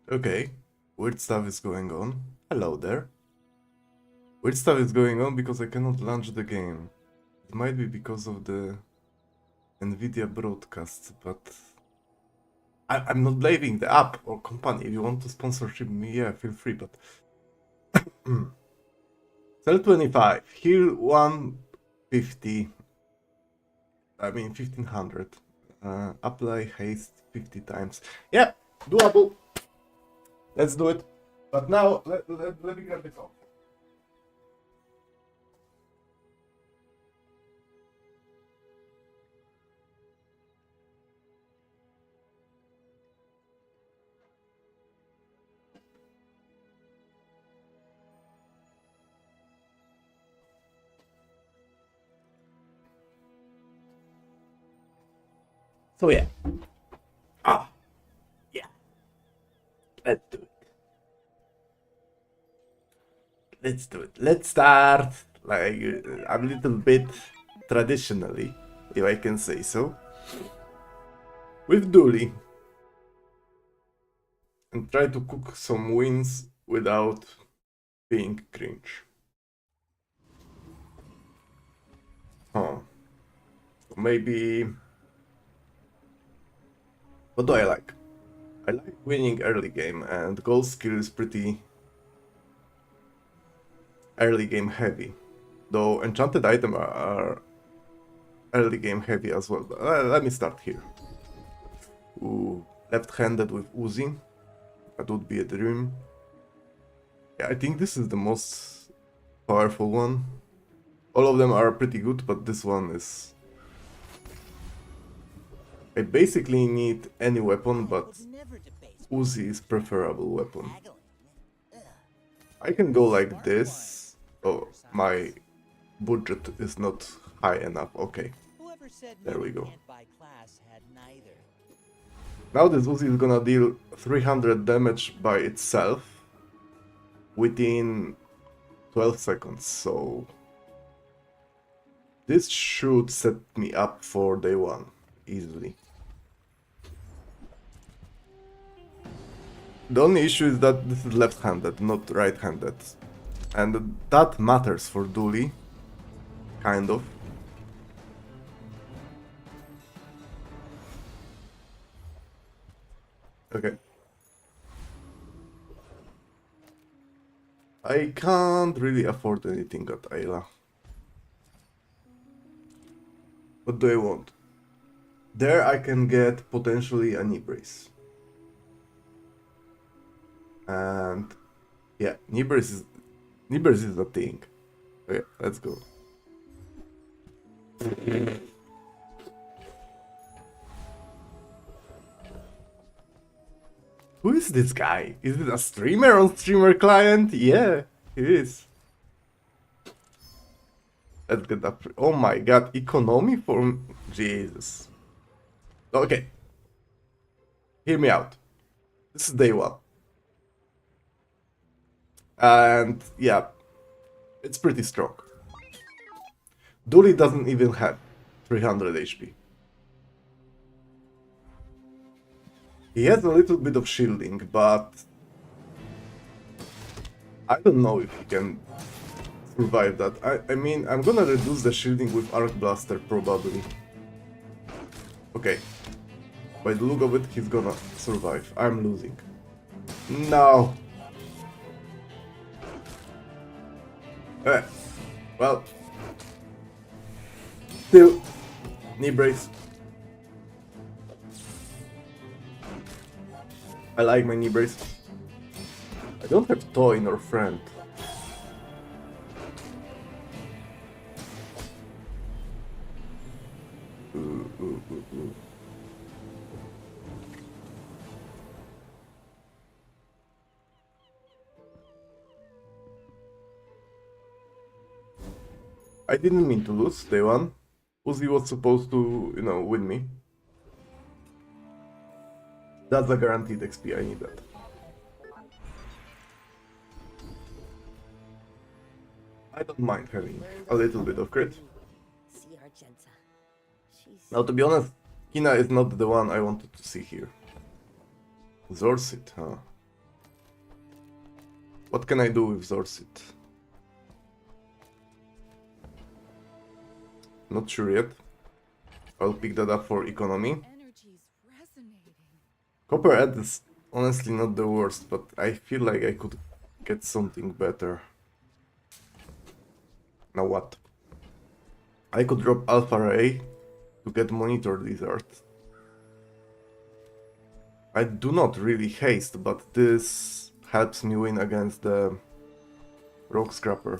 Okay, weird stuff is going on. Hello there. Weird stuff is going on because I cannot launch the game. It might be because of the Nvidia broadcasts, but I'm not blaming the app or company. If you want to sponsorship me, yeah, feel free, but... Sell 25, heal 150, I mean 1500. Apply haste 50 times. Yeah, doable. Let's do it. But now, let me grab the coffee. So yeah. Ah, yeah. Let's do it. Let's do it. Let's start like a little bit traditionally, if I can say so, with Dooley, and try to cook some wins without being cringe. Huh. Maybe. What do I like? I like winning early game, and gold skill is pretty early game heavy. Though enchanted items are early game heavy as well. But, let me start here. Ooh, left-handed with Uzi. That would be a dream. Yeah, I think this is the most powerful one. All of them are pretty good, but this one is... I basically need any weapon, but Uzi is preferable weapon. I can go like this. Oh, my budget is not high enough. Okay, there we go. Now this Uzi is gonna deal 300 damage by itself within 12 seconds, so this should set me up for day one easily. The only issue is that this is left-handed, not right-handed, and that matters for Dooley, kind of. Okay. I can't really afford anything at Ayla. What do I want? There I can get potentially a knee brace. And yeah, knee brace is a thing. Okay, let's go. Who is this guy? Is it a streamer on streamer client? Yeah, it is. Let's get that. Oh my god, economy for Jesus. Okay. Hear me out. This is day one. And yeah, it's pretty strong. Dooley doesn't even have 300 HP. He has a little bit of shielding, but I don't know if he can survive that. I mean, I'm gonna reduce the shielding with Arc Blaster, probably. Okay. By the look of it, he's gonna survive. I'm losing. No! Well... Still... Knee brace. I like my knee brace. I don't have toy nor friend. Ooh. I didn't mean to lose day one. Uzi was supposed to, you know, win me. That's a guaranteed XP, I need that. I don't mind having a little bit of crit. Now, to be honest, Kina is not the one I wanted to see here. Zorsit, huh? What can I do with Zorsit? Not sure yet. I'll pick that up for economy. Copper Ed is honestly not the worst, but I feel like I could get something better. Now what? I could drop Alpha Ray to get Monitor Lizard. I do not really haste, but this helps me win against the Rogue Scrapper.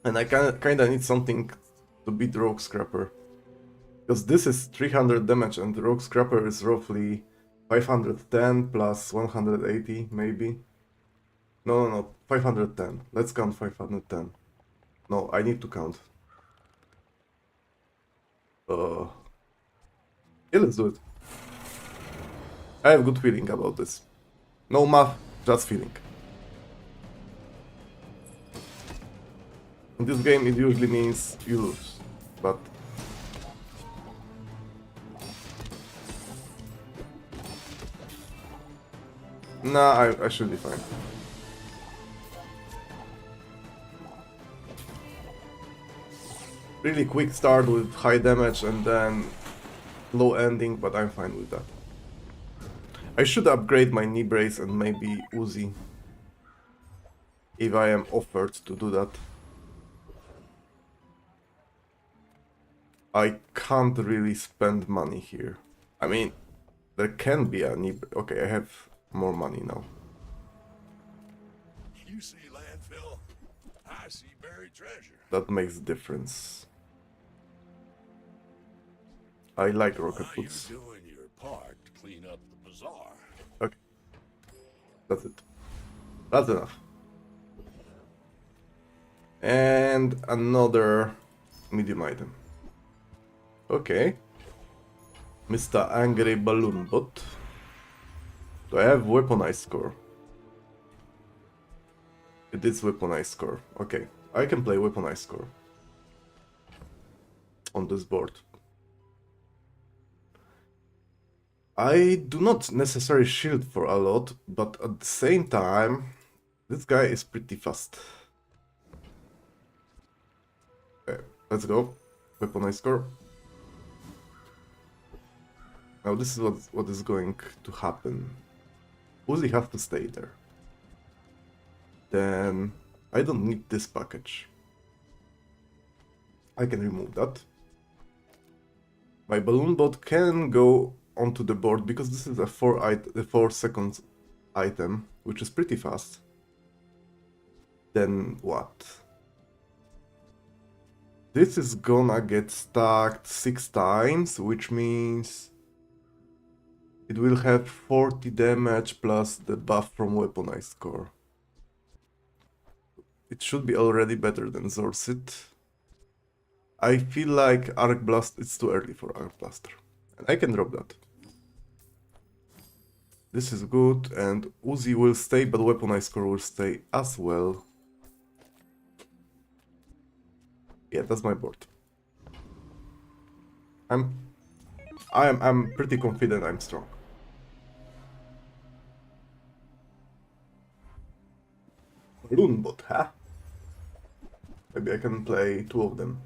And I kinda need something to beat Rogue Scrapper. Because this is 300 damage and the Rogue Scrapper is roughly 510 plus 180 maybe. No, 510. Let's count 510. No, I need to count. Yeah, let's do it. I have good feeling about this. No math, just feeling. In this game it usually means you lose, but... Nah, I should be fine. Really quick start with high damage and then low ending, but I'm fine with that. I should upgrade my knee brace and maybe Uzi, if I am offered to do that. I can't really spend money here. I mean, there can be a knee... Okay, I have more money now. You see landfill, I see buried treasure. That makes a difference. I like rocket While boots. you're doing your part to clean up the bazaar. Okay. That's it. That's enough. And another medium item. Okay. Mr. Angry Balloon Bot. Do I have weaponized core? It is weaponized core. Okay. I can play weaponized core on this board. I do not necessarily shield for a lot, but at the same time, this guy is pretty fast. Okay, let's go. Weaponized core. Now this is what is going to happen. Uzi has to stay there. Then I don't need this package. I can remove that. My balloon bot can go onto the board because this is a 4 seconds item, which is pretty fast. Then what? This is gonna get stacked 6 times, which means it will have 40 damage plus the buff from weaponized core. It should be already better than Zorsit. I feel like Arc Blast, it's too early for Arc Blaster. And I can drop that. This is good, and Uzi will stay, but weaponized core will stay as well. Yeah, that's my board. I'm pretty confident I'm strong. Balloon bot, huh? Maybe I can play 2 of them.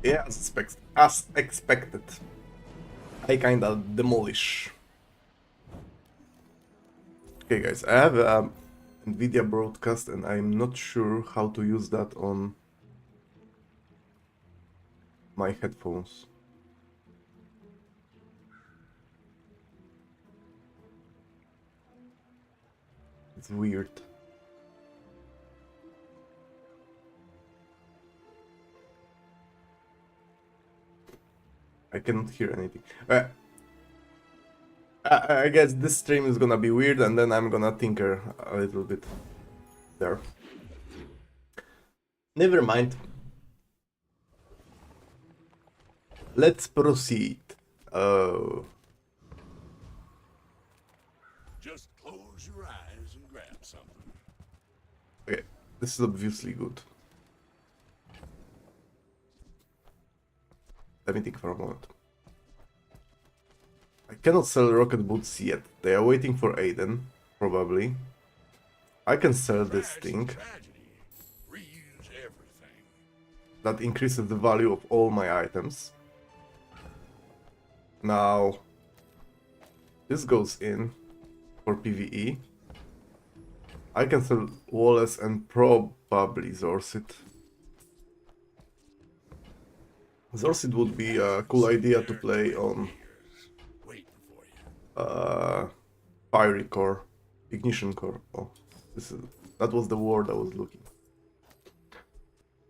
Yeah, as expected. I kinda demolish. Okay guys, I have a Nvidia broadcast and I'm not sure how to use that on my headphones. It's weird. I cannot hear anything. I guess this stream is gonna be weird and then I'm gonna tinker a little bit there. Never mind. Let's proceed. Oh. Just close your eyes and grab something. Okay, this is obviously good. Let me think for a moment. I cannot sell rocket boots yet. They are waiting for Aiden, probably. I can sell this thing. Tragedy. Reuse everything. That increases the value of all my items. Now, this goes in for PvE. I can sell Wallace and probably Zorsit. Zorsit would be a cool idea to play on Waiting for you. Fiery Core, Ignition Core. Oh, that was the word I was looking.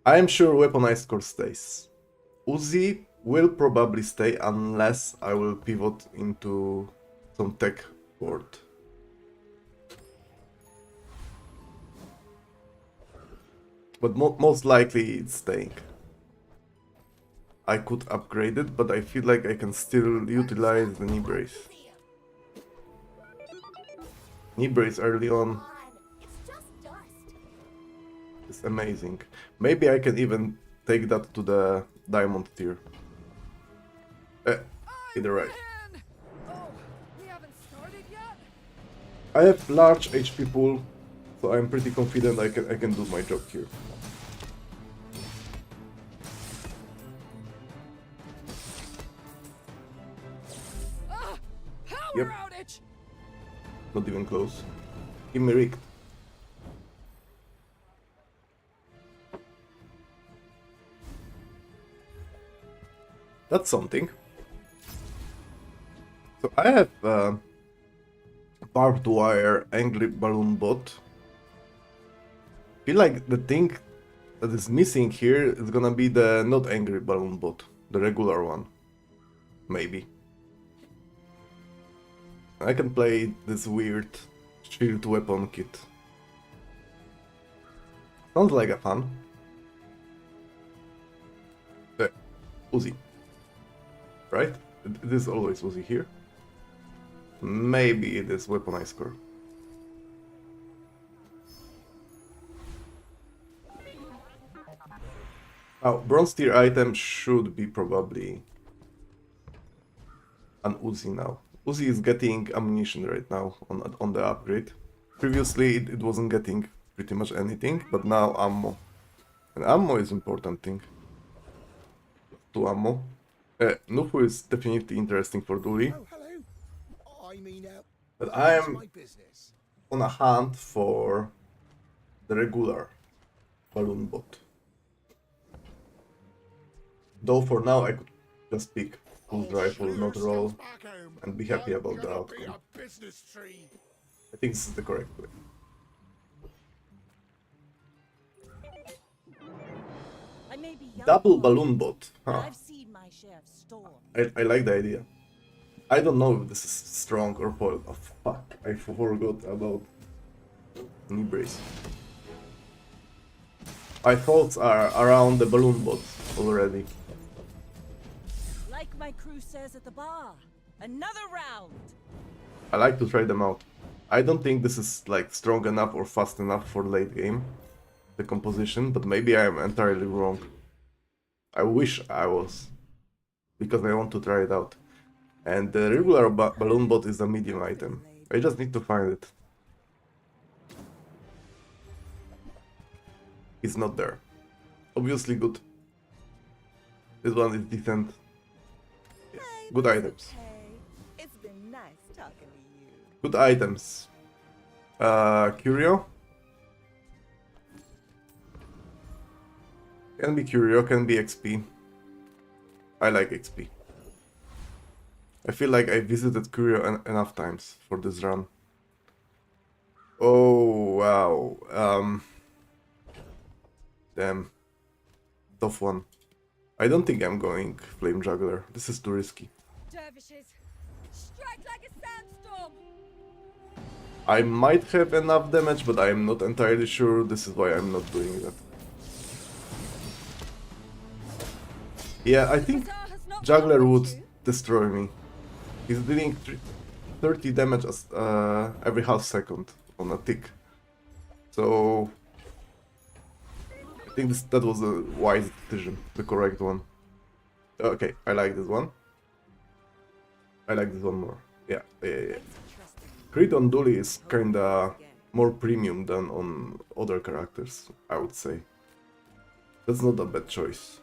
I am sure Weaponized Core stays. Uzi will probably stay unless I will pivot into some tech board. But most likely it's staying. I could upgrade it, but I feel like I can still utilize the knee brace. Knee brace early on is amazing. Maybe I can even take that to the diamond tier. Either way. I have large HP pool, so I'm pretty confident I can do my job here. Yep. Not even close. Give me rigged. That's something. So I have barbed wire angry balloon bot. Feel like the thing that is missing here is gonna be the not angry balloon bot, the regular one. Maybe. I can play this weird shield weapon kit. Sounds like a fun. Uzi. Right? It is always Uzi here. Maybe it is weaponized core. Oh, bronze tier item should be probably an Uzi now. Uzi is getting ammunition right now on the upgrade. Previously it wasn't getting pretty much anything, but now ammo. And ammo is important thing. To ammo. Nufu is definitely interesting for Duli. Oh, hello. I mean, But I it's am my business. on a hunt for the regular balloon bot. Though for now I could just pick pulse rifle, not roll, and be happy about the outcome. I think this is the correct way. I may be young, Double balloon bot. but Huh. I've seen my share of storms. I like the idea. I don't know if this is strong or foil. Oh fuck, I forgot about knee brace. My thoughts are around the balloon bot already. Like my crew says at the bar, another round. I like to try them out. I don't think this is like strong enough or fast enough for late game, the composition, but maybe I am entirely wrong. I wish I was, because I want to try it out. And the regular balloon bot is a medium item. I just need to find it. It's not there. Obviously good. This one is decent. Yeah. Good items. Okay. It's been nice talking to you. Good items. Curio. Can be Curio, can be XP. I like XP. I feel like I visited Curio enough times for this run. Oh, wow. Damn. Tough one. I don't think I'm going Flame Juggler. This is too risky. Dervishes, strike like a sandstorm. I might have enough damage, but I'm not entirely sure. This is why I'm not doing that. Yeah, I think Bazaar has not Juggler welcomed would you. destroy me. He's dealing 30 damage every half second on a tick. So I think that was a wise decision, the correct one. Okay, I like this one. I like this one more. Yeah. Crit on Dooley is kinda more premium than on other characters, I would say. That's not a bad choice.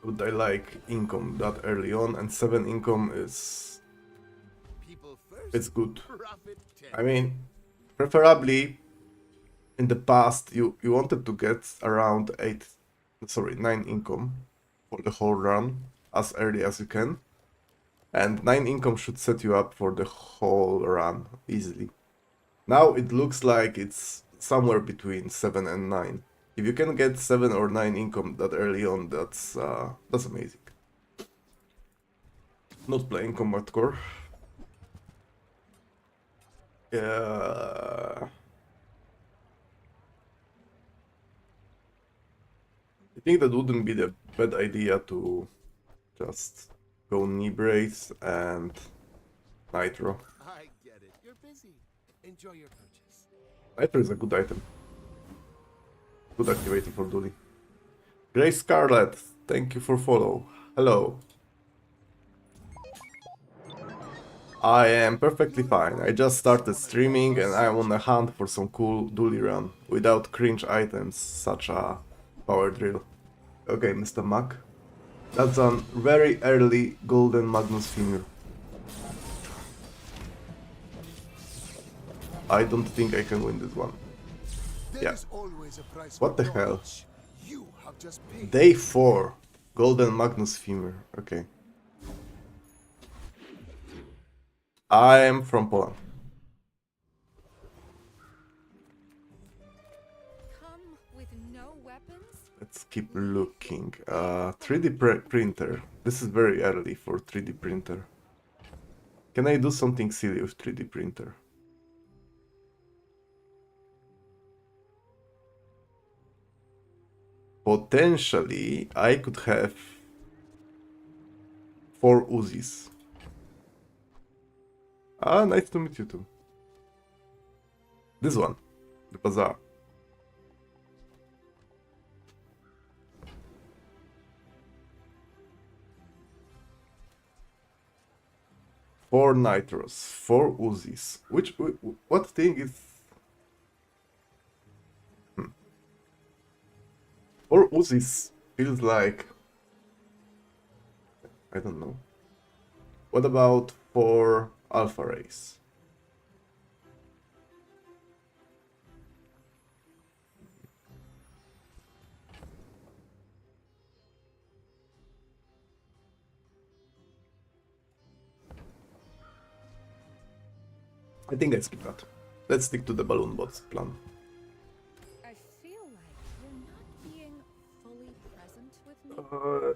But I like income that early on, and 7 income is... People first, it's good. profit 10. I mean, preferably in the past you wanted to get around 9 income for the whole run as early as you can. And 9 income should set you up for the whole run easily. Now it looks like it's somewhere between 7 and 9. If you can get 7 or 9 income that early on, that's amazing. Not playing combat core. Yeah. I think that wouldn't be the bad idea to just go knee brace and nitro. I get it. You're busy. Enjoy your purchase. Nitro is a good item. Good activator for Dooley. Grey Scarlet, thank you for follow. Hello. I am perfectly fine. I just started streaming and I'm on a hunt for some cool Dooley run without cringe items such a power drill. Okay, Mr. Mac. That's a very early golden Magnus Femur. I don't think I can win this one. Yeah. There's always a price What for the hell? knowledge. You have just paid. Day 4. Golden Magnus Femur. Okay. I am from Poland. Come with no weapons? Let's keep looking. 3D printer. This is very early for 3D printer. Can I do something silly with 3D printer? Potentially, I could have 4 Uzis. Ah, nice to meet you too. This one, the Bazaar. Four Nitros, 4 Uzis. What thing is... 4 Uzis feels like... I don't know. What about 4 Alpha Rays? I think I skip that. Let's stick to the balloon bots plan. I feel like you're not being fully present with me.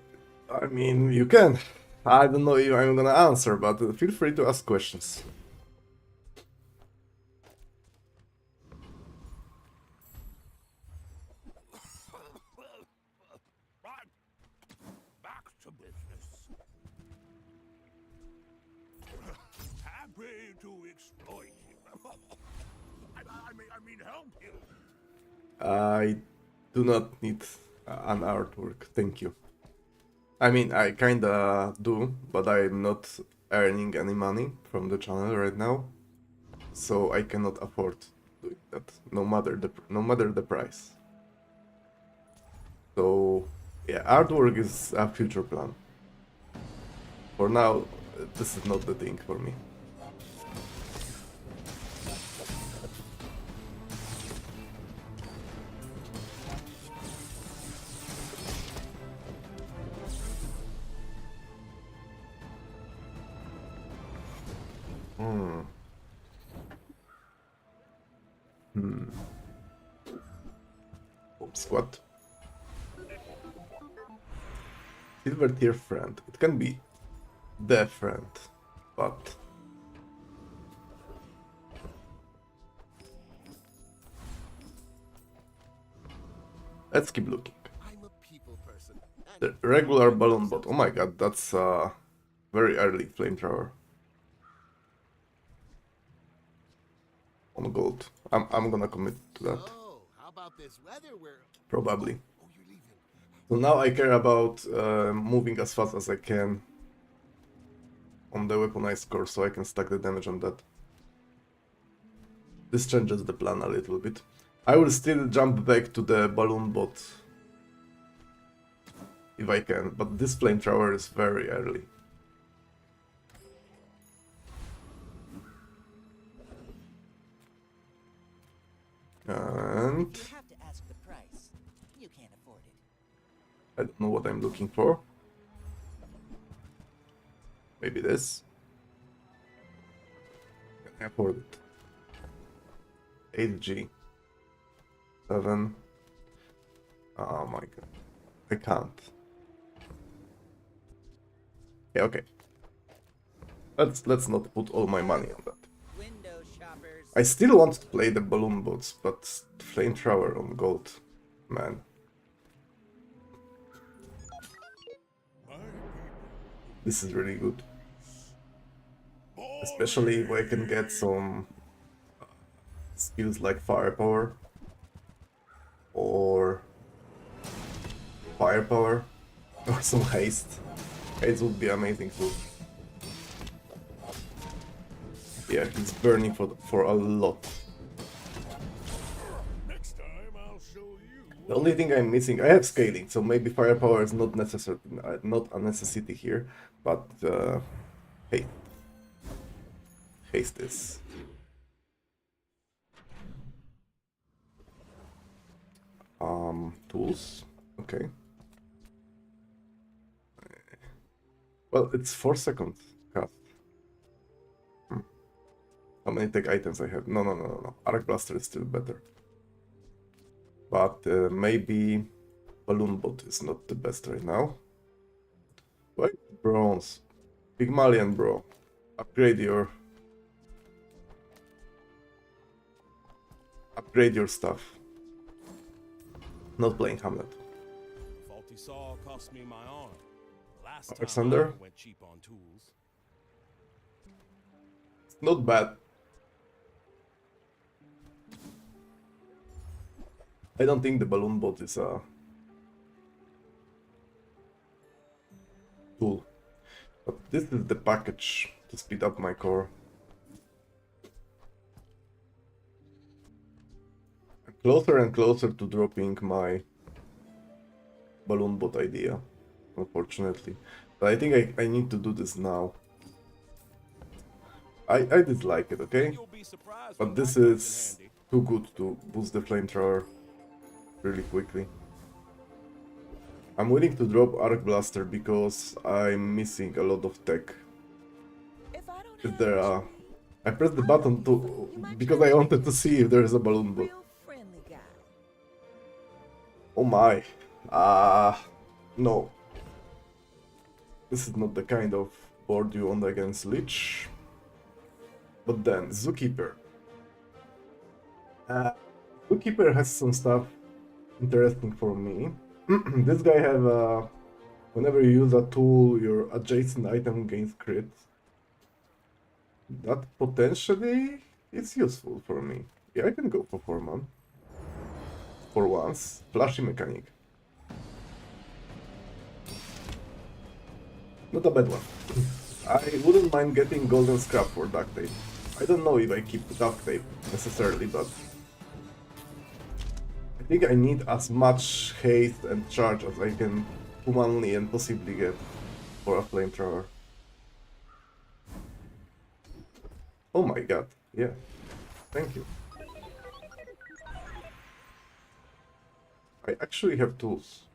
I mean, you can. I don't know if I'm gonna answer, but feel free to ask questions. Right. Back to business. Happy to exploit you. I mean, help you. I do not need an artwork, thank you. I mean, I kinda do, but I'm not earning any money from the channel right now, so I cannot afford doing that, no matter the price. So yeah, artwork is a future plan. For now, this is not the thing for me. Squad. Silver tier friend. It can be the friend, but let's keep looking. I'm a people person. The regular balloon bot. Oh my god, that's very early flamethrower. On gold. I'm gonna commit to that. Oh, how about this weather? We're Probably. Oh, you're leaving. So now I care about moving as fast as I can on the weaponized core so I can stack the damage on that. This changes the plan a little bit. I will still jump back to the balloon bot if I can, but this flamethrower is very early. And You have to ask the price. You can't afford it. I don't know what I'm looking for. Maybe this. Can I afford it? 8G. 7. Oh my god. I can't. Yeah, okay. Let's not put all my money on that. Window shoppers. I still want to play the balloon bots, but flamethrower on gold. Man. This is really good. Especially if I can get some skills like firepower or firepower or some haste. Haste would be amazing too. Yeah, he's burning for a lot. Next time I'll show you. The only thing I'm missing, I have scaling, so maybe firepower is not necessary, not a necessity here, but hey, haste is. Tools, okay. Well, it's 4 seconds cast. How many tech items I have? No. Arc Blaster is still better. But maybe Balloon Bot is not the best right now. Wait, bronze. Pygmalion, bro. Upgrade your stuff. Not playing Hamlet. Faulty saw cost me my arm. Last Alexander? time I went cheap on tools. It's not bad. I don't think the Balloon Bot is a tool. But this is the package to speed up my core. I'm closer and closer to dropping my Balloon Bot idea, unfortunately. But I think I need to do this now. I dislike it, okay? You'll be surprised But when this that comes in is handy. too good to boost the flamethrower really quickly. I'm willing to drop Arc Blaster because I'm missing a lot of tech. If I don't Is have there what a... you need, I pressed the button to... because I wanted to see if there is a balloon bot. real friendly guy. Oh my. No. This is not the kind of board you want against Lich. But then, Zookeeper. Zookeeper has some stuff interesting for me. This guy have whenever you use a tool, your adjacent item gains crit. That potentially is useful for me. Yeah, I can go for 4-man. For once. Flashy mechanic. Not a bad one. I wouldn't mind getting golden scrap for duct tape. I don't know if I keep duct tape necessarily, but I think I need as much haste and charge as I can humanly and possibly get for a flamethrower. Oh my god, yeah. Thank you. I actually have tools.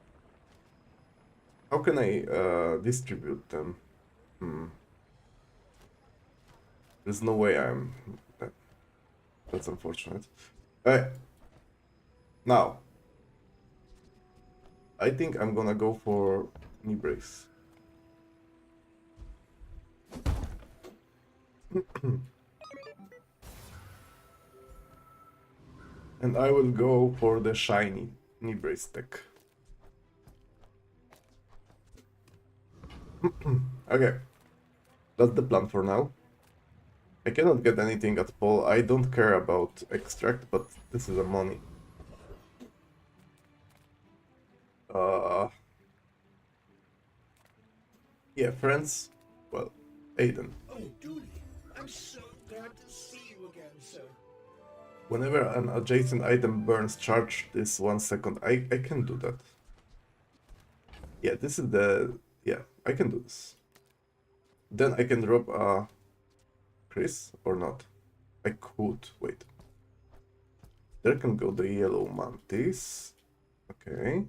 How can I distribute them? There's no way I'm... That's unfortunate. Now. I think I'm gonna go for knee brace. And I will go for the shiny knee brace tech. Okay. That's the plan for now. I cannot get anything at Paul. I don't care about extract, but this is a money. Yeah, friends. Well, Aiden. Oh, Dooley, I'm so glad to see you again, sir. Whenever an adjacent item burns, charge this 1 second. I can do that. Yeah, this is the... Yeah, I can do this. Then I can drop a... Chris, or not? I could. Wait. There can go the yellow mantis. Okay.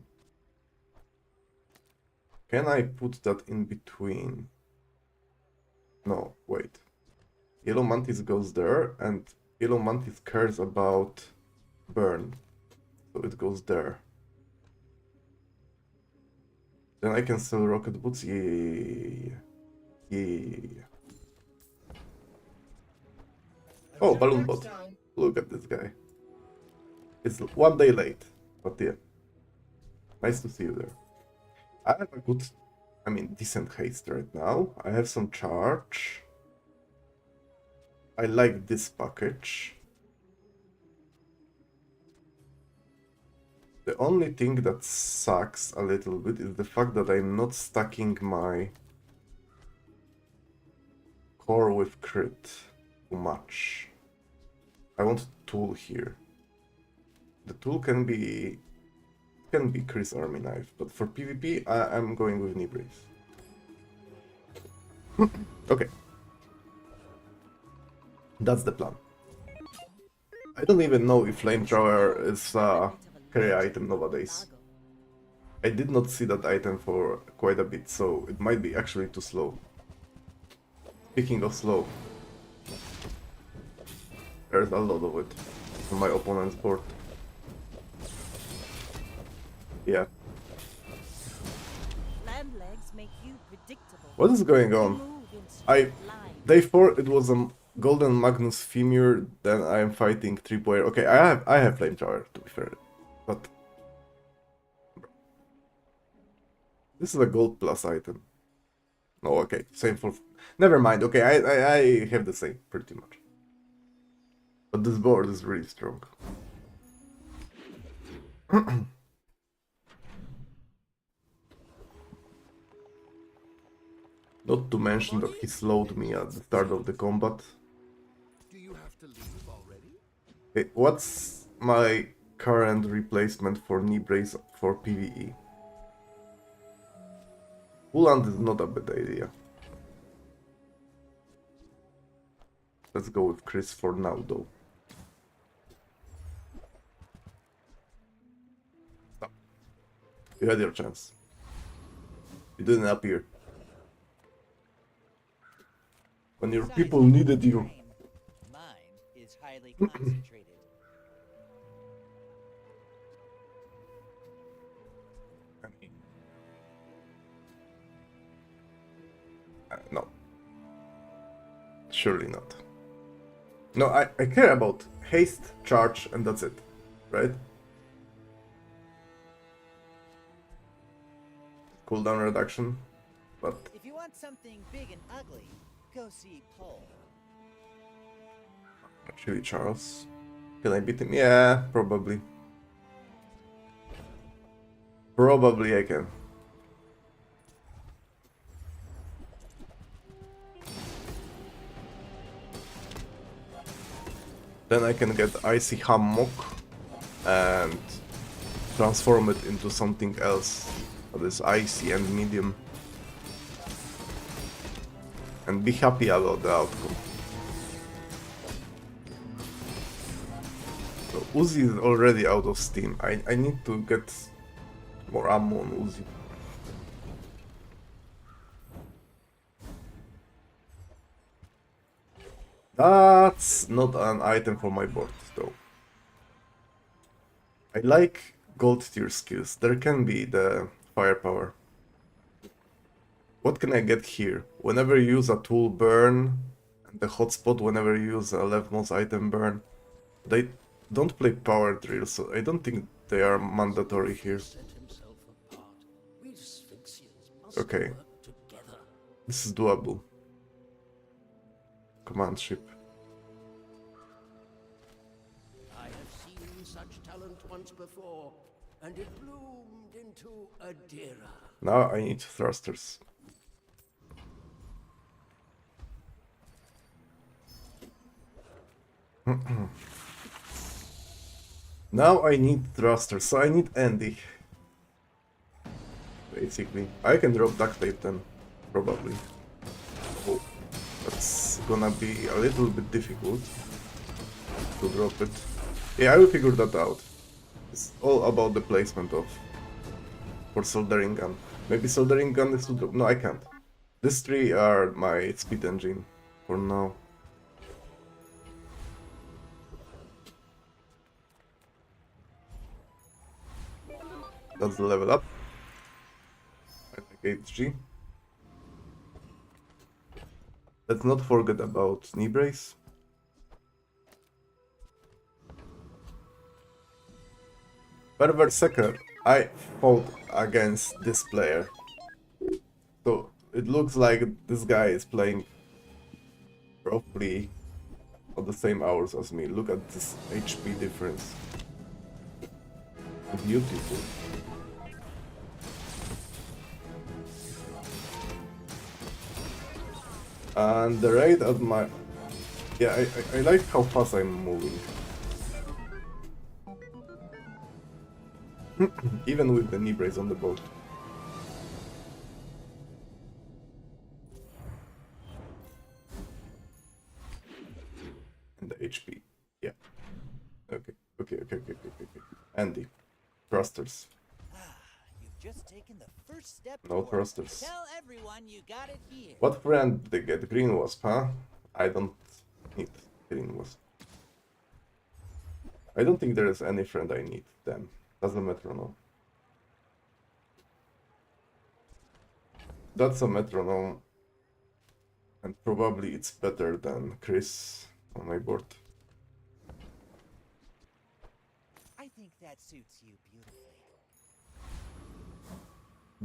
Can I put that in between? No, wait. Yellow mantis goes there, and yellow mantis cares about burn. So it goes there. Then I can sell rocket boots. Yeah. Oh, Until balloon next bot. time. Look at this guy. It's 1 day late, but yeah. Nice to see you there. I have a good, I mean, decent haste right now. I have some charge. I like this package. The only thing that sucks a little bit is the fact that I'm not stacking my core with crit too much. I want a tool here. The tool can be Chris Army Knife, but for PvP I'm going with knee brace. Okay. That's the plan. I don't even know if flamethrower is a carry item nowadays. I did not see that item for quite a bit, so it might be actually too slow. Speaking of slow, there's a lot of it on my opponent's board. Yeah. Land legs make you predictable. What is going You on? move in straight lines. Day 4 it was a golden Magnus Femur, then I am fighting 3-player. Okay, I have flamethrower to be fair. But this is a gold plus item. No, okay, same for... Never mind, okay, I have the same, pretty much. But this board is really strong. Not to mention that he slowed me at the start of the combat. Do you have to leave already? Hey, what's my current replacement for knee brace for PvE? Uland is not a bad idea. Let's go with Chris for now, though. Stop. You had your chance. You didn't appear. When your Size people is needed you. fine. Mine is highly concentrated. No. Surely not. No, I care about haste, charge, and that's it. Right? Cooldown reduction. But If you want something big and ugly, go see Paul. actually, Charles. Can I beat him? Yeah, probably. Probably I can. Then I can get Icy Hammock and transform it into something else that is icy and medium. And be happy about the outcome. So Uzi is already out of steam. I need to get more ammo on Uzi. That's not an item for my board, though. I like gold tier skills. There can be the firepower. What can I get here? Whenever you use a tool, burn. And the hotspot, whenever you use a leftmost item, burn. They don't play power drills, so I don't think they are mandatory here. Okay. This is doable. Command ship. I have seen such talent once before, and it bloomed into a Dira. Now I need thrusters. Now I need thrusters, so I need Andy. Basically, I can drop duct tape then, probably. Oh, that's gonna be a little bit difficult to drop it. Yeah, I will figure that out. It's all about the placement of for soldering gun. Maybe soldering gun is to drop. No, I can't. These three are my speed engine for now. That's the level up. I like HG. Let's not forget about knee brace. Per Berserker, I fought against this player. So it looks like this guy is playing roughly on the same hours as me. Look at this HP difference. Beautiful. And the rate of my... Yeah, I like how fast I'm moving. Even with the knee brace on the boat. And the HP. Yeah. Okay. Andy. Thrusters. You've just taken the first step No toward- thrusters. Tell everyone you got it here. What friend did they get? Green Wasp, huh? I don't need Green Wasp. I don't think there is any friend I need then. That's a metronome. That's a metronome. And probably it's better than Chris on my board. I think that suits you beautifully.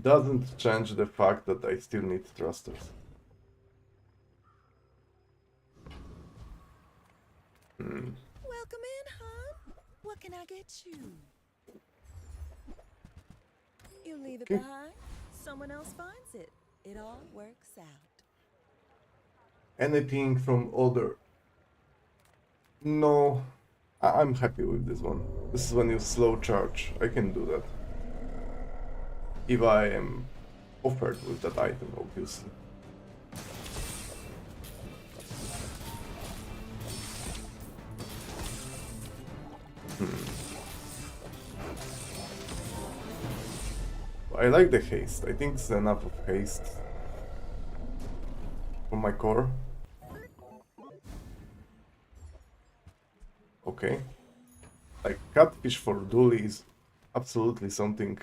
Doesn't change the fact that I still need thrusters. Welcome in, hon. What can I get you? You leave it Okay. behind, someone else finds it. It all works out. Anything from other? No, I'm happy with this one. This is when you slow charge. I can do that. If I am offered with that item, obviously. I like the haste. I think it's enough of haste for my core. Okay. Like catfish for Dooley is absolutely something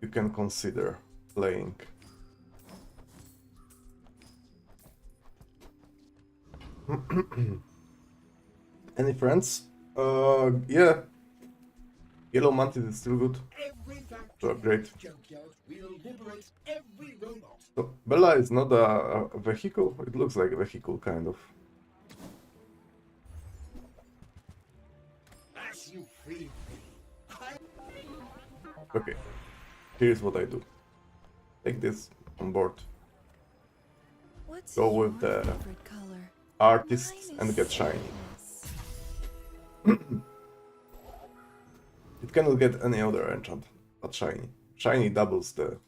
you can consider playing. Any friends? Yeah. Yellow Mantis is still good. Every factory So great. junkyard will liberate every robot. So Bella is not a vehicle. It looks like a vehicle, kind of. As you free me, Okay. Here's what I do. Take this on board. What's Go your with the favorite color? artists Mine and is get shiny. yes. It cannot get any other enchant but shiny. Shiny doubles the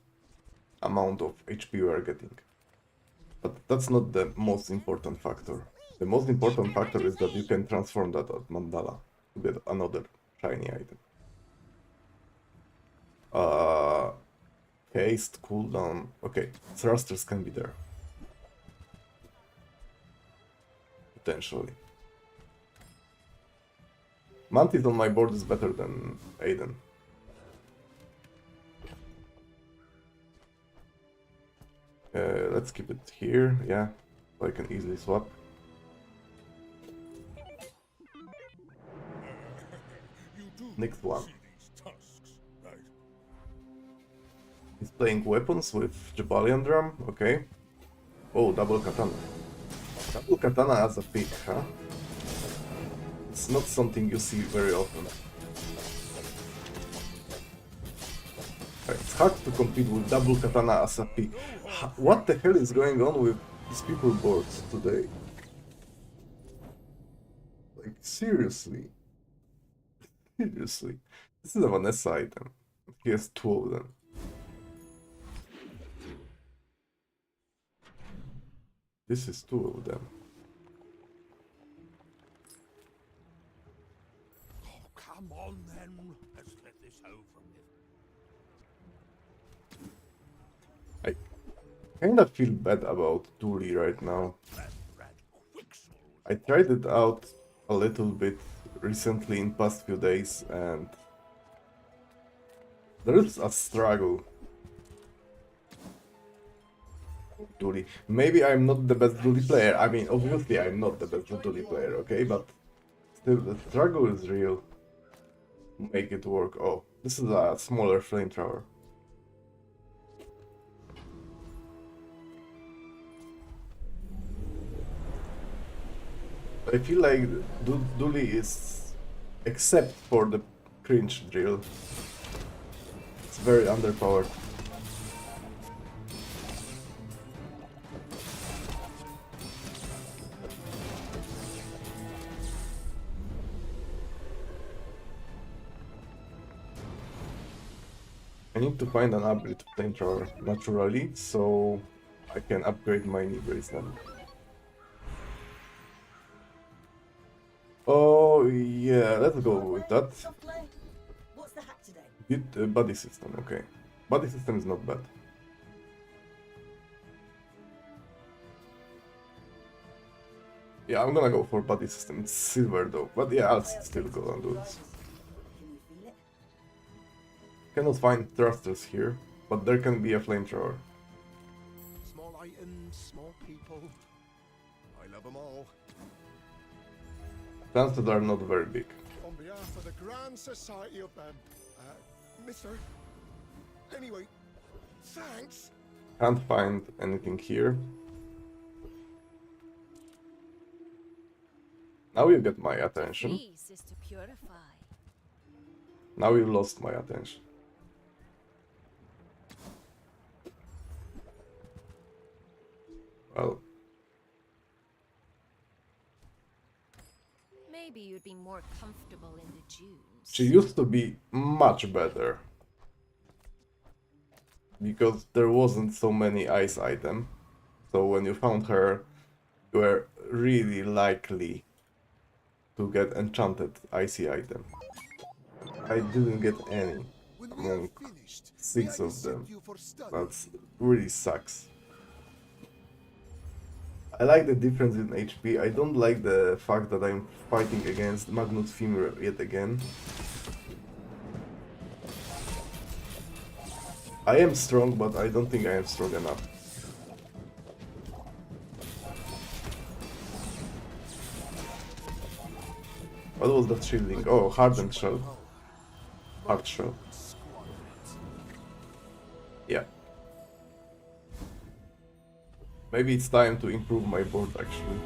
amount of HP you are getting. But that's not the most important factor. The most important factor is that you can transform that at mandala to get another shiny item. Haste, cooldown. Okay, thrusters can be there. Potentially. Mantis on my board is better than Aiden. Let's keep it here, yeah, so I can easily swap. you do Next one. see these tusks, right? He's playing weapons with Jabalion Drum, okay. Oh, double katana. Double katana as a pick, huh? It's not something you see very often. It's hard to compete with double katana as a pick. What the hell is going on with these people boards today? Like, seriously. Seriously. This is a Vanessa item. He has two of them. This is two of them. Oh, come on then. Let's get this over with. I kinda feel bad about Dooley right now. Red Quixel. I tried it out a little bit recently in past few days and there is a struggle. Dooley. Maybe I'm not the best Dooley player. I mean, obviously I'm not the best Dooley player, okay? But still, the struggle is real. Make it work. Oh, this is a smaller flamethrower. I feel like Dooley is, except for the cringe drill, it's very underpowered. I need to find an upgrade to flamethrower naturally, so I can upgrade my knee brace then. Oh yeah, let's go with that. What's the hack today? Body system, okay. Body system is not bad. Yeah, I'm gonna go for body system. It's silver though, but yeah, I'll still go and do this. Can you feel it? Cannot find thrusters here, but there can be a flamethrower. Small items, small people. I love them all. Chances are not very big. On behalf of the Grand Society of them, Mister. Anyway, thanks. Can't find anything here. Now you get my attention. Peace is to purify. Now you lost my attention. Well, Maybe you'd be more comfortable in the dunes. she used to be much better. Because there wasn't so many ice items. So when you found her, you were really likely to get enchanted icy item. I didn't get any among 6 of them. That really sucks. I like the difference in HP. I don't like the fact that I'm fighting against Magnus Femur yet again. I am strong, but I don't think I am strong enough. What was that shielding? Oh, hardened shell. Hard shell. Yeah. Maybe it's time to improve my board actually.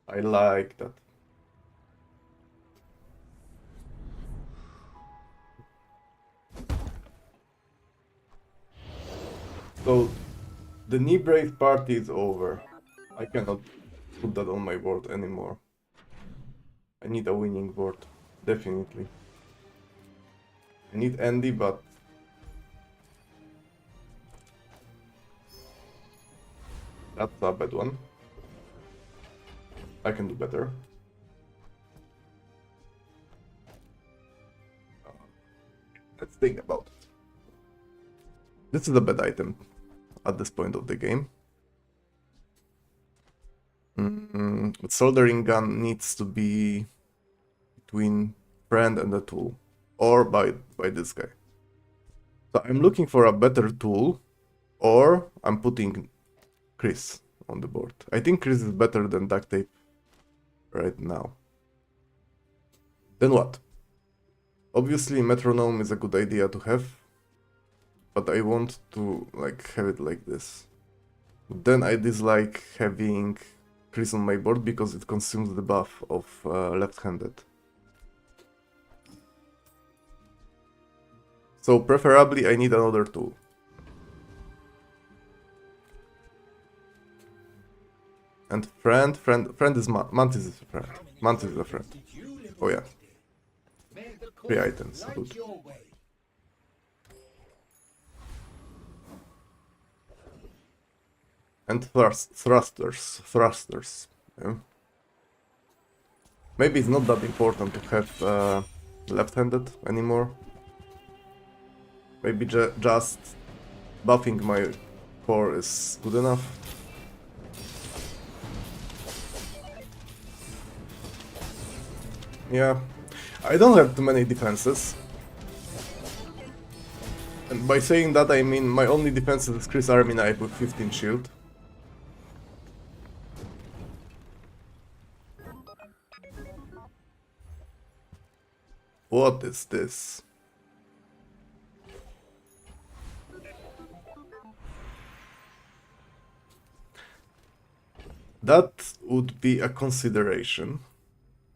I like that. So, the knee brace party is over. I cannot put that on my board anymore. I need a winning board, definitely. I need Andy, but that's a bad one. I can do better. Let's think about it. This is a bad item at this point of the game. Soldering gun needs to be between friend and a tool, or by this guy. So I'm looking for a better tool, or I'm putting Chris on the board. I think Chris is better than duct tape right now. Then what? Obviously metronome is a good idea to have, but I want to have it like this. Then I dislike having Chris on my board because it consumes the buff of left-handed. So preferably I need another tool. And friend is Mantis is a friend. Mantis is a friend. Oh yeah. 3 items, good. And thrusters. Yeah. Maybe it's not that important to have left-handed anymore. Maybe just buffing my core is good enough. Yeah, I don't have too many defenses. And by saying that I mean my only defense is Chris Army Knife with 15 shield. What is this? That would be a consideration,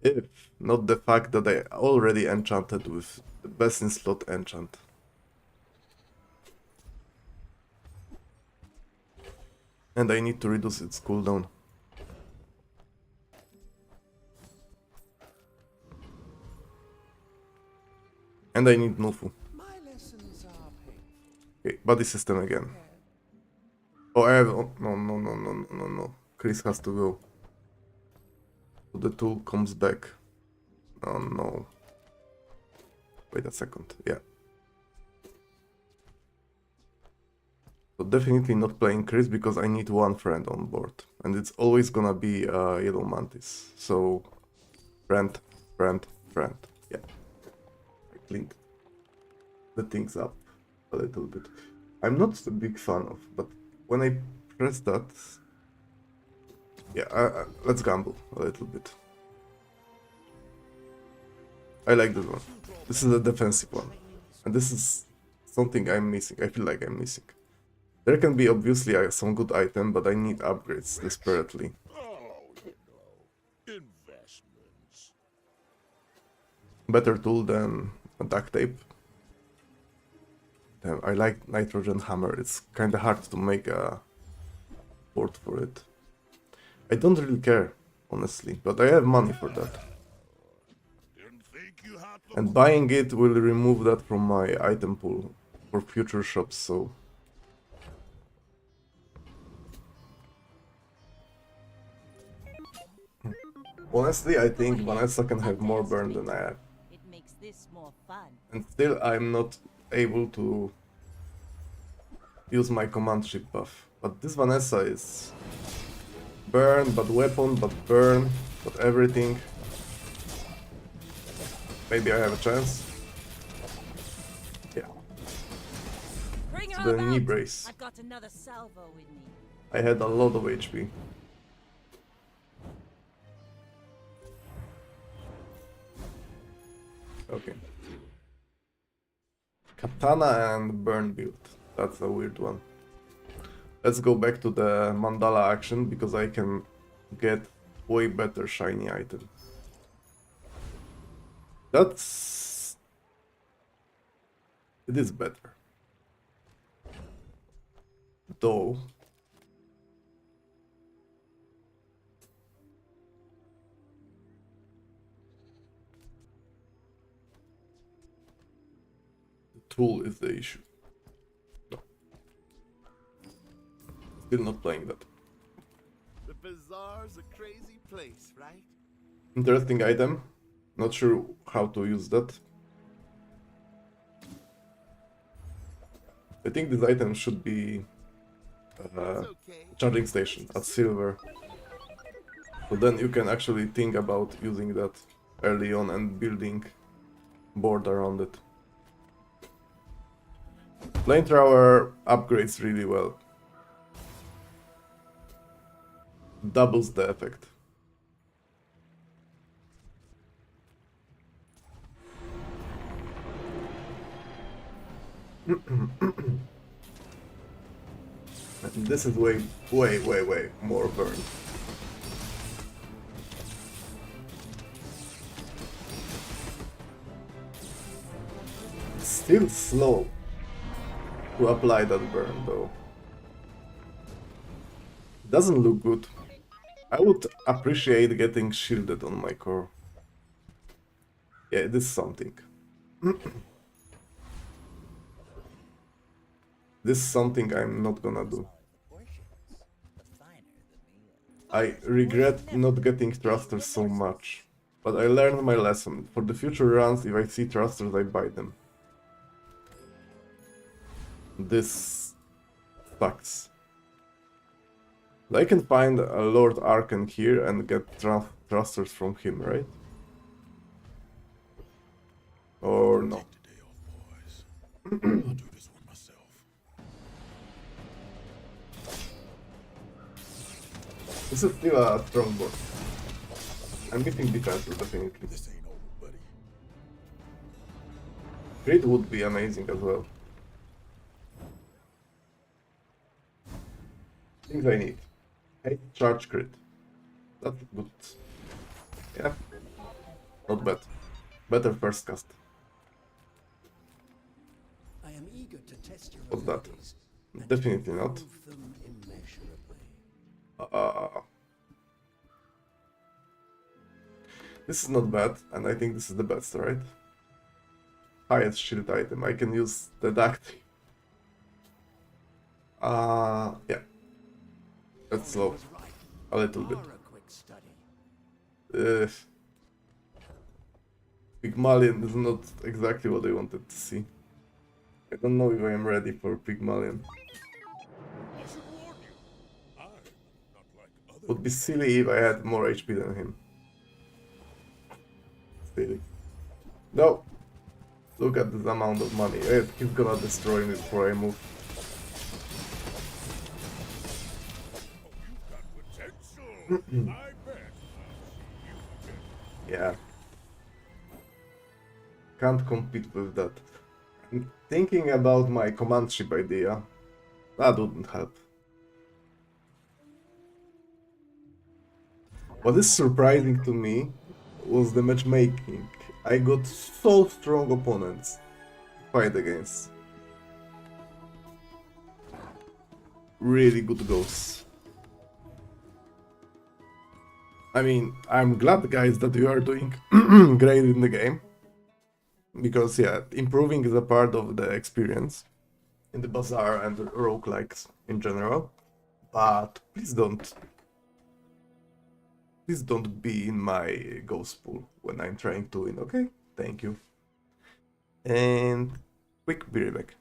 if not the fact that I already enchanted with the best in slot enchant. And I need to reduce its cooldown. And I need Nufu. My lessons are painful. Okay, body system again. Oh, I have... Oh, no. Chris has to go. So the tool comes back. Oh no. Wait a second, yeah. So definitely not playing Chris because I need one friend on board. And it's always gonna be Yellow Mantis. So, friend. Yeah. I cleaned the things up a little bit. I'm not a big fan of, but when I press that... Yeah, let's gamble a little bit. I like this one. This is a defensive one. And this is something I'm missing. I feel like I'm missing. There can be obviously some good item, but I need upgrades desperately. Investments. Better tool than a duct tape. Damn, I like nitrogen hammer. It's kinda hard to make a port for it. I don't really care, honestly, but I have money for that. And buying it will remove that from my item pool for future shops, so... Honestly, I think Vanessa can have more burn than I have. It makes this more fun. And still, I'm not able to use my command ship buff. But this Vanessa is... burn, but weapon, but burn, but everything. Maybe I have a chance. Yeah. Bring The her knee about. brace. I've got another salvo with me. I had a lot of HP. Okay. Katana and burn build. That's a weird one. Let's go back to the mandala action because I can get way better shiny item. That's... It is better. Though... the tool is the issue. No. Still not playing that. The Bazaar's a crazy place, right? Interesting item. Not sure how to use that. I think this item should be It's okay. charging station at silver. So then you can actually think about using that early on and building board around it. Flamethrower upgrades really well. Doubles the effect. And this is way more burn. It's still slow to apply that burn though. Doesn't look good. I would appreciate getting shielded on my core. Yeah, this is something. This is something I'm not gonna do. The portions, the finer the meal. I regret not getting thrusters so much. But I learned my lesson. For the future runs, if I see thrusters, I buy them. This sucks. I can find a Lord Arkan here and get thrusters from him, right? Or no? Take the day off, boys. I'll do this one myself. This is still a strong board. I'm getting defenses, definitely. This ain't over, buddy. Crit would be amazing as well. Things I need. Hey, charge crit. That's good. Yeah. Not bad. Better first cast. I am eager to test your What's that? abilities and Definitely not. improve them immeasurably. This is not bad, and I think this is the best, right? Highest shield item. I can use the duct. Yeah. That's slow. Was right. A little bit. Are a quick study. Pygmalion is not exactly what I wanted to see. I don't know if I am ready for Pygmalion. I should warn you. I'm not like other. Would be silly if I had more HP than him. Silly. No! Look at this amount of money. He's gonna destroy me before I move. Got potential. I bet. Yeah. Can't compete with that. I'm thinking about my command ship idea. That wouldn't help. What is surprising to me was the matchmaking. I got so strong opponents to fight against. Really good ghosts. I mean, I'm glad, guys, that you are doing great in the game. Because, yeah, improving is a part of the experience in the Bazaar and the roguelikes in general. But please don't be in my ghost pool when I'm trying to win, okay? Thank you. And quick be right back.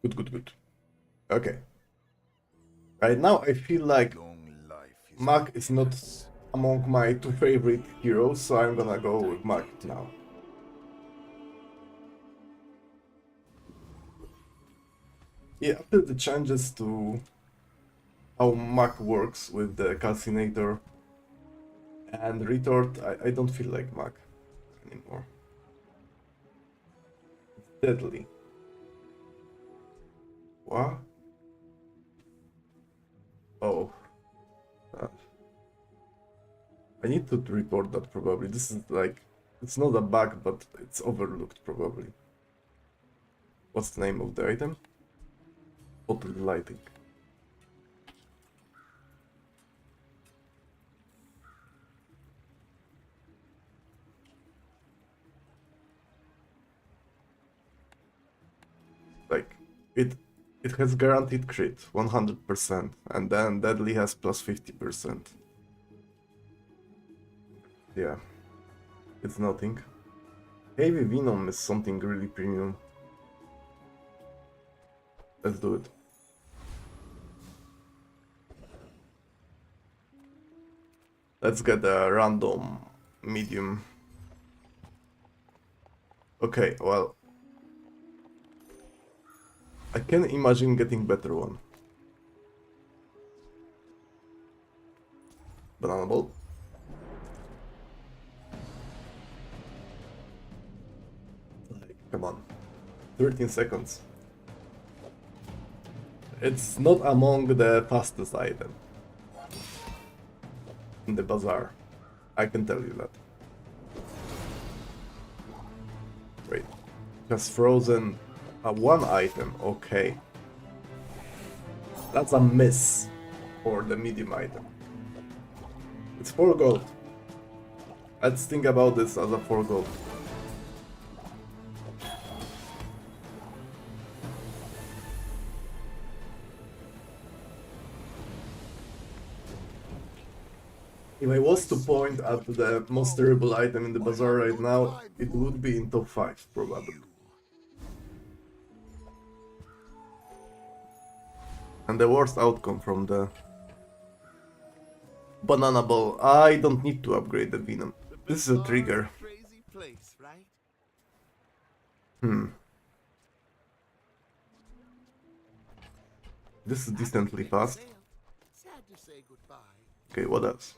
Good, good, good. Okay. Right now I feel like Mac is not among my two favorite heroes, so I'm gonna go with Mac now. Yeah, after the changes to how Mac works with the calcinator and retort, I don't feel like Mac anymore. It's deadly. What? Oh. Uh, I need to report that probably. This is like, it's not a bug, but it's overlooked probably. What's the name of the item? Bottle lighting. Like, it has guaranteed crit, 100%, and then deadly has plus 50%. Yeah, it's nothing. Heavy Venom is something really premium. Let's do it. Let's get a random medium. Okay, well, I can imagine getting better one. Banana ball. Like, come on. 13 seconds. It's not among the fastest item in the Bazaar. I can tell you that. Wait. Has frozen one item, okay. That's a miss for the medium item. It's 4 gold. Let's think about this as a 4 gold. If I was to point at the most terrible item in the Bazaar right now, it would be in top 5, probably. And the worst outcome from the banana ball, I don't need to upgrade the Venom. This is a trigger. Crazy place, right? This is decently fast. Sad to say goodbye. Okay, what else?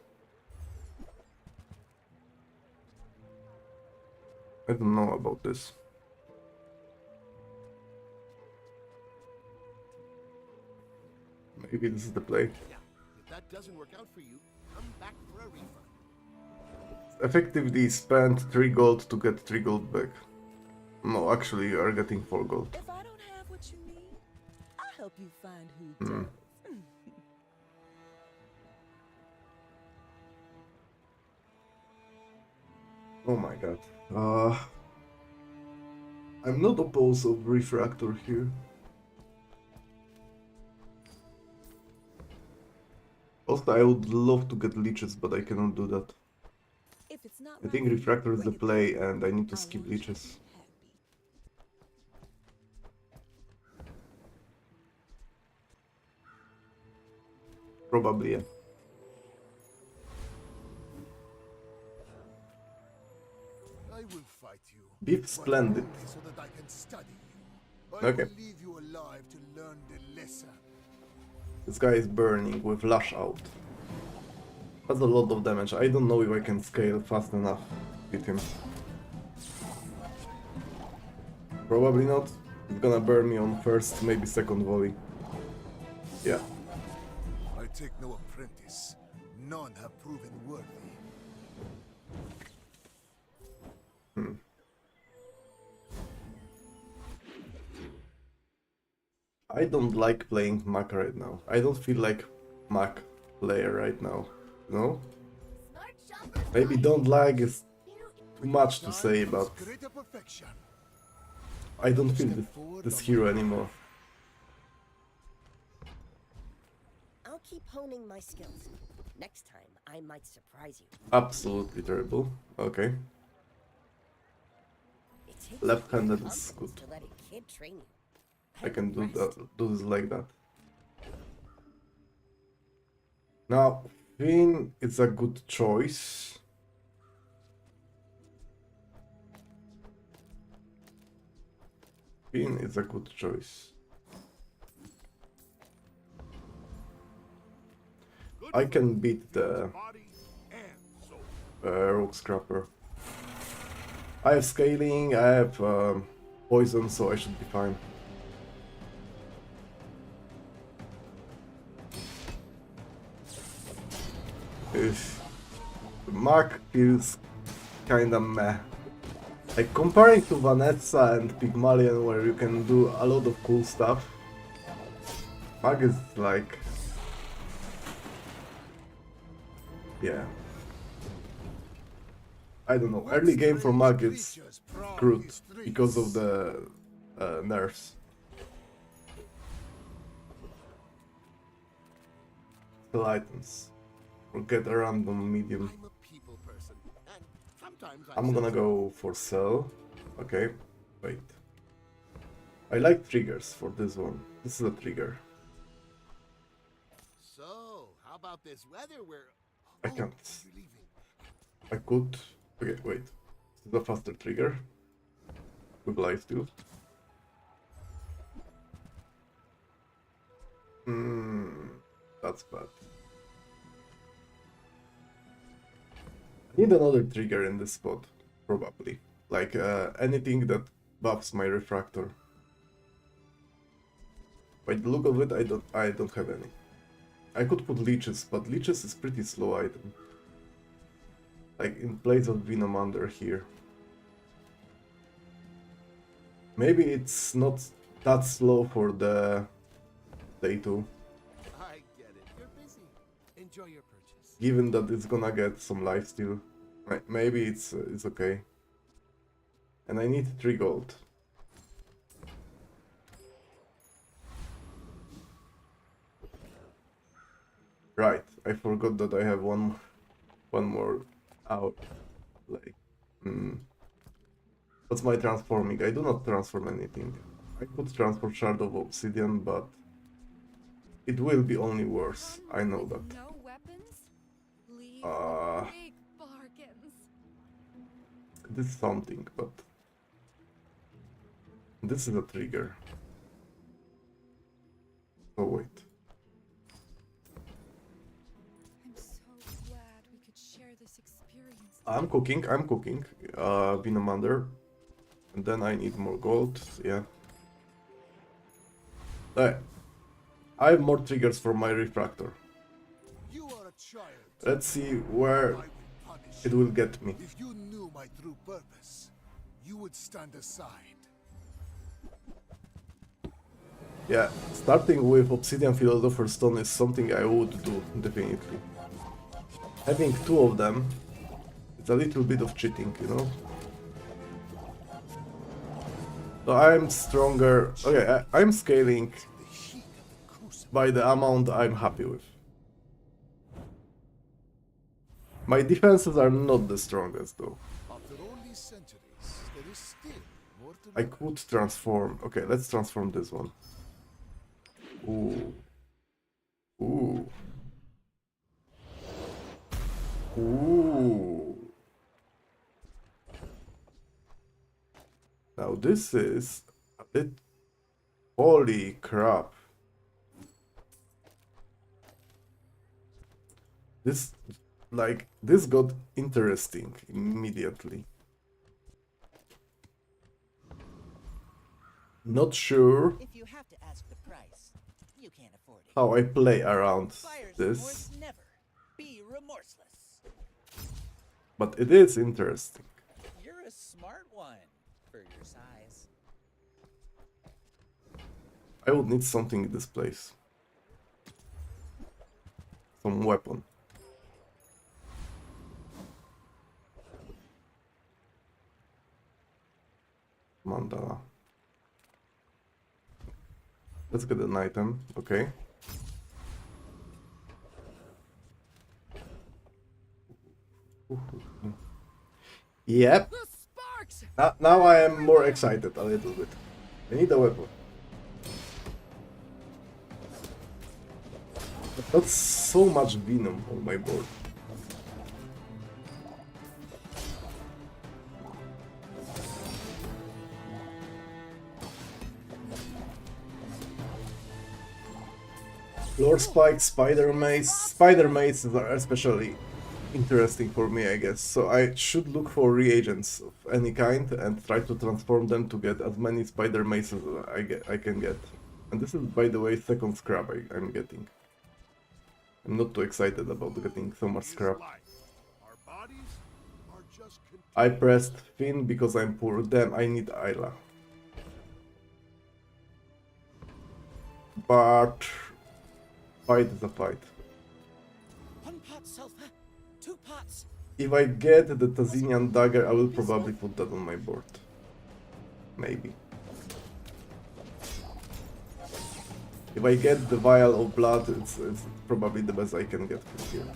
I don't know about this. Maybe this is the play. Yeah, if that doesn't work out for you, come back for a refund. Effectively spend 3 gold to get 3 gold back. No, actually you are getting 4 gold. If I don't have what you need, I'll help you find who does. Oh my god. I'm not opposed of refractor here. Also, I would love to get leeches, but I cannot do that. If it's not I right think for you, refractor is the bring it to play me. and I need to I skip want you to leeches. be happy. Probably, yeah. I will fight you. Beef but splendid. only so that I can study you. I Okay. will leave you alive to learn the lesson. This guy is burning with lash out. That's a lot of damage. I don't know if I can scale fast enough with him. Probably not. He's gonna burn me on first, maybe second volley. Yeah. I take no apprentice. None have proven worthy. I don't like playing Mac right now. I don't feel like Mac player right now. No? Maybe don't like is too much to say, but Greater perfection. I don't feel this hero anymore. I'll keep honing my skills. Next time, I might surprise you. Absolutely terrible. Okay. It takes Left-handed real is confidence good. to let a kid train you. I can do this like that. Now, Finn is a good choice. Finn is a good choice. I can beat the Rogue Scrapper. I have scaling, I have poison, so I should be fine. If the Mag feels kinda meh. Like comparing to Vanessa and Pygmalion, where you can do a lot of cool stuff, Mag is like, yeah. I don't know. Early game for Mag is screwed because of the nerfs. Still items. Or get a random medium. I'm a people person, and sometimes I'm gonna go for Cell. Okay, wait. I like triggers for this one. This is a trigger. So, how about this weather where I can't. you're leaving? I could. Okay, wait. This is a faster trigger. With life too. That's bad. I need another trigger in this spot, probably. Like anything that buffs my refractor. By the look of it, I don't have any. I could put leeches, but leeches is pretty slow item. Like in place of Venomander here. Maybe it's not that slow for the day 2. I get it. You're busy. Enjoy your purchase. Given that it's gonna get some lifesteal, maybe it's okay. And I need 3 gold. Right, I forgot that I have one more out. Like, what's my transforming? I do not transform anything. I could transform Shard of Obsidian, but it will be only worse. I know that. No weapons? Leave Uh, big bargains. This is something, but this is a trigger. Oh wait. I'm so glad we could share this experience. I'm cooking. Venomander. And then I need more gold, yeah. I have more triggers for my refractor. You are a child. Let's see where I will punish it you. will get me. If you knew my true purpose, you would stand aside. Yeah, starting with Obsidian Philosopher's Stone is something I would do, definitely. Having 2 of them, it's a little bit of cheating, you know? So I'm stronger. Okay, I'm scaling The heat of the crucible. by the amount I'm happy with. My defenses are not the strongest though. After all these centuries, there is still more to I learn. could transform. Okay, let's transform this one. Ooh. Ooh. Ooh. Now this is a bit... Holy crap. This got interesting immediately. Not sure If you have to ask the price, you can't afford it. how I play around Buyer's this, remorse never. Be remorseless. but it is interesting. You're a smart one for your size. I would need something in this place. Some weapon. Mandala. Let's get an item, okay. Yep. The sparks! Now I am more excited a little bit. I need a weapon. That's so much venom on my board. Floor Spike, Spider Mace. Spider Maces are especially interesting for me, I guess. So I should look for reagents of any kind and try to transform them to get as many Spider Maces I can get. And this is, by the way, second scrap I'm getting. I'm not too excited about getting so much scrap. Our bodies are just I pressed Finn because I'm poor. Damn, I need Ayla. But fight is a fight. 1 part sulfur, 2 parts. If I get the Tazinian dagger, I will probably put that on my board. Maybe. If I get the vial of blood, it's probably the best I can get from here.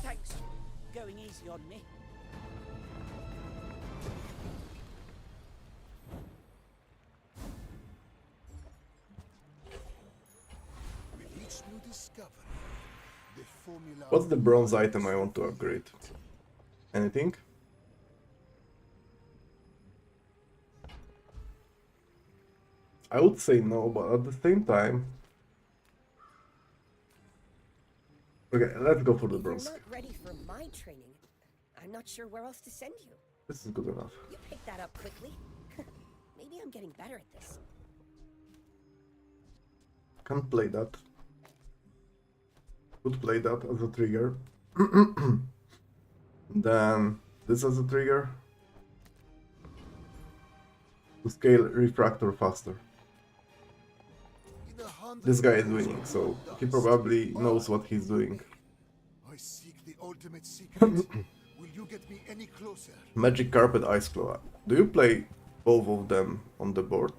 Thanks. Going easy on me. with each new discovery. The formula. What's the bronze item I want to upgrade? Anything? I would say no, but at the same time... Okay, let's go for the If bronze. you're not ready for my training, I'm not sure where else to send you. This is good enough. You picked that up quickly. Maybe I'm getting better at this. Can't play that. Could play that as a trigger. Then this as a trigger. To scale refractor faster. In 100 This guy is years winning, of so he dust, probably knows what he's doing. I seek the ultimate secret. Will you get me any closer? Magic Carpet Ice Claw. Do you play both of them on the board?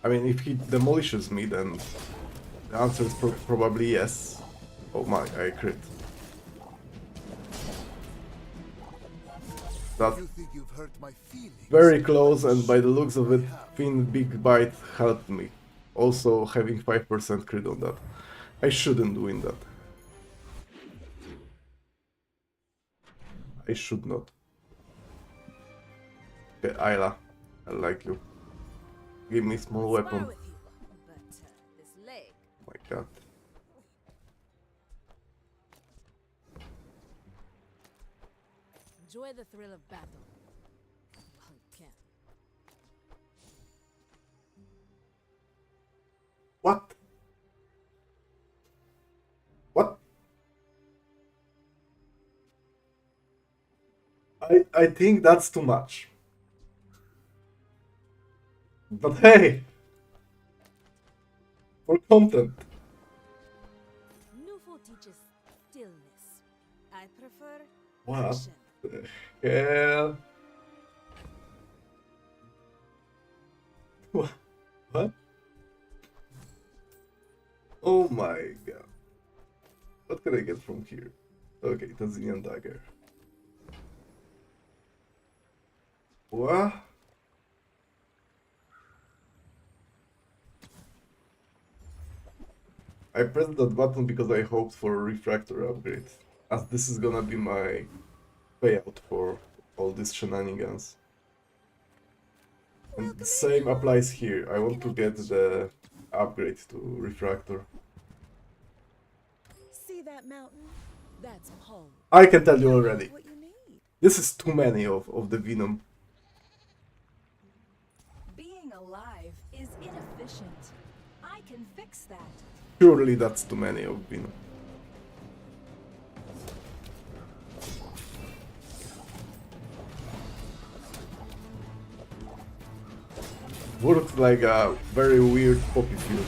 I mean, if he demolishes me, then the answer is probably yes. Oh my, I crit. That's You think you've hurt my feelings? very close, and by the looks of it, Finn Big Bite helped me. Also having 5% crit on that. I shouldn't win that. I should not. Okay, Ayla, I like you. Give me small weapon. With you, but this leg. My god. Enjoy the thrill of battle. While you can. What? What? I think that's too much. But hey! For content. Nufo teaches stillness. I prefer What action. the hell? What? Oh my god. What can I get from here? Okay, Tazinian dagger. What? I pressed that button because I hoped for a refractor upgrade, as this is gonna be my payout for all these shenanigans. And the same applies here. I want to get the upgrade to refractor. See that mountain? That's Paul. I can tell you already. What you need. This is too many of the venom. Being alive is inefficient. I can fix that. Surely that's too many of venom. Works like a very weird poppy field.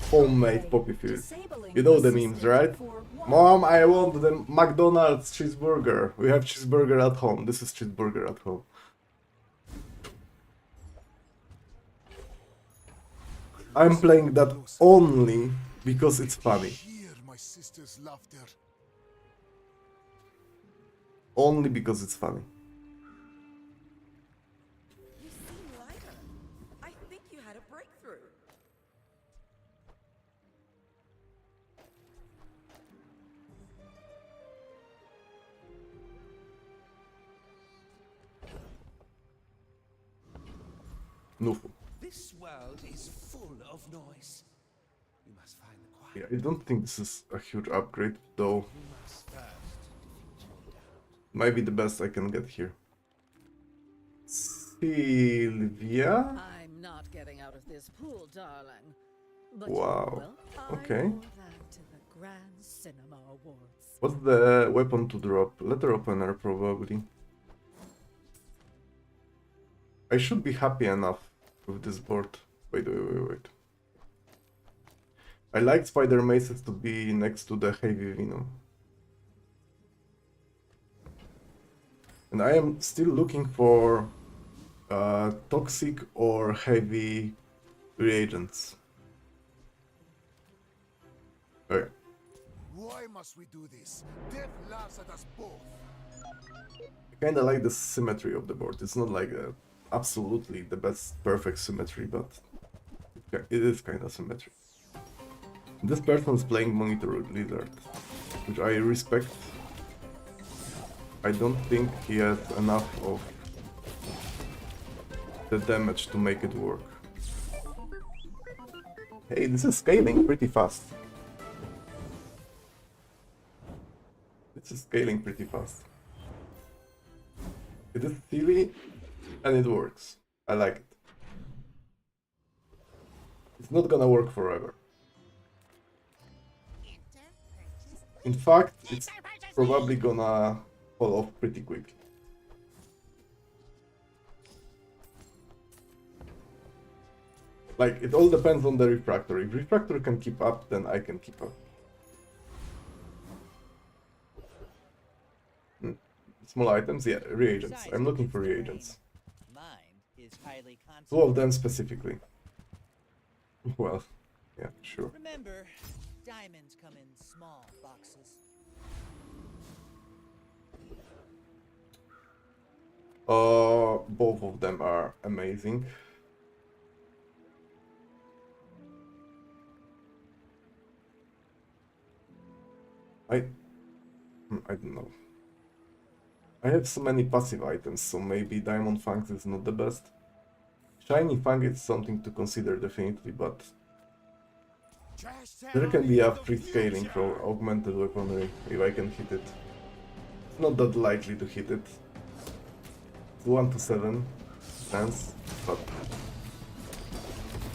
Homemade poppy field. You know the memes, right? Mom, I want the McDonald's cheeseburger. We have cheeseburger at home. This is cheeseburger at home. I'm playing that only because it's funny. Hear my sister's laughter. Only because it's funny. You seem lighter. I think you had a Nufu. This world is full of noise. We must find the quiet. Yeah, I don't think this is a huge upgrade, though. We must first defeat your doubt. Might be the best I can get here. Sylvia? I'm not getting out of this pool, darling. But Wow. Okay. I owe that to the Grand Cinema Awards. What's the weapon to drop? Letter opener, probably. I should be happy enough with this board. Wait. I like spider maces to be next to the heavy vino. And I am still looking for toxic or heavy reagents. Okay. Why must we do this? Death laughs at us both. I kinda like the symmetry of the board. It's not like absolutely the best perfect symmetry, but it is kinda symmetric. This person is playing Monitor Lizard, which I respect. I don't think he has enough of the damage to make it work. Hey, this is scaling pretty fast. This is scaling pretty fast. It is silly, and it works. I like it. It's not gonna work forever. In fact, it's probably gonna fall off pretty quickly. Like, it all depends on the refractor. If refractor can keep up, then I can keep up. Small items? Yeah, reagents. I'm looking for reagents. Mine is highly Two of them specifically. Well, yeah, sure. Remember, diamonds come in small boxes. Both of them are amazing. I don't know. I have so many passive items, so maybe Diamond Fangs is not the best. Shiny Fang is something to consider definitely, but there can be a free scaling for augmented weaponry if I can hit it. It's not that likely to hit it. It's 1 to 7 chance, but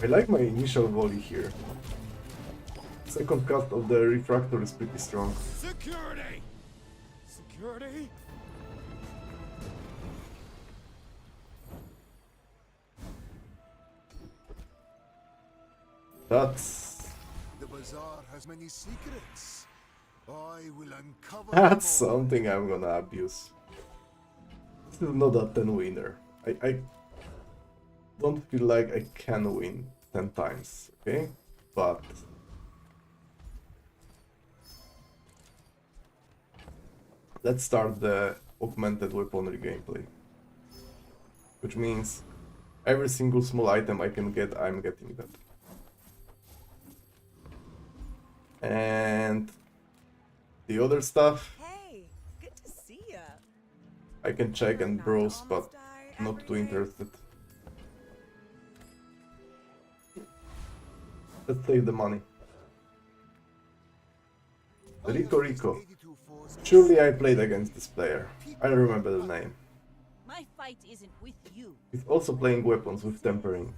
I like my initial volley here. Second cast of the refractor is pretty strong. Security! Security? That's The Bazaar has many secrets. I will uncover That's them all. something I'm gonna abuse. This is not a 10 winner. I don't feel like I can win 10 times, okay? But let's start the augmented weaponry gameplay. Which means every single small item I can get, I'm getting that. And the other stuff Hey, good to see ya. I can check and Not browse, almost but die not every too day. interested. Let's save the money. Rico. Surely I played against this player. I remember the name. My fight isn't with you. He's also playing weapons with tempering.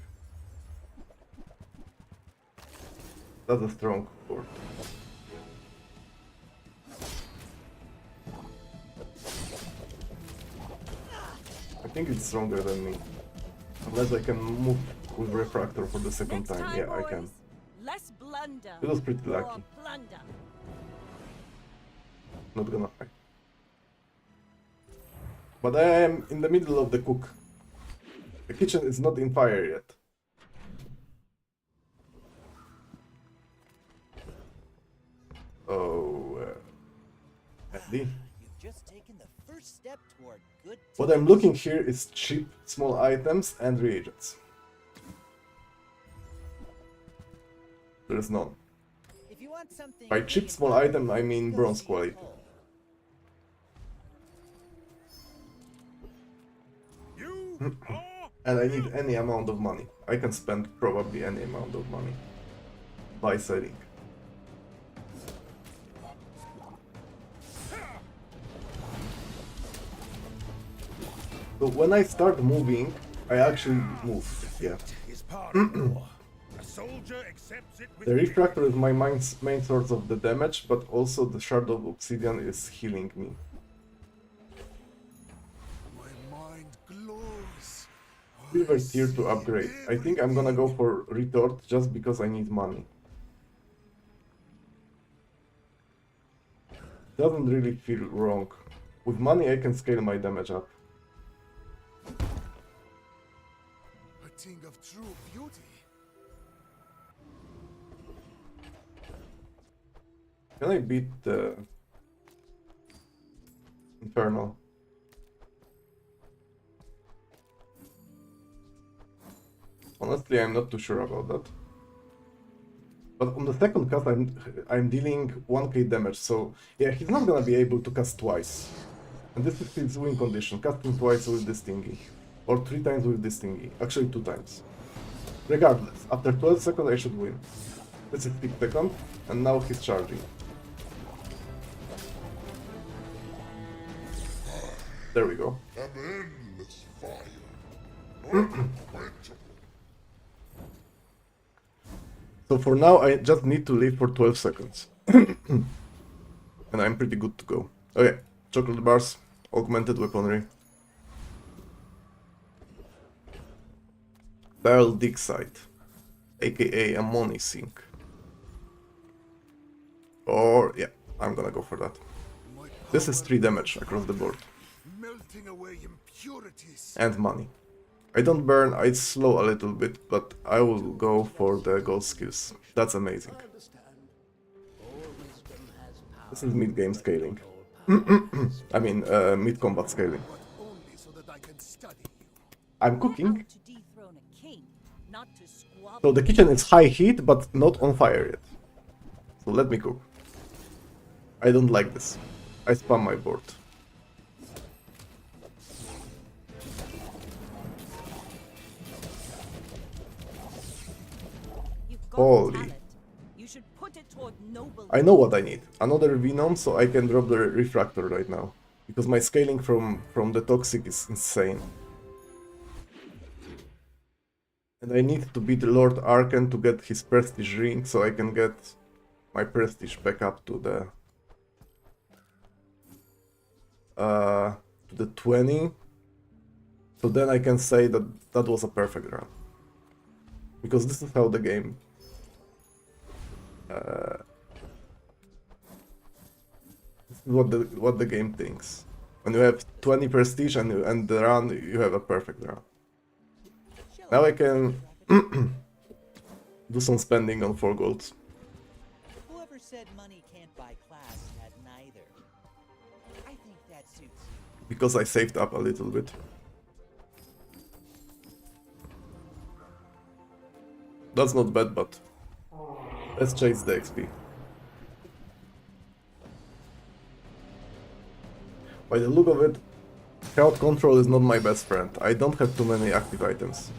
That's a strong board. I think it's stronger than me. Unless I can move with refractor for the second Next time. Yeah, I can. Less blunder. It was pretty more lucky. plunder. Not gonna fight. But I am in the middle of the cook. The kitchen is not in fire yet. Oh, Andy. You've just taken the first step toward good. What I'm looking here is cheap small items and reagents. There's none. If you want something By cheap small item, I mean go bronze see quality. Cole. You are And I need any amount of money. I can spend probably any amount of money by selling. So when I start moving, I actually move. Yeah. Is part of war. A soldier accepts it with The refractor is my main source of the damage, but also the shard of obsidian is healing me. my mind glows. Silver tier to upgrade. I think I'm gonna go for retort just because I need money. Doesn't really feel wrong. With money I can scale my damage up. A thing of true beauty. Can I beat the Infernal? Honestly, I'm not too sure about that. But on the second cast, I'm dealing 1k damage, so yeah, he's not gonna be able to cast twice. And this is his win condition, casting twice with this thingy. Or 3 times with this thingy. Actually 2 times. Regardless, after 12 seconds I should win. This is 6 seconds, and now he's charging. There we go. An endless fire. So for now I just need to live for 12 seconds. And I'm pretty good to go. Okay, chocolate bars, augmented weaponry. Barrel dig site, aka a money sink. Or yeah, I'm gonna go for that. This is 3 damage across the board. Melting away impurities. And money. I don't burn, I slow a little bit, but I will go for the gold skills. That's amazing. This is mid-game scaling. I mean, mid-combat scaling. Only so that I can study you. I'm cooking, Out to dethrone a king, not to squabble. so the kitchen is high heat, but not on fire yet. So let me cook. I don't like this. I spam my board. You've got Holy. talent. You should put it toward noble. I know what I need. Another Venom, so I can drop the Refractor right now. Because my scaling from the Toxic is insane. And I need to beat Lord Arkan to get his Prestige ring, so I can get my Prestige back up to the 20. So then I can say that that was a perfect run. Because this is how the game... this is what the game thinks. When you have 20 prestige and the run, you have a perfect run. Now I can do some spending on 4 golds. Whoever said money can't buy class had neither. I think that suits you. Because I saved up a little bit. That's not bad, but let's chase the XP. By the look of it, crowd control is not my best friend. I don't have too many active items.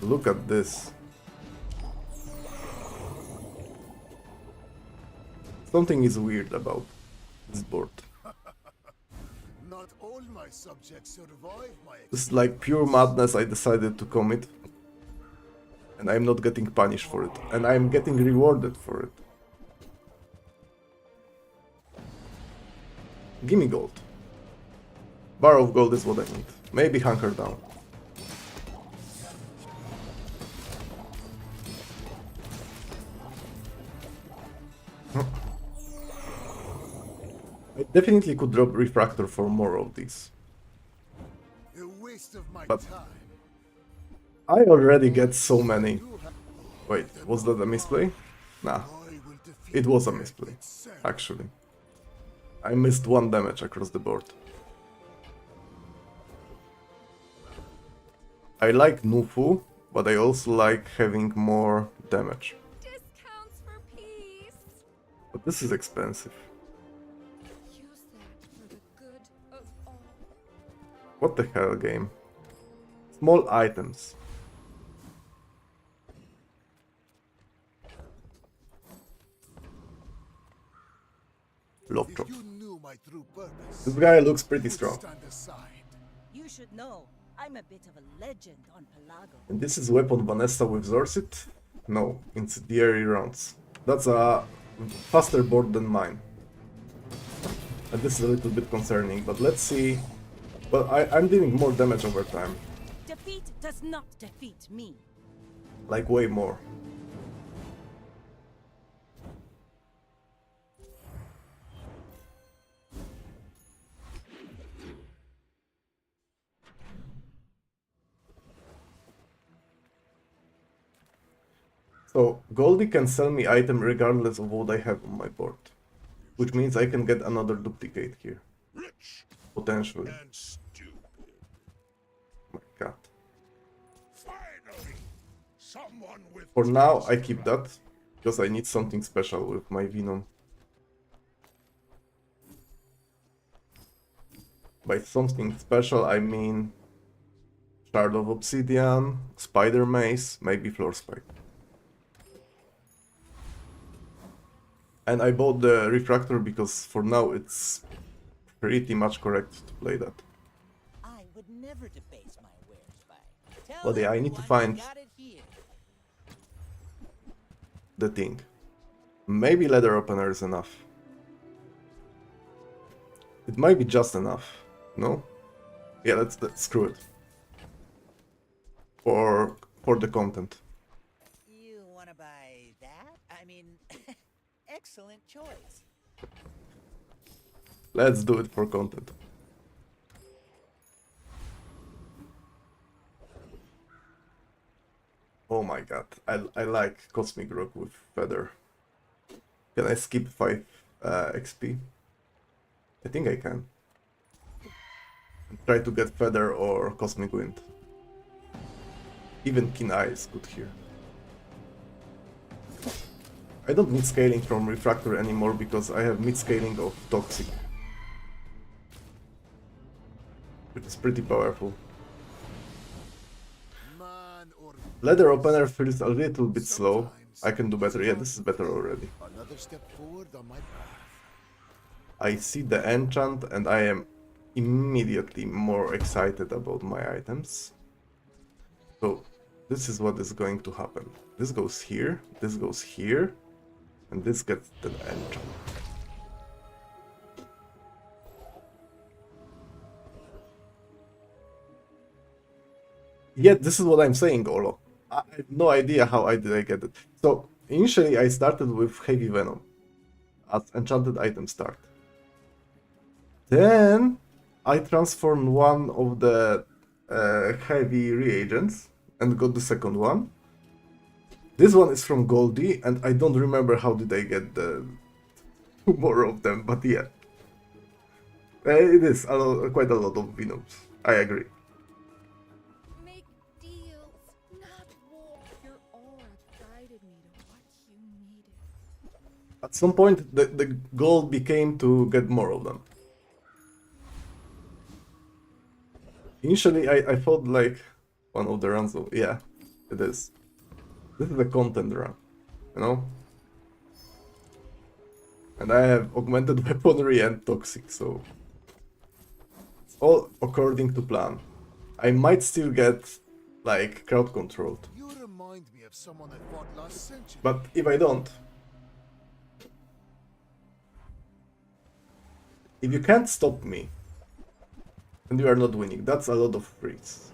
Look at this. Something is weird about this board. Not all my subjects survive my This is like pure madness I decided to commit. And I'm not getting punished for it. And I'm getting rewarded for it. Gimme gold. Bar of gold is what I need. Maybe hunker down. I definitely could drop Refractor for more of these. a waste of my But- time. I already get so many. Wait, was that a misplay? Nah, I will defeat it was a death misplay, itself. actually. I missed 1 damage across the board. I like Nufu, but I also like having more damage. Discounts for peace. But this is expensive. Use that for the good of all. What the hell, game? Small items. Love drop. You knew my true purpose. This guy looks pretty Would strong. stand aside. You should know, I'm a bit of a legend on Pelago. And this is weapon Vanessa with Zorsit? No, incendiary rounds. That's a faster board than mine. And this is a little bit concerning, but let's see. Well, I'm dealing more damage over time. Defeat does not defeat me. Like way more. So, Goldie can sell me item regardless of what I have on my board. Which means I can get another duplicate here. Rich Potentially. and stupid. My god. Finally, someone with. For now, I keep that. Because I need something special with my Venom. By something special, I mean... Shard of Obsidian, Spider Mace, maybe Floor Spike. And I bought the Refractor because for now it's pretty much correct to play that. I would never debase my wares by. Tell But yeah, I need to everyone find you got it here. the thing. Maybe leather opener is enough. It might be just enough, no? Yeah, let's screw it. For the content. You wanna buy that? I mean, excellent choice. Let's do it for content. Oh my god, I like Cosmic Rock with Feather. Can I skip 5 XP? I think I can. And try to get Feather or Cosmic Wind. Even Keen Eye is good here. I don't need scaling from Refractor anymore because I have mid-scaling of Toxic. Which is pretty powerful. Man or Leather Opener feels a little bit slow. I can do better. Yeah, this is better already. another step forward on my path. I see the enchant and I am immediately more excited about my items. So this is what is going to happen. This goes here, and this gets the enchant. Yeah, this is what I'm saying, Olo. I have no idea how I get it. So initially I started with Heavy Venom as enchanted item start. Then I transformed one of the heavy reagents and got the second one. This one is from Goldie, and I don't remember how did I get the more of them, but yeah. It is quite a lot of Venoms, I agree. Make deals, not war. Your aura guided me to what you needed. At some point, the goal became to get more of them. Initially, I thought like one of the runs of... Yeah, it is. This is a content run, you know? And I have augmented weaponry and toxic, so... It's all according to plan. I might still get, like, crowd controlled. You remind me of someone I fought last century. But if I don't... If you can't stop me, and you are not winning, that's a lot of freeze.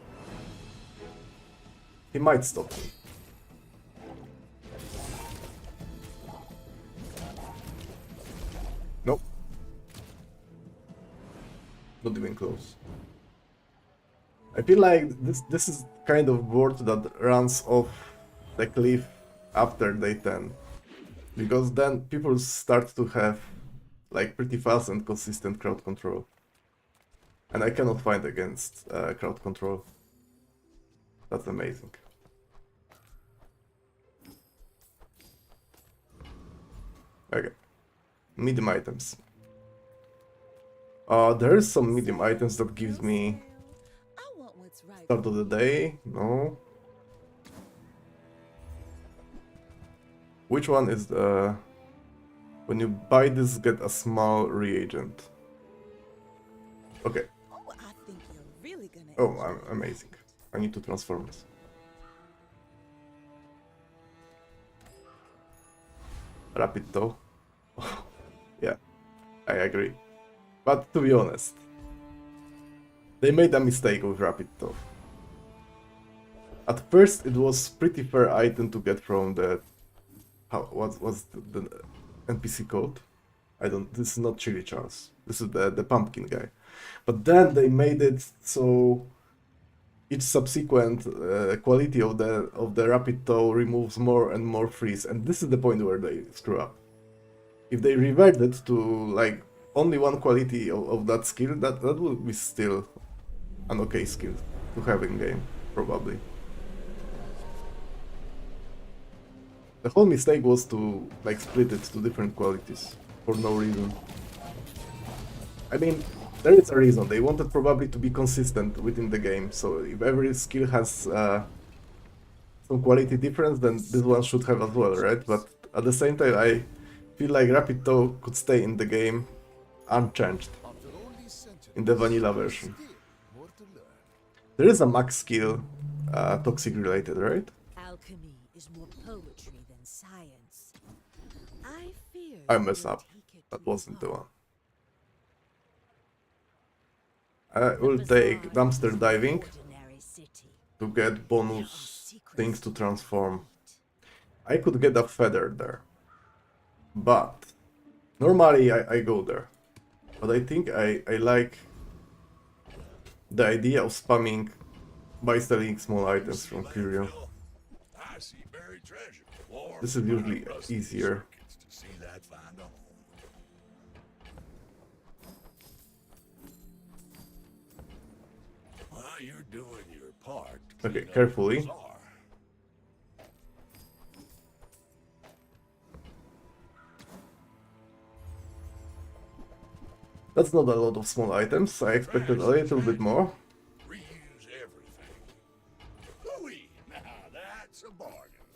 He might stop me. Nope. Not even close. I feel like this is kind of board that runs off the cliff after day 10. Because then people start to have like pretty fast and consistent crowd control. And I cannot fight against crowd control. That's amazing. Okay. Medium items. There is some medium items that gives me Start of the day? No. Which one is the... When you buy this, get a small reagent. Okay. Oh, I think you're really gonna Oh, enjoy it. amazing. I need to transform this. Rapid toe. Yeah, I agree. But to be honest, they made a mistake with rapid toe. At first, it was pretty fair item to get from the... What's the NPC code? I don't... This is not Chili Charles. This is the pumpkin guy. But then they made it so each subsequent quality of the rapid toe removes more and more freeze, and this is the point where they screw up. If they reverted to like only one quality of that skill, that would be still an okay skill to have in game, probably. The whole mistake was to like split it to different qualities for no reason. I mean, there is a reason. They wanted probably to be consistent within the game, so if every skill has some quality difference, then this one should have as well, right? But at the same time, I feel like Rapid Toe could stay in the game unchanged in the vanilla version. There is a max skill, toxic related, right? Alchemy is more poetry than science. I fear I you messed will up. take it That too wasn't the far. one. I will take dumpster diving Ordinary city. to get bonus things to transform. I could get a feather there, but normally I go there. But I think I like the idea of spamming by selling small items from Curio. I see buried treasure. Warm This is usually rusty easier. circuits to see that find a home. Well, you're doing your part. to Okay, clean up carefully. the bazaar. That's not a lot of small items. I expected a little bit more. Reuse everything. Hooey! Now that's a bargain.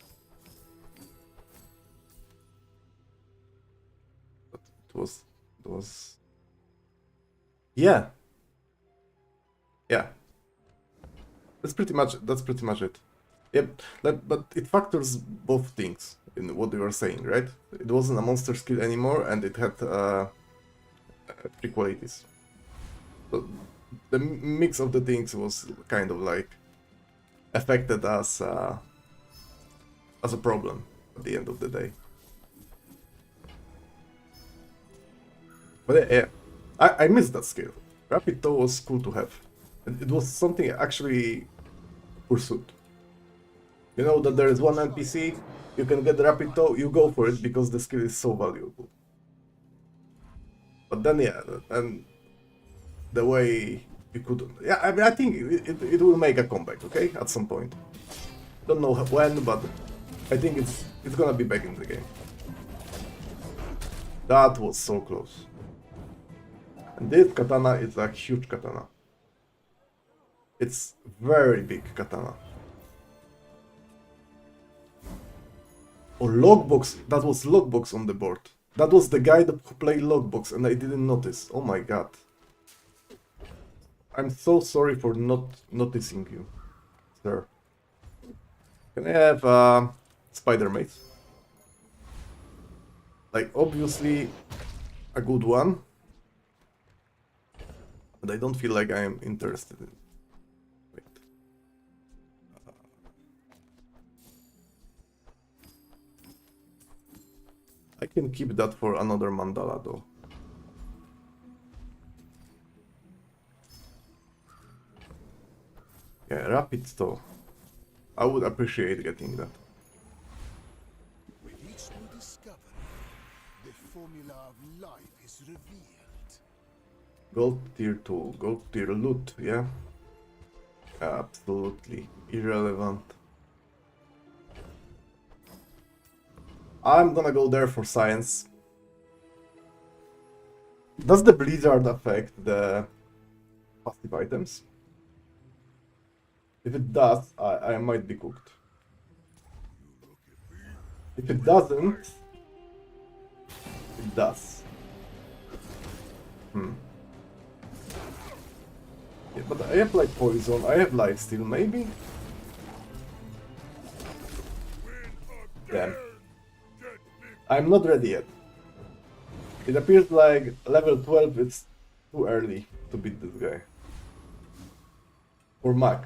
But it was. Yeah. Yeah. That's pretty much it. Yep. But it factors both things in what you were saying, right? It wasn't a monster skill anymore, and it had three qualities. So the mix of the things was kind of like affected as a problem at the end of the day. But yeah, I missed that skill. Rapid Toe was cool to have. And it was something I actually pursued. You know that there is one NPC, you can get Rapid Toe, you go for it because the skill is so valuable. But then yeah, and the way you could... Yeah, I mean, I think it will make a comeback, okay? At some point. Don't know when, but I think it's gonna be back in the game. That was so close. And this katana is a huge katana. It's very big katana. Oh, Logbox! That was Logbox on the board. That was the guy who played Logbox and I didn't notice. Oh my god. I'm so sorry for not noticing you, sir. Can I have Spider Mace? Like, obviously a good one. But I don't feel like I am interested in. Wait. I can keep that for another mandala though. Yeah, rapid though. I would appreciate getting that. With each new discovery, the formula of life is revealed. Gold tier tool, gold tier loot, yeah? Absolutely irrelevant. I'm gonna go there for science. Does the blizzard affect the passive items? If it does, I might be cooked. If it doesn't, it does. Yeah, but I have like poison, I have lifesteal, maybe? Damn. I'm not ready yet. It appears like level 12 it's too early to beat this guy. Or Mac.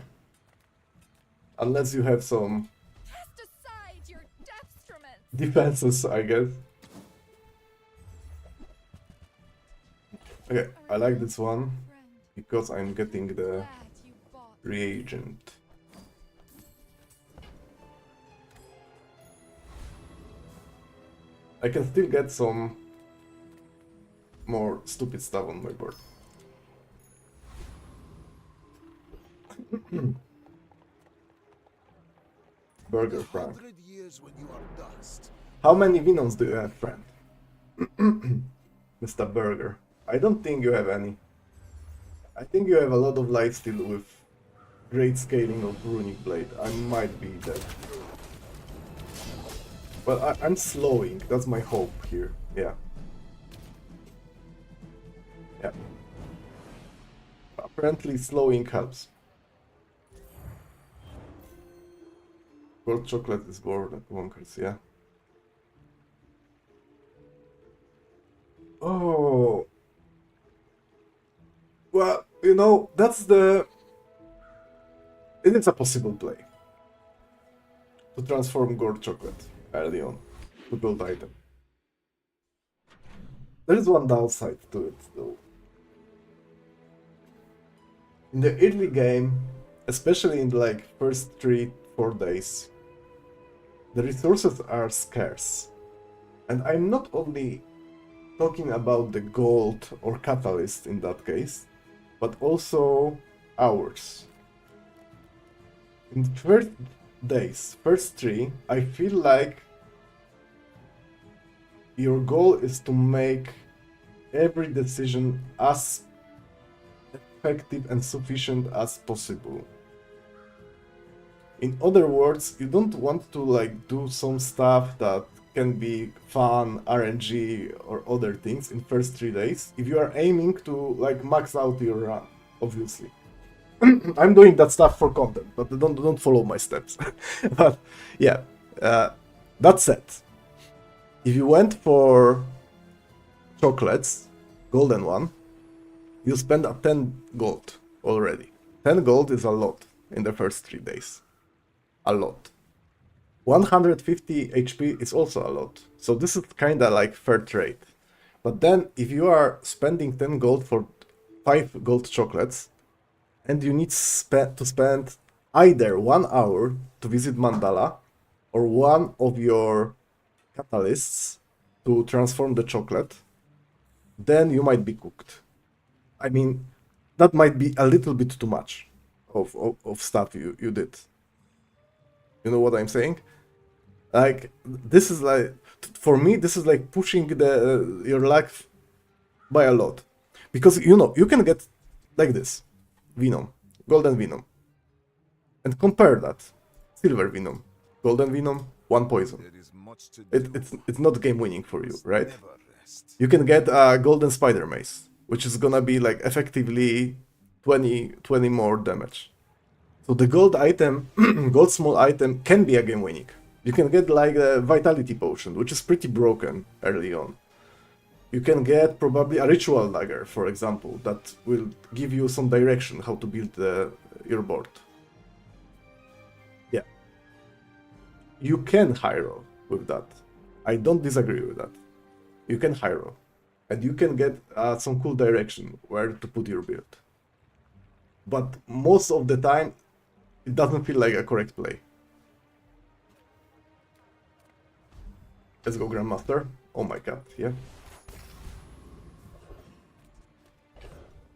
Unless you have some Cast aside your deathstruments. defenses, I guess. Okay, I like this one because I'm getting the Glad you bought. reagent. I can still get some more stupid stuff on my board. Burger Frank. 100 years when you are dust. How many Venoms do you have, friend? Mr. Burger. I don't think you have any. I think you have a lot of lifesteal with great scaling of Runic Blade. I might be dead. Well, I'm slowing. That's my hope here. Yeah. Yeah. Apparently slowing helps. Gold chocolate is bonkers, yeah. Oh. Well, you know, that's the... It is a possible play. To transform gold chocolate early on to gold item. There is one downside to it though. In the early game, especially in the like first 3-4 days, the resources are scarce. And I'm not only talking about the gold or catalyst in that case, but also hours. In the first days, first 3, I feel like your goal is to make every decision as effective and sufficient as possible. In other words, you don't want to like do some stuff that can be fun, RNG or other things in first 3 days if you are aiming to like max out your run, obviously. I'm doing that stuff for content, but don't follow my steps. But yeah, that said, if you went for chocolates, golden one, you spend a 10 gold already. 10 gold is a lot in the first 3 days. A lot. 150 HP is also a lot. So this is kinda like fair trade. But then if you are spending 10 gold for 5 gold chocolates, and you need to spend either 1 hour to visit Mandala or one of your catalysts to transform the chocolate, then you might be cooked. I mean, that might be a little bit too much of stuff you did. You know what I'm saying? Like, this is like, for me, this is like pushing your luck by a lot. Because, you know, you can get like this. Venom, golden Venom. And compare that. Silver Venom, golden Venom, 1 poison. There is much to It's not game winning for you, right? You can get a golden spider mace, which is gonna be like effectively 20 more damage. So the gold item, gold small item can be a game winning. You can get like a vitality potion, which is pretty broken early on. You can get probably a ritual dagger, for example, that will give you some direction how to build your board. Yeah. You can high roll with that. I don't disagree with that. You can high roll. And you can get some cool direction where to put your build. But most of the time, it doesn't feel like a correct play. Let's go, Grandmaster. Oh my god, yeah.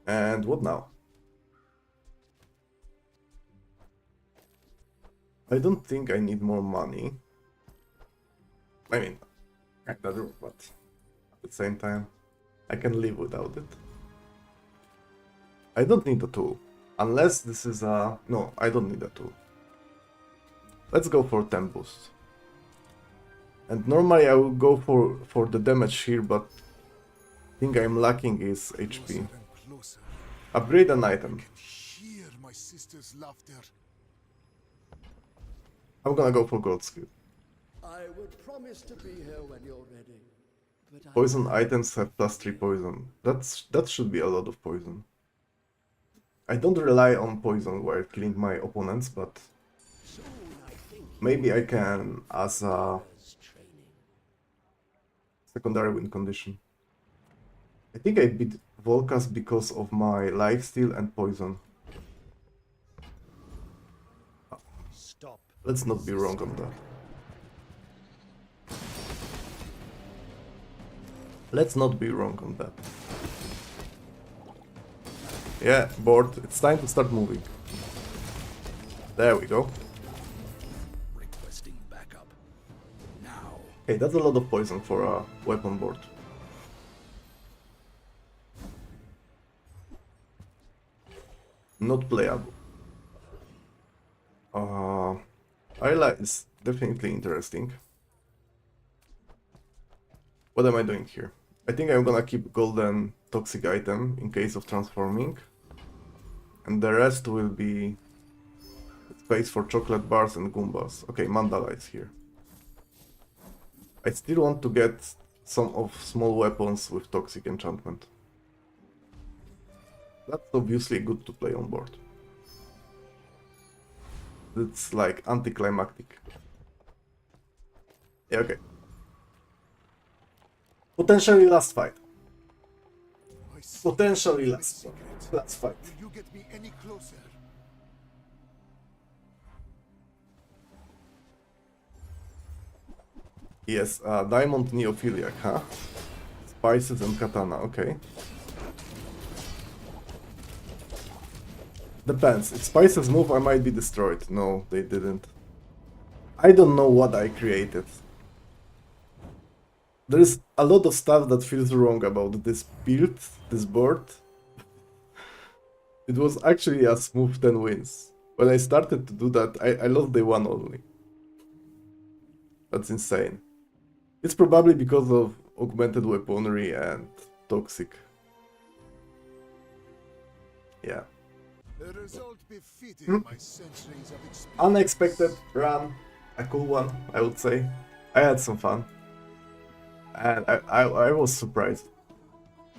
And what now? I don't think I need more money. I mean, kinda do, but at the same time, I can live without it. I don't need a tool. Unless this is a... No, I don't need a tool. Let's go for 10 boost. And normally I would go for the damage here, but I think I'm lacking is HP. Closer and closer. Upgrade an item. Hear my sister's laughter. I'm gonna go for gold skill. I would promise to be here when you're ready. But Poison items have +3 poison. That should be a lot of poison. I don't rely on poison while killing my opponents, but maybe I can as a secondary win condition. I think I beat Volkas because of my lifesteal and poison. stop. Let's not be wrong on that. Let's not be wrong on that. Yeah, board. It's time to start moving. There we go. Requesting backup. Now. Okay, that's a lot of poison for a weapon board. Not playable. Ayla is definitely interesting. What am I doing here? I think I'm gonna keep golden toxic item in case of transforming. And the rest will be space for chocolate bars and Goombas. Okay, Mandala is here. I still want to get some of small weapons with toxic enchantment. That's obviously good to play on board. It's like anticlimactic. Yeah, okay. Potentially last fight. My sister Potentially is my last fight. secret. Last fight. Will you get me any closer? Yes, Diamond Neophiliac, huh? Spices and Katana, okay. Depends. If spices move, I might be destroyed. No, they didn't. I don't know what I created. There is a lot of stuff that feels wrong about this build, this board. It was actually a smooth 10 wins. When I started to do that, I lost the one only. That's insane. It's probably because of augmented weaponry and toxic. Yeah. A result befitting my centuries of experience. Unexpected run, a cool one, I would say. I had some fun. And I was surprised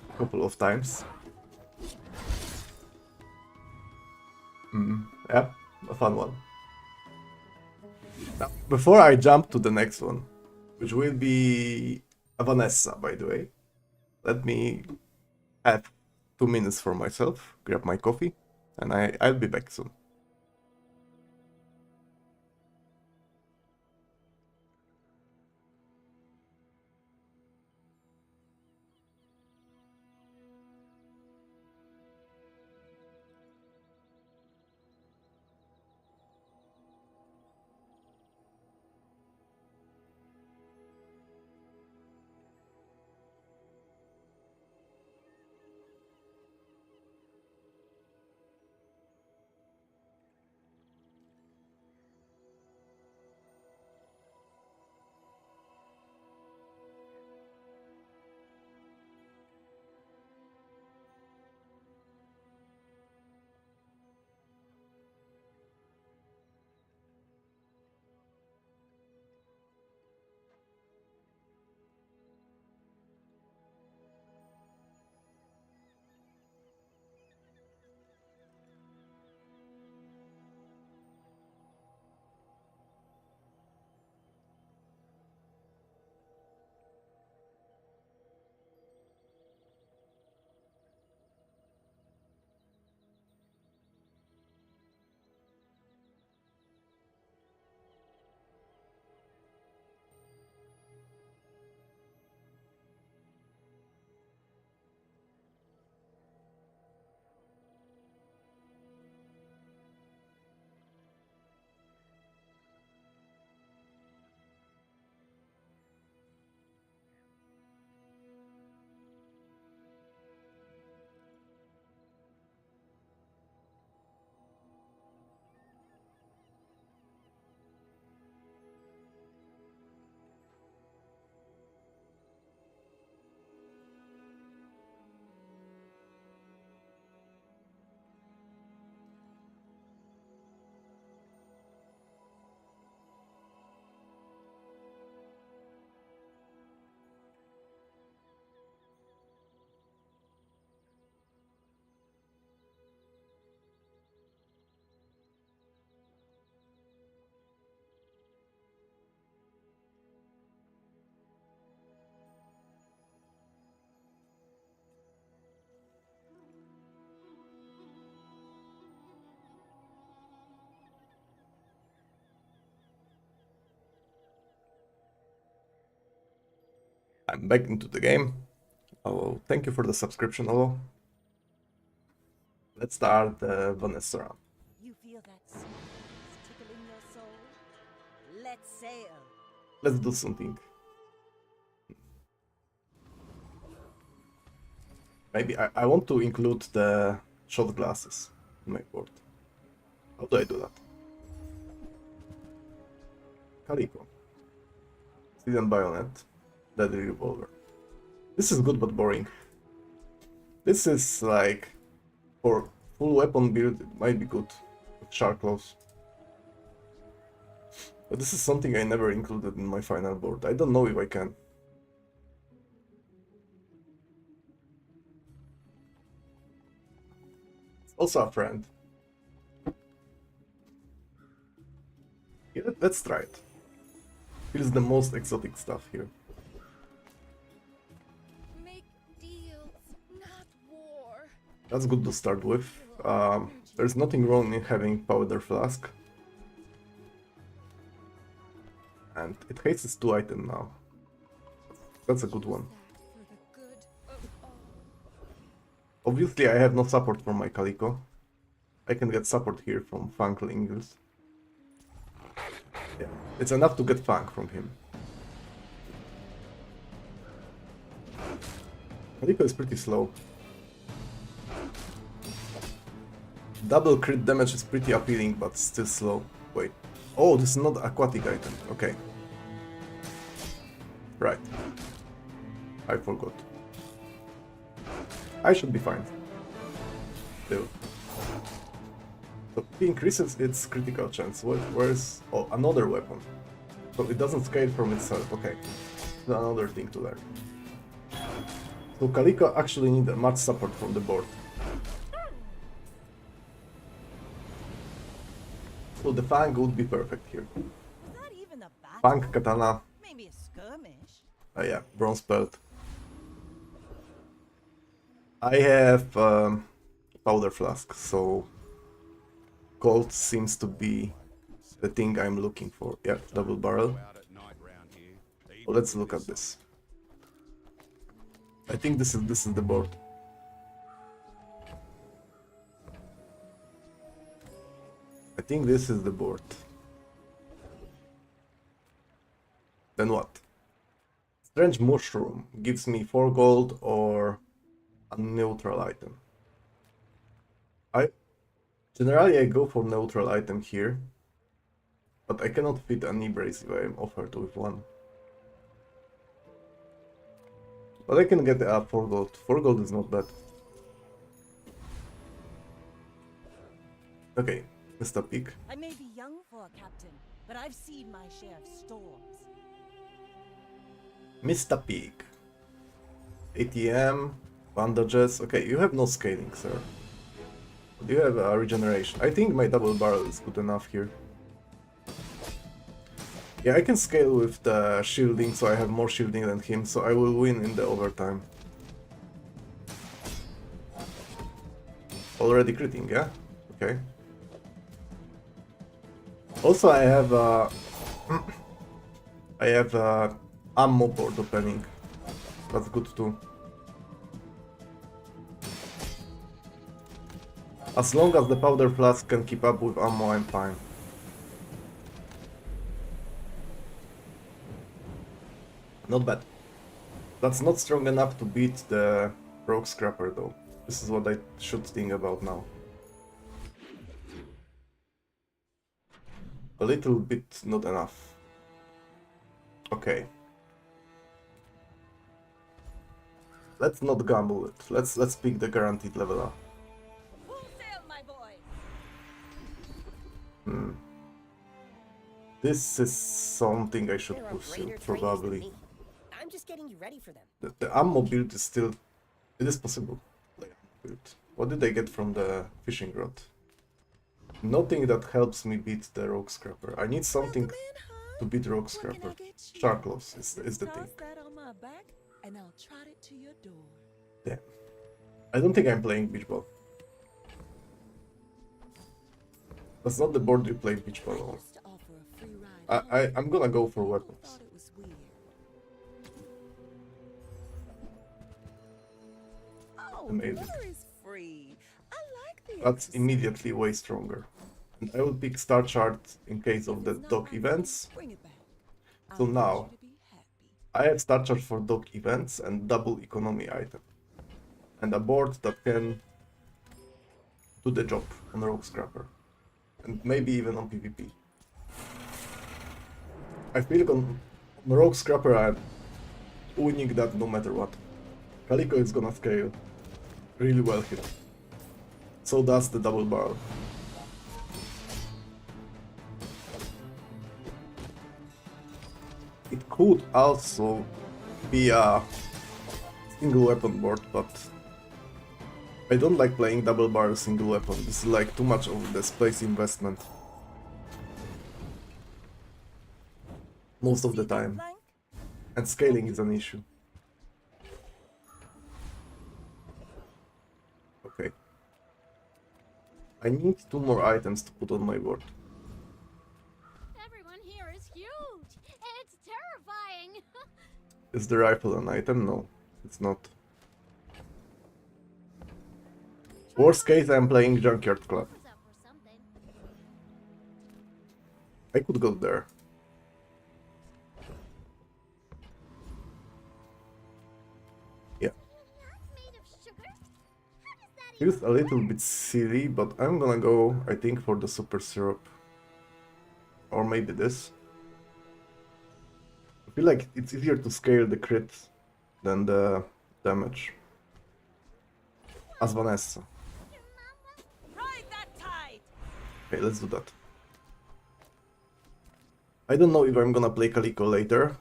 a couple of times. Yeah, a fun one. Now, before I jump to the next one, which will be a Vanessa, by the way, let me have 2 minutes for myself, grab my coffee, and I'll be back soon. I'm back into the game. Oh, thank you for the subscription, Olo. Let's start the Vanessa round. You feel that sweetness tickling your soul? Let's sail. Let's do something. Maybe I want to include the shot glasses in my board. How do I do that? Calico. Seasoned Bayonet. Deadly Revolver. This is good but boring. This is like, for full weapon build, it might be good with shark claws. But this is something I never included in my final board. I don't know if I can. It's also a friend. Yeah, let's try it. Here's the most exotic stuff here. Make deals, not war. That's good to start with. There's nothing wrong in having powder flask. And it hates its 2 item now. That's a good one. That for the good of all. Obviously I have no support from my Calico. I can get support here from Vanghern. Yeah, it's enough to get Fang from him. Calico is pretty slow. Double crit damage is pretty appealing, but still slow. Wait. Oh, this is not aquatic item. Okay. Right. I forgot. I should be fine. Still. So he increases its critical chance. Where's... Oh, another weapon. So it doesn't scale from itself. Okay. That's another thing to learn. So Calico actually needs much support from the board. So the Fang would be perfect here. Not even a battle. Fang, Katana, Maybe a skirmish. yeah, Bronze Belt. I have Powder Flask, so Colt seems to be the thing I'm looking for. Yeah, double barrel. So let's look at this. I think this is the board. I think this is the board. Then what? Strange Mushroom gives me 4 gold or a neutral item. Generally I go for neutral item here, but I cannot fit an abrasive I am offered with one. But I can get 4 gold. 4 gold is not bad. Okay, Mr. Pig. I may be young for a captain, but I've seen my share of storms. Mr. Pig. ATM, bandages. Okay, you have no scaling, sir. But you have regeneration. I think my double barrel is good enough here. Yeah, I can scale with the shielding, so I have more shielding than him, so I will win in the overtime. Already critting, yeah? Okay. Also, I have ammo board opening. That's good too. As long as the powder flask can keep up with ammo, I'm fine. Not bad. That's not strong enough to beat the Rogue Scrapper though. This is what I should think about now. A little bit not enough. Okay. Let's not gamble it. Let's pick the guaranteed level up. Full sail, my boy. This is something I should There are pursue, greater trainers than probably. me. I'm just getting you ready for them. The ammo build is still... It is possible. Like, build. What did I get from the fishing rod? Nothing that helps me beat the Rogue Scrapper. I need something to beat Rogue Scrapper. Shark Claws is the thing. Toss that on my back, and I'll trot it to your door. Damn. I don't think I'm playing beach ball. That's not the board you play beach ball on. Just to offer a free ride home. I'm gonna go for People weapons. thought it was weird. Amazing. water is free. I like the That's exercise. immediately way stronger. And I will pick Star Chart in case of the If it's not dock my events. fault, bring it back. So I'll now, want you to be happy. I have Star Chart for dock events and double economy item. And a board that can do the job on Rogue Scrapper. And maybe even on PvP. I feel on Rogue Scrapper I'm winning that no matter what. Calico is gonna scale really well here. So does the double barrel. It could also be a single weapon board, but I don't like playing double barrel single weapon. This is like too much of this place investment. Most of the See that time. plank? And scaling is an issue. Okay. I need 2 more items to put on my board. Everyone here is huge. It's terrifying. Is the rifle an item? No, it's not. Worst case, I'm playing Junkyard Club. Was up for something. I could go there. Yeah. Not made of sugar. How does that Feels a little bit silly, but I'm gonna go, I think, for the super syrup. Or maybe this. I feel like it's easier to scale the crit than the damage. As Vanessa. Ride that tide. Okay, let's do that. I don't know if I'm gonna play Calico later,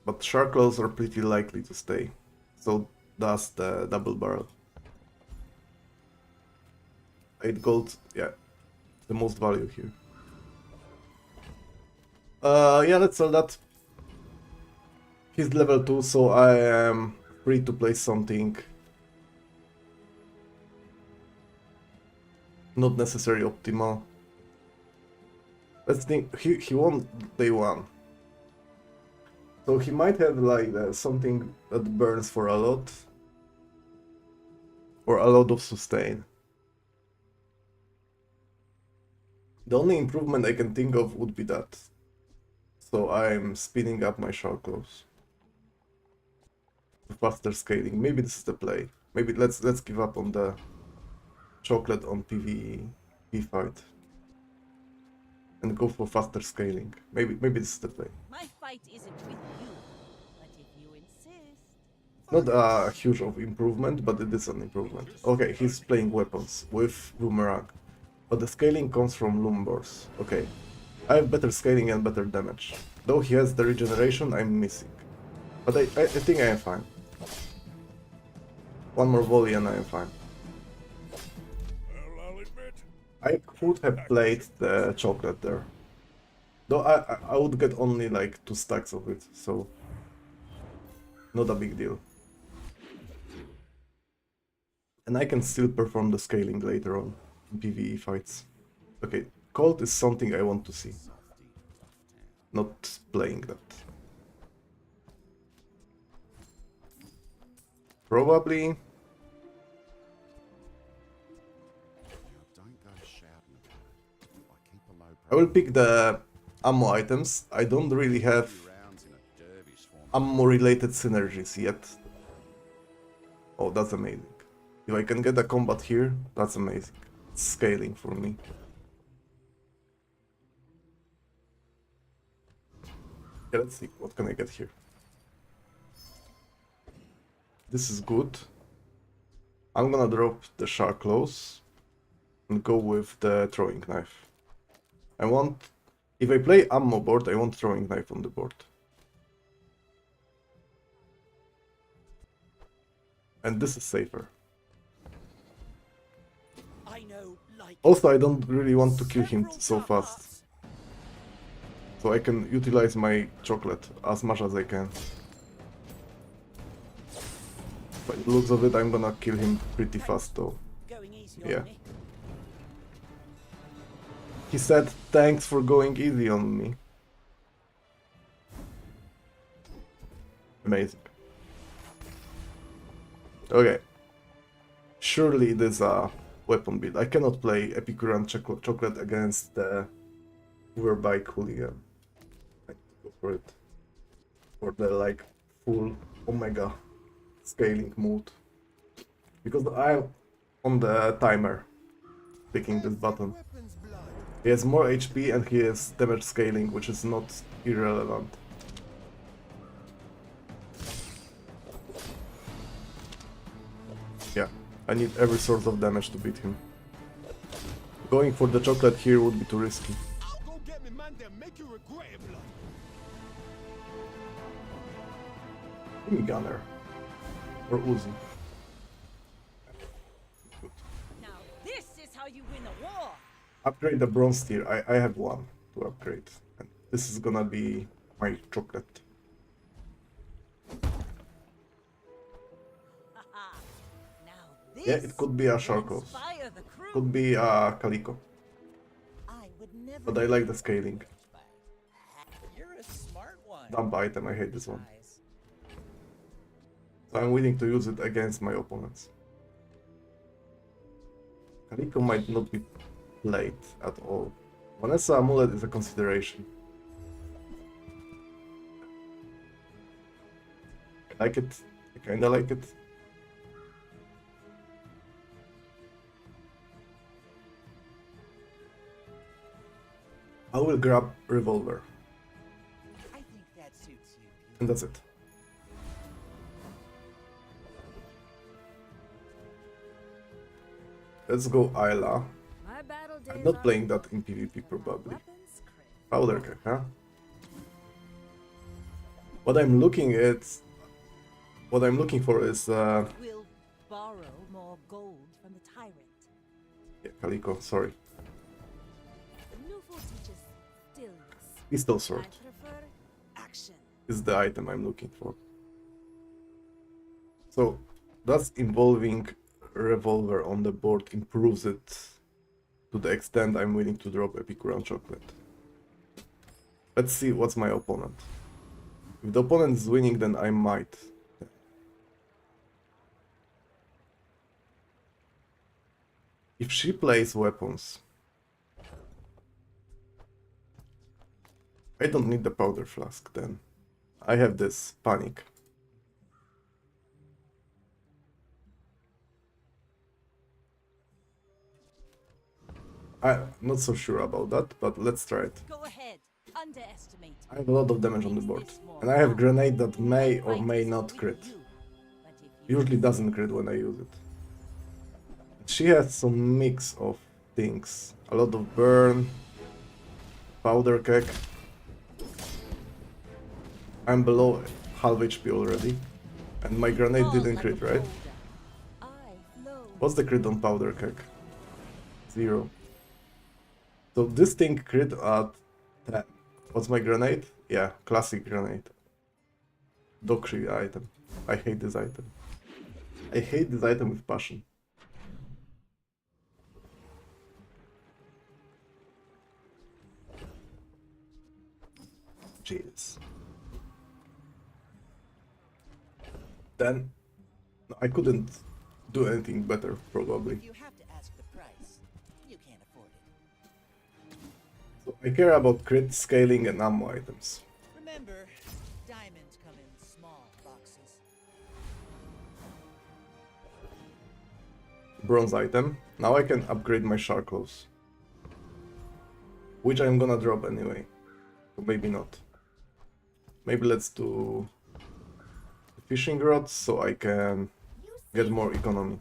but Shark Claws are pretty likely to stay. So does the double barrel. 8 gold, yeah, the most value here. Yeah, let's sell that. He's level 2, so I am free to play something not necessarily optimal. Let's think, he won day 1. So he might have like something that burns for a lot. Or a lot of sustain. The only improvement I can think of would be that. So I'm speeding up my Shark Claws. Faster scaling. Maybe this is the play. Maybe let's give up on the chocolate on PvE fight. And go for faster scaling. Maybe this is the play. My fight isn't with you, but if you insist. Not a huge of improvement, but it is an improvement. Okay, he's playing weapons with Boomerang. But the scaling comes from Lumbors. Okay. I have better scaling and better damage. Though he has the regeneration, I'm missing. But I think I am fine. One more volley and I am fine. Well, I'll admit, I could have played the chocolate there. Though I would get only like 2 stacks of it, so not a big deal. And I can still perform the scaling later on in PvE fights. Okay, Colt is something I want to see. Not playing that. Probably. don't go shouting about it. I keep a low I will pick the ammo items. I don't really have rounds in a dervish form. ammo related synergies yet. Oh, that's amazing. If I can get a combat here, that's amazing. It's scaling for me. Yeah, let's see, what can I get here? This is good. I'm gonna drop the Shark Claws and go with the throwing knife. I want... If I play ammo board, I want throwing knife on the board. And this is safer. I know, like Also, I don't really want to kill him so fast. So I can utilize my chocolate as much as I can. By the looks of it, I'm gonna kill him pretty fast though. going easy Yeah. on me. He said, thanks for going easy on me. Amazing. Okay. Surely it is a weapon build. I cannot play Epicurean Chocolate against the Overbike Hooligan. I need to go for it. For the like full Omega scaling mode. Because I'm on the timer clicking this button. Weapons blood. He has more HP and he has damage scaling, which is not irrelevant. Yeah, I need every source of damage to beat him. Going for the chocolate here would be too risky. I'll go get me man there, make you regret it, blood. Give me Gunner. Or Uzi. Now this is how you win a war. Upgrade the bronze tier. I have one to upgrade. And this is gonna be my chocolate. Now this Yeah, it could be a will Sharkos. inspire the crew. Could be a Calico. I would never. But I like the scaling. You're a smart one. Dump item, I hate this one. Guys. So I'm willing to use it against my opponents. Calico might not be played at all. Vanessa Amulet is a consideration. I like it. I kinda like it. I will grab Revolver. I think that suits you. And that's it. Let's go Ayla. My battle days I'm not are playing that over. in PvP probably. Weapons cringe. Powder keg, huh? What I'm looking for is We'll borrow more gold from the tyrant. yeah, Calico, sorry. Nufu teaches stillness. Pistol sword I prefer action. is the item I'm looking for. So that's involving Revolver on the board improves it to the extent I'm willing to drop Epicurean Chocolate. Let's see what's my opponent. If the opponent is winning, then I might. If she plays weapons, I don't need the powder flask then. I have this panic. I'm not so sure about that, but let's try it. Go ahead. Underestimate. I have a lot of damage on the board. And I have grenade that may or may not crit. Usually doesn't crit when I use it. She has some mix of things. A lot of burn, powder keg. I'm below half HP already. And my grenade didn't crit, right? What's the crit on powder keg? 0. So this thing crit at 10. What's my grenade? Yeah, classic grenade. Dokshi item. I hate this item. I hate this item with passion. Jeez. Then I couldn't do anything better, probably. If you have to ask the price, you can't afford it. So I care about crit, scaling, and ammo items. Remember, diamonds come in small boxes. Bronze item. Now I can upgrade my shark claws. Which I'm gonna drop anyway. So maybe not. Maybe let's do fishing rods so I can get more economy.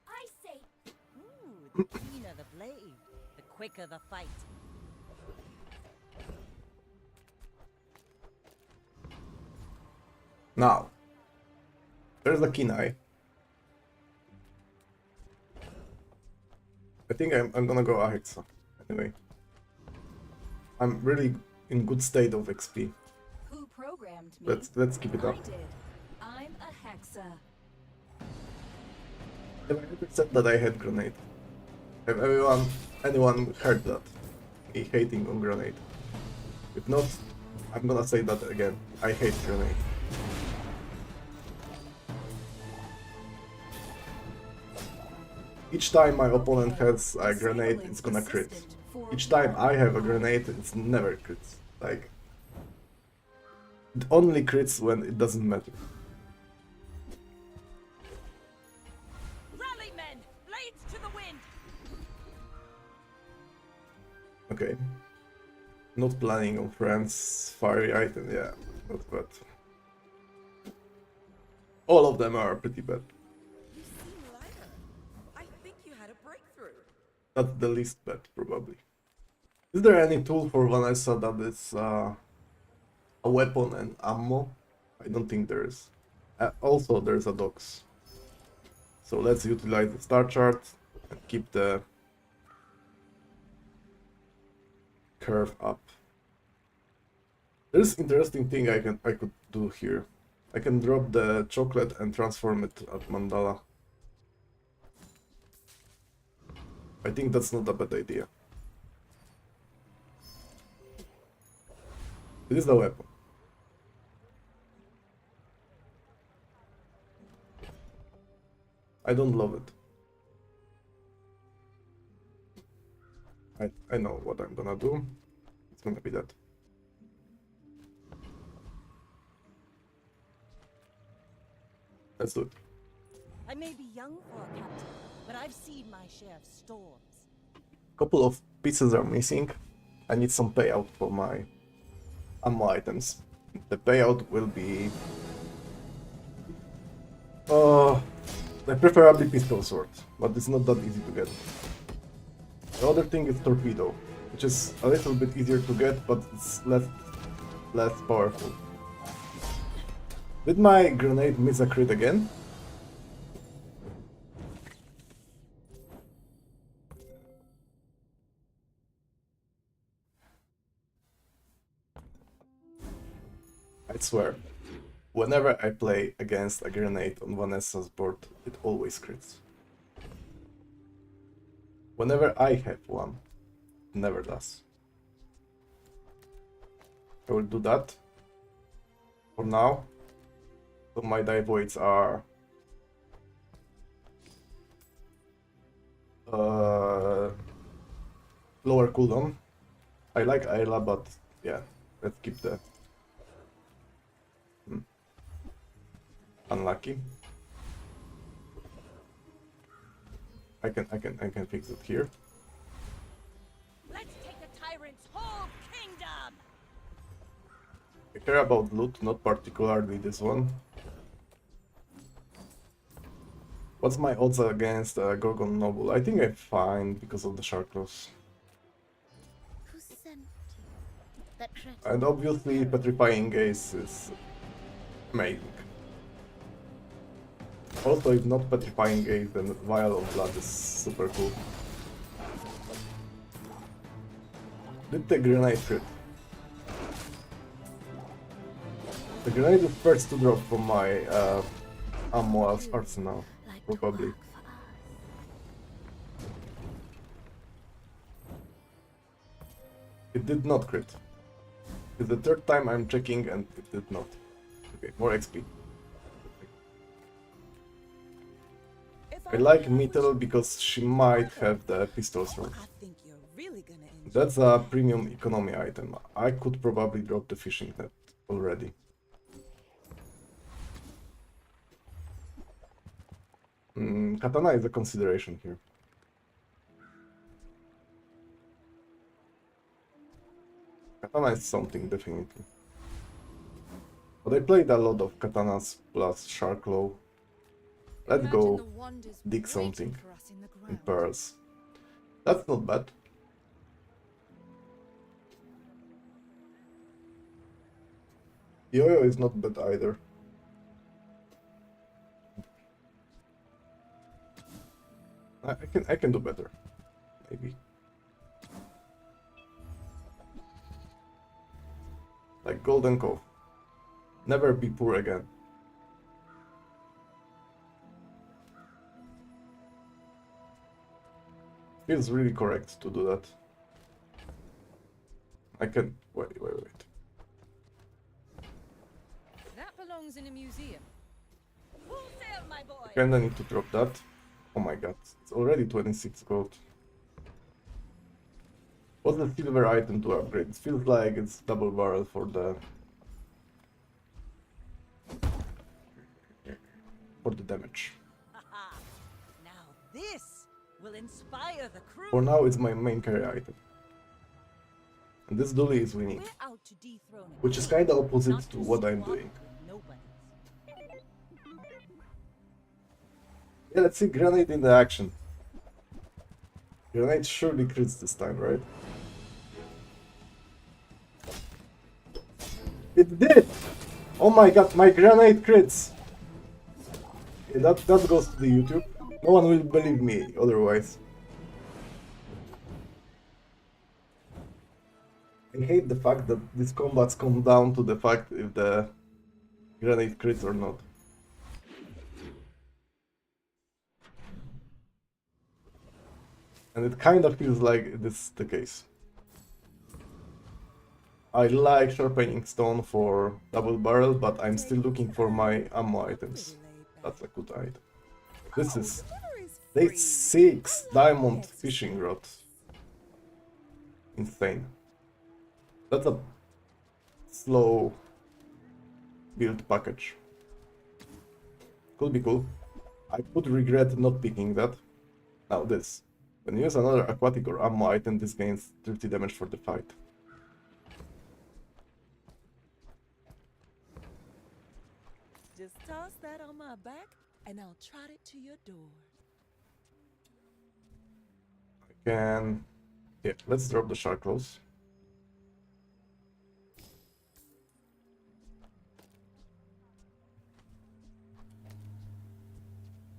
I say Ooh, the keener the blade, the quicker the fight. Now, there's a Kinai. I think I'm gonna go Ahexa anyway. I'm really in good state of XP. Who programmed me? Let's keep it I up. did. I'm a hexa. Have I ever said that I had grenade? Have anyone heard that? Me hating on grenade? If not, I'm gonna say that again. I hate grenade. Each time my opponent has a grenade, it's gonna crit. Each time I have a grenade, it's never crits. Like, it only crits when it doesn't matter. Rally, men! Blades to the wind! Okay. Not planning on friends, fiery item, yeah, not bad. All of them are pretty bad. You seem lighter. I think you had a breakthrough. That's the least bad, probably. Is there any tool for Vanessa that is a weapon and ammo? I don't think there is. Also, there's a docs. So let's utilize the star chart and keep the curve up. There's interesting thing I could do here. I can drop the chocolate and transform it at mandala. I think that's not a bad idea. It is the weapon. I don't love it. I know what I'm gonna do. It's gonna be that. Let's do it. I may be young for a captain, but I've seen my share of storms. Couple of pieces are missing. I need some payout for my ammo items. The payout will be preferably pistol sword, but it's not that easy to get. The other thing is torpedo, which is a little bit easier to get, but it's less powerful. Did my grenade miss a crit again? I swear, whenever I play against a grenade on Vanessa's board, it always crits. Whenever I have one, it never does. I will do that for now. So my die voids are lower cooldown. I like Ayla, but yeah, let's keep the unlucky. I can fix it here. Let's take the tyrant's whole kingdom! I care about loot, not particularly this one. What's my odds against Gorgon Noble? I think I'm fine because of the shark claws. Who sent you? That threat. And obviously Petrifying Gaze is amazing. Also, if not Petrifying Gaze, then Vial of Blood is super cool. Did the grenade crit? The grenade is first to drop from my ammo arsenal, probably. It did not crit. It's the third time I'm checking and it did not. Okay, more XP. I like Mittel because she might have the pistol sword. I think you're really gonna enjoy. That's a premium economy item. I could probably drop the fishing net already. Katana is a consideration here. Katana is something, definitely. But I played a lot of katanas plus shark claw. Let's go dig something in pearls. That's not bad. Yo-yo is not bad either. I can do better, maybe. Like Golden Cove. Never be poor again. Feels really correct to do that. I can wait. That belongs in a museum. Full sail, my boy! Kinda need to drop that. Oh my god, it's already 26 gold. What's the silver item to upgrade? It feels like it's double barrel for the damage. Haha. Now this will inspire the crew. For now, it's my main carry item. And this Dolly is winning, We're out to dethrone a which is king, kinda opposite not to what I'm swap doing. nobodies. Yeah, let's see Grenade in the action. Grenade surely crits this time, right? It did! Oh my god, my Grenade crits! Yeah, that goes to the YouTube. No one will believe me otherwise. I hate the fact that these combats come down to the fact if the grenade crits or not. And it kind of feels like this is the case. I like sharpening stone for double barrel, but I'm still looking for my ammo items. That's a good item. This is day 6 diamond fishing rod. Insane. That's a slow build package. Could be cool. I would regret not picking that. Now this. When you use another aquatic or ammo item, this gains 30 damage for the fight. Just toss that on my back and I'll trot it to your door. I can... Yeah, let's drop the shark claws.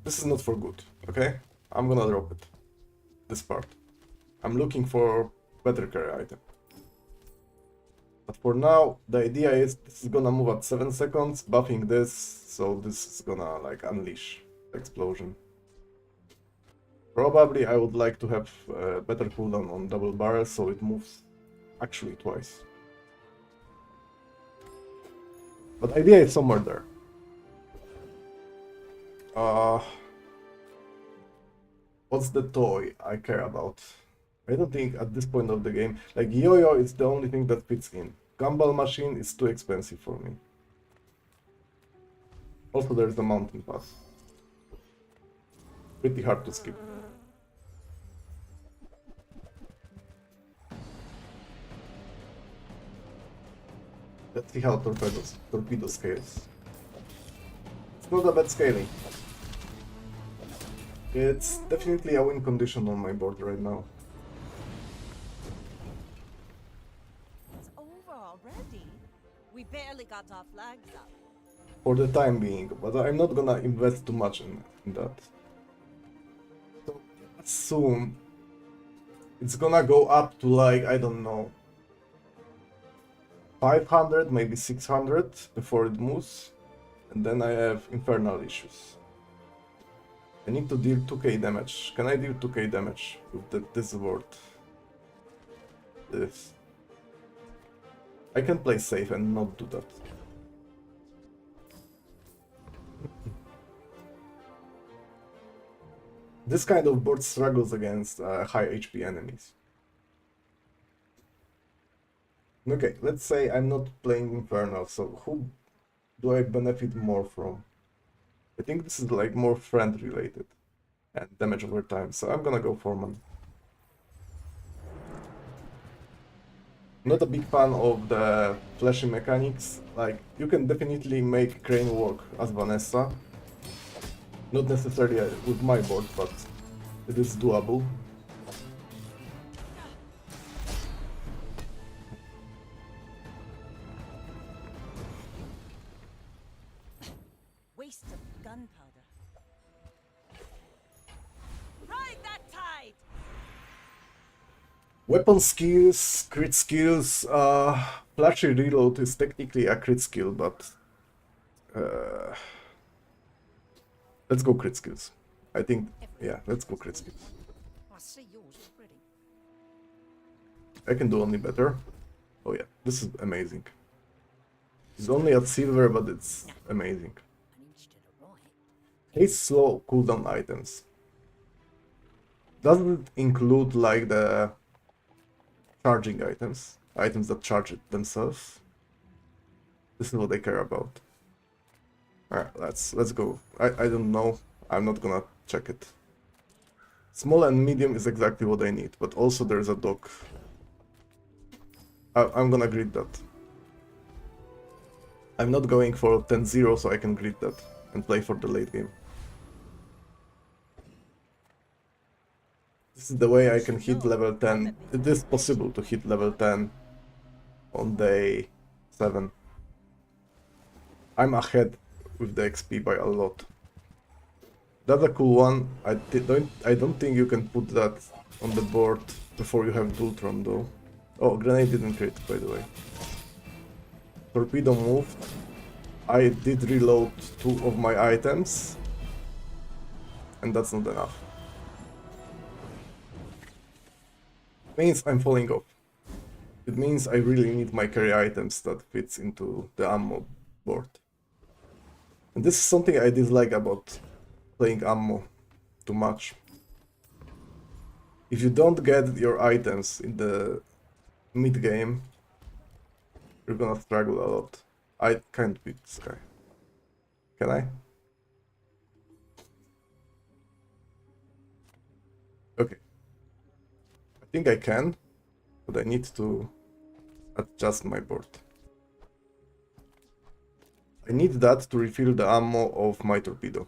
This is not for good, okay? I'm gonna drop it. This part. I'm looking for better carry item. But for now, the idea is this is gonna move at 7 seconds, buffing this, so this is gonna like unleash the explosion. Probably I would like to have better cooldown on double barrel, so it moves actually twice. But the idea is somewhere there. What's the toy I care about? I don't think at this point of the game, like yo-yo is the only thing that fits in. Gumball machine is too expensive for me. Also there's the mountain pass. Pretty hard to skip. Let's see how torpedo scales. It's not a bad scaling. It's definitely a win condition on my board right now. It's over already. We barely got our flags up. For the time being, but I'm not gonna invest too much in that. So assume it's gonna go up to like, I don't know, 500, maybe 600 before it moves, and then I have infernal issues. I need to deal 2k damage. Can I deal 2k damage with this word? This. I can play safe and not do that. This kind of board struggles against high HP enemies. Okay, let's say I'm not playing Infernal, so who do I benefit more from? I think this is like more friend related and damage over time, so I'm gonna go Foreman. Not a big fan of the flashy mechanics. Like, you can definitely make Crane work as Vanessa. Not necessarily with my board, but it is doable. Waste of gunpowder. Ride that tide! Weapon skills, crit skills, flashy reload is technically a crit skill, but let's go crit skills. I think, yeah, let's go crit skills. I see yours already. I can do only better. Oh yeah, this is amazing. It's only at silver, but it's amazing. An inch to the right. Haste slow cooldown items. Doesn't it include like the charging items, items that charge it themselves? This is what I care about. Alright, let's go. I don't know. I'm not gonna check it. Small and medium is exactly what I need, but also there's a dog. I'm gonna grid that. I'm not going for 10-0 so I can grid that and play for the late game. This is the way I can hit level 10. It is possible to hit level 10 on day 7. I'm ahead with the XP by a lot. That's a cool one. I don't think you can put that on the board before you have Dultron though. Oh, grenade didn't crit, by the way. Torpedo moved. I did reload 2 of my items. And that's not enough. Means I'm falling off. It means I really need my carry items that fits into the ammo board. And this is something I dislike about playing ammo too much. If you don't get your items in the mid game, you're gonna struggle a lot. I can't beat this guy. Can I? Okay. I think I can, but I need to adjust my board. I need that to refill the ammo of my torpedo.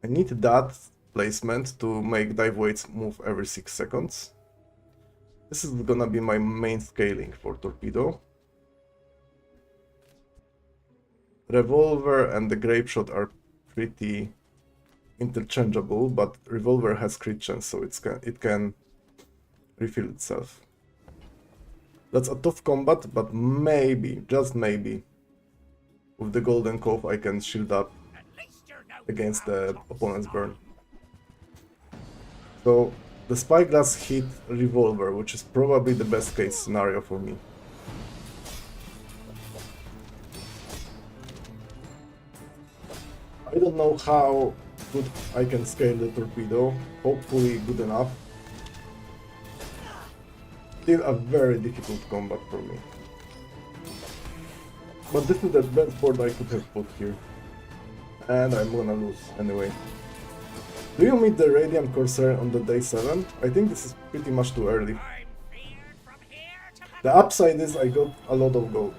I need that placement to make dive weights move every 6 seconds. This is gonna be my main scaling for torpedo. Revolver and the grape shot are pretty interchangeable, but revolver has crit chance, so it can refill itself. That's a tough combat, but maybe, just maybe, with the golden cove I can shield up against the opponent's burn. So the spyglass hit revolver, which is probably the best case scenario for me. I don't know how good I can scale the torpedo, hopefully good enough. Still a very difficult combat for me. But this is the best board I could have put here. And I'm gonna lose anyway. Do you meet the Radiant Corsair on the day 7? I think this is pretty much too early. The upside is I got a lot of gold.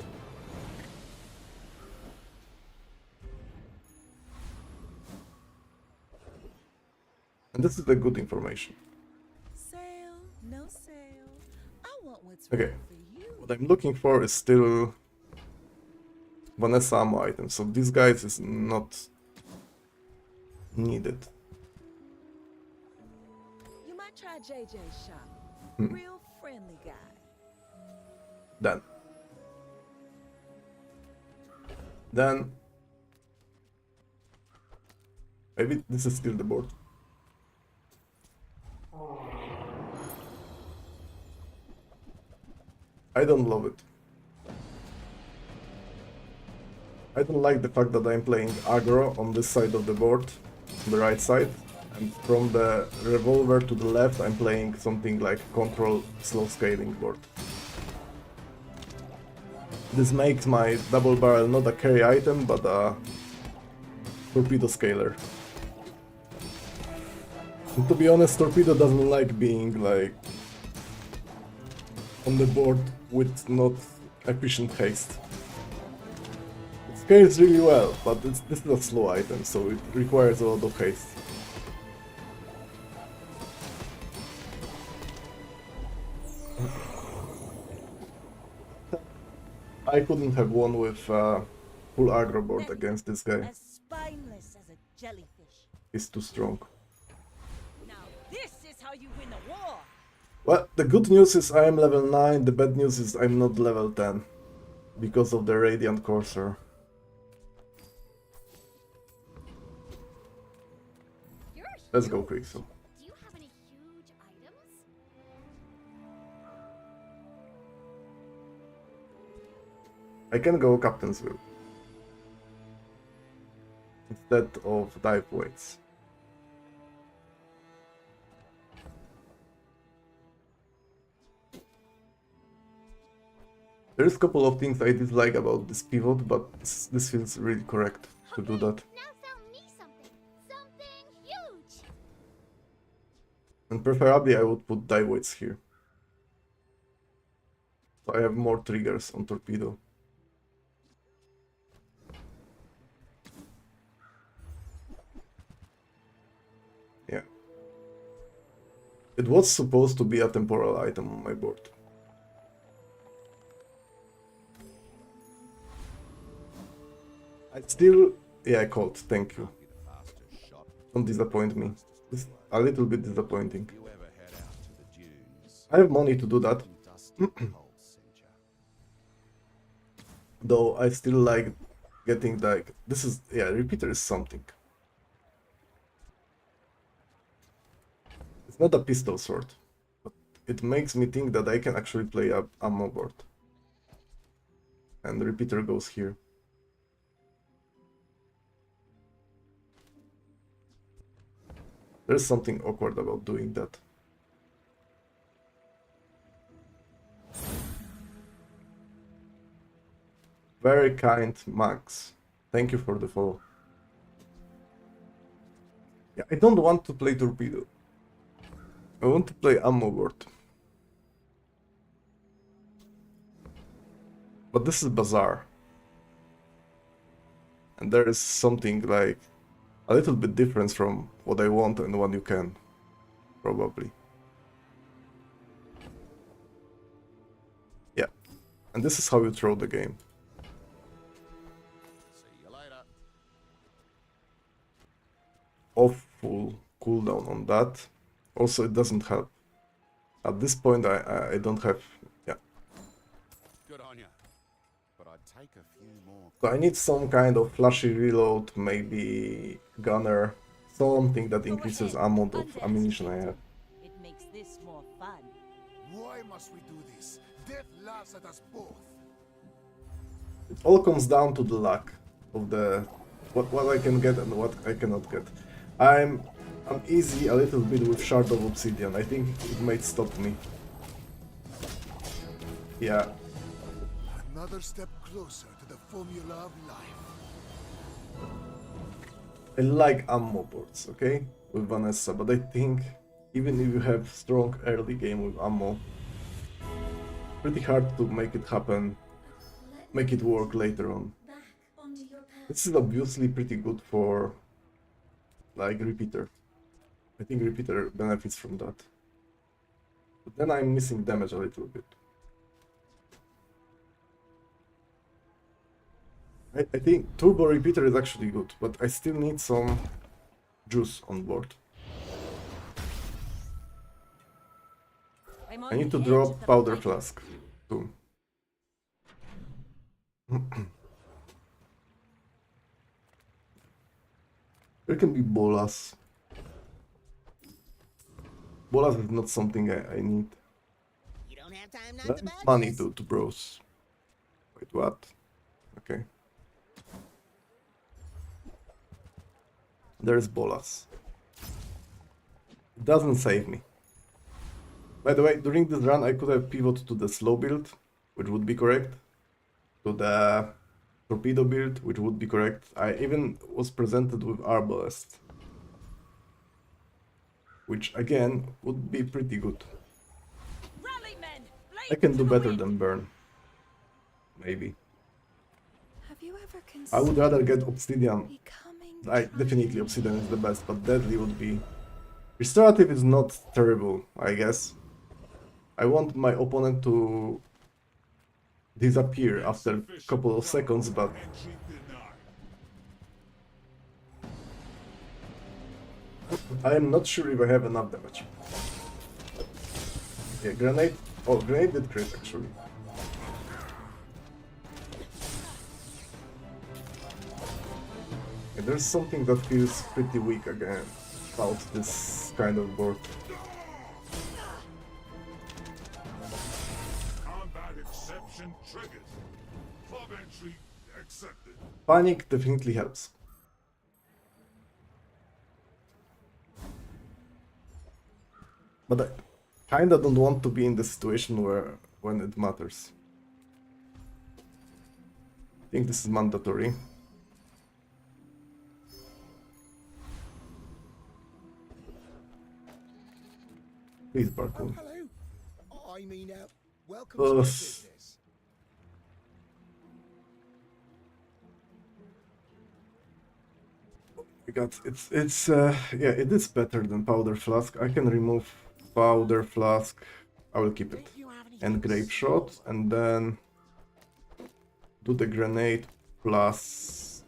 And this is the good information. Sale, no sale. I want what's Okay, right for you. what I'm looking for is still Vanessa ammo items, so these guys is not needed. You might try JJ's shop. Real friendly guy. Then maybe this is still the board. I don't love it. I don't like the fact that I'm playing aggro on this side of the board, on the right side, and from the revolver to the left I'm playing something like control slow scaling board. This makes my double barrel not a carry item, but a torpedo scaler. And to be honest, torpedo doesn't like being like on the board with not efficient haste. It scales really well, but this is a slow item, so it requires a lot of haste. I couldn't have won with full aggro board against this guy. As spineless as a jellyfish. He's too strong. Now this is how you win a war. Well, the good news is I am level 9, the bad news is I'm not level 10. Because of the Radiant Corsair. Let's go quick, so. Do you have any huge items? I can go Captain's Will instead of dive weights. There's a couple of things I dislike about this pivot, but this feels really correct to do that. Now sell me something. Something huge. And preferably I would put die weights here. So I have more triggers on torpedo. Yeah. It was supposed to be a temporal item on my board. I still... Yeah, I called, thank you. Don't disappoint me. It's a little bit disappointing. I have money to do that. Though I still like getting like... This is... Yeah, repeater is something. It's not a pistol sword. But it makes me think that I can actually play a ammo board. And the repeater goes here. There's something awkward about doing that. Very kind, Max. Thank you for the follow. Yeah, I don't want to play torpedo. I want to play ammo board. But this is Bazaar. And there is something like a little bit different from what I want and what you can, probably. Yeah, and this is how you throw the game. See you later. Awful cooldown on that. Also, it doesn't help. At this point, I don't have... Yeah. Good on you. But I'd take a few more. So I need some kind of flashy reload, maybe gunner, something that increases amount of ammunition I have. It makes this more fun. Why must we do this? Death laughs at us both. It all comes down to the luck of the what I can get and what I cannot get. I'm uneasy a little bit with Shard of Obsidian. I think it might stop me. Yeah. Another step closer to the formula of life. I like ammo boards, okay? With Vanessa, but I think even if you have strong early game with ammo, pretty hard to make it happen, make it work later on. This is obviously pretty good for like repeater. I think repeater benefits from that. But then I'm missing damage a little bit. I think turbo repeater is actually good, but I still need some juice on board. I need to drop powder flask too. There can be bolas. Bolas is not something I need. You don't have time not That's to buy money this. to browse. Wait, what? Okay. There's bolas. It doesn't save me. By the way, during this run I could have pivoted to the slow build, which would be correct. To the torpedo build, which would be correct. I even was presented with arbalest, which again would be pretty good. I can do better than burn. Maybe. Have you ever I would considered rather get obsidian. becoming Definitely obsidian is the best, but deadly would be... Restorative is not terrible, I guess. I want my opponent to disappear after a couple of seconds, but... I am not sure if I have enough damage. Yeah, grenade... Oh, grenade did crit actually. Yeah, there's something that feels pretty weak again about this kind of board. Combat exception triggered. Club entry accepted. Panic definitely helps. But I kinda don't want to be in the situation when it matters. I think this is mandatory. Please, Oh, Barkun. hello. I mean, welcome to my business. Yeah, it is better than powder flask. I can remove powder flask. I will keep it. And grape shot, and then do the grenade plus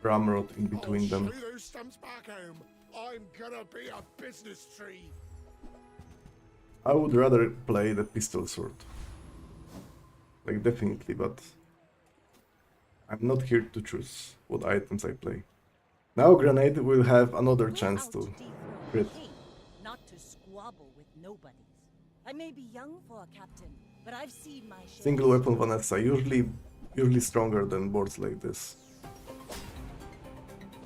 ramrod in between them. Shoot those stumps back home. I'm gonna be a business tree. I would rather play the pistol sword. Like, definitely, but I'm not here to choose what items I play. Now grenade will have another chance to crit. Not to squabble with nobodies. I may be young for a captain, but I've seen my share. Single weapon Vanessa, usually stronger than boards like this.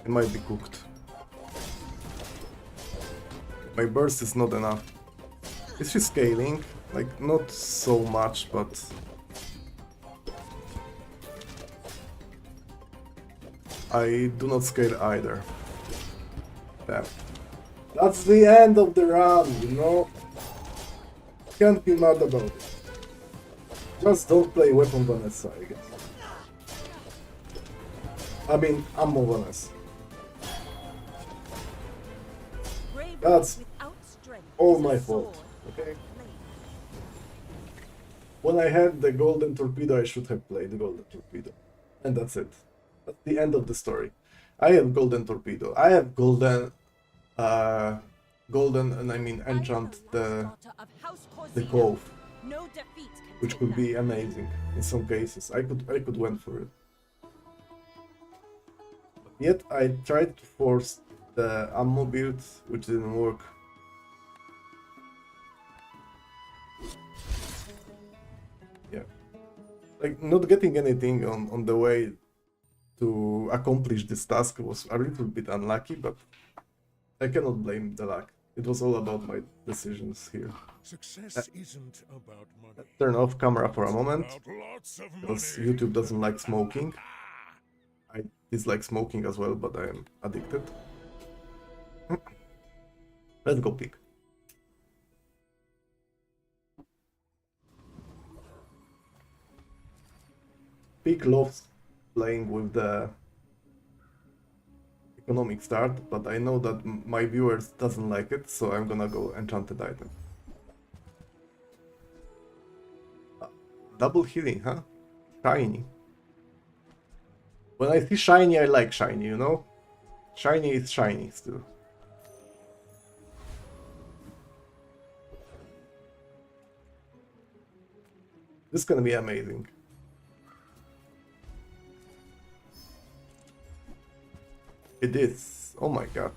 It might be cooked. My burst is not enough. Is she scaling? Like, not so much, but... I do not scale either. Damn. That's the end of the run, you know? Can't be mad about it. Just don't play weapon Vanessa, I guess. I mean, ammo Vanessa. That's all my fault, okay? When I had the golden torpedo, I should have played the golden torpedo. And that's it. That's the end of the story. I have golden torpedo. I have golden, and I mean enchant the cove, which could be amazing in some cases. I could went for it. Yet I tried to force the ammo build, which didn't work. Yeah, like not getting anything on the way to accomplish this task was a little bit unlucky, but I cannot blame the luck. It was all about my decisions here. Success isn't about money. Turn off camera for a moment, because YouTube doesn't like smoking. I dislike smoking as well, but I am addicted. Let's go pick. Pick loves playing with the economic start, but I know that my viewers doesn't like it, so I'm gonna go enchanted item. Double healing, huh? Shiny. When I see shiny, I like shiny, you know? Shiny is shiny still. This is gonna be amazing. It is. Oh my god.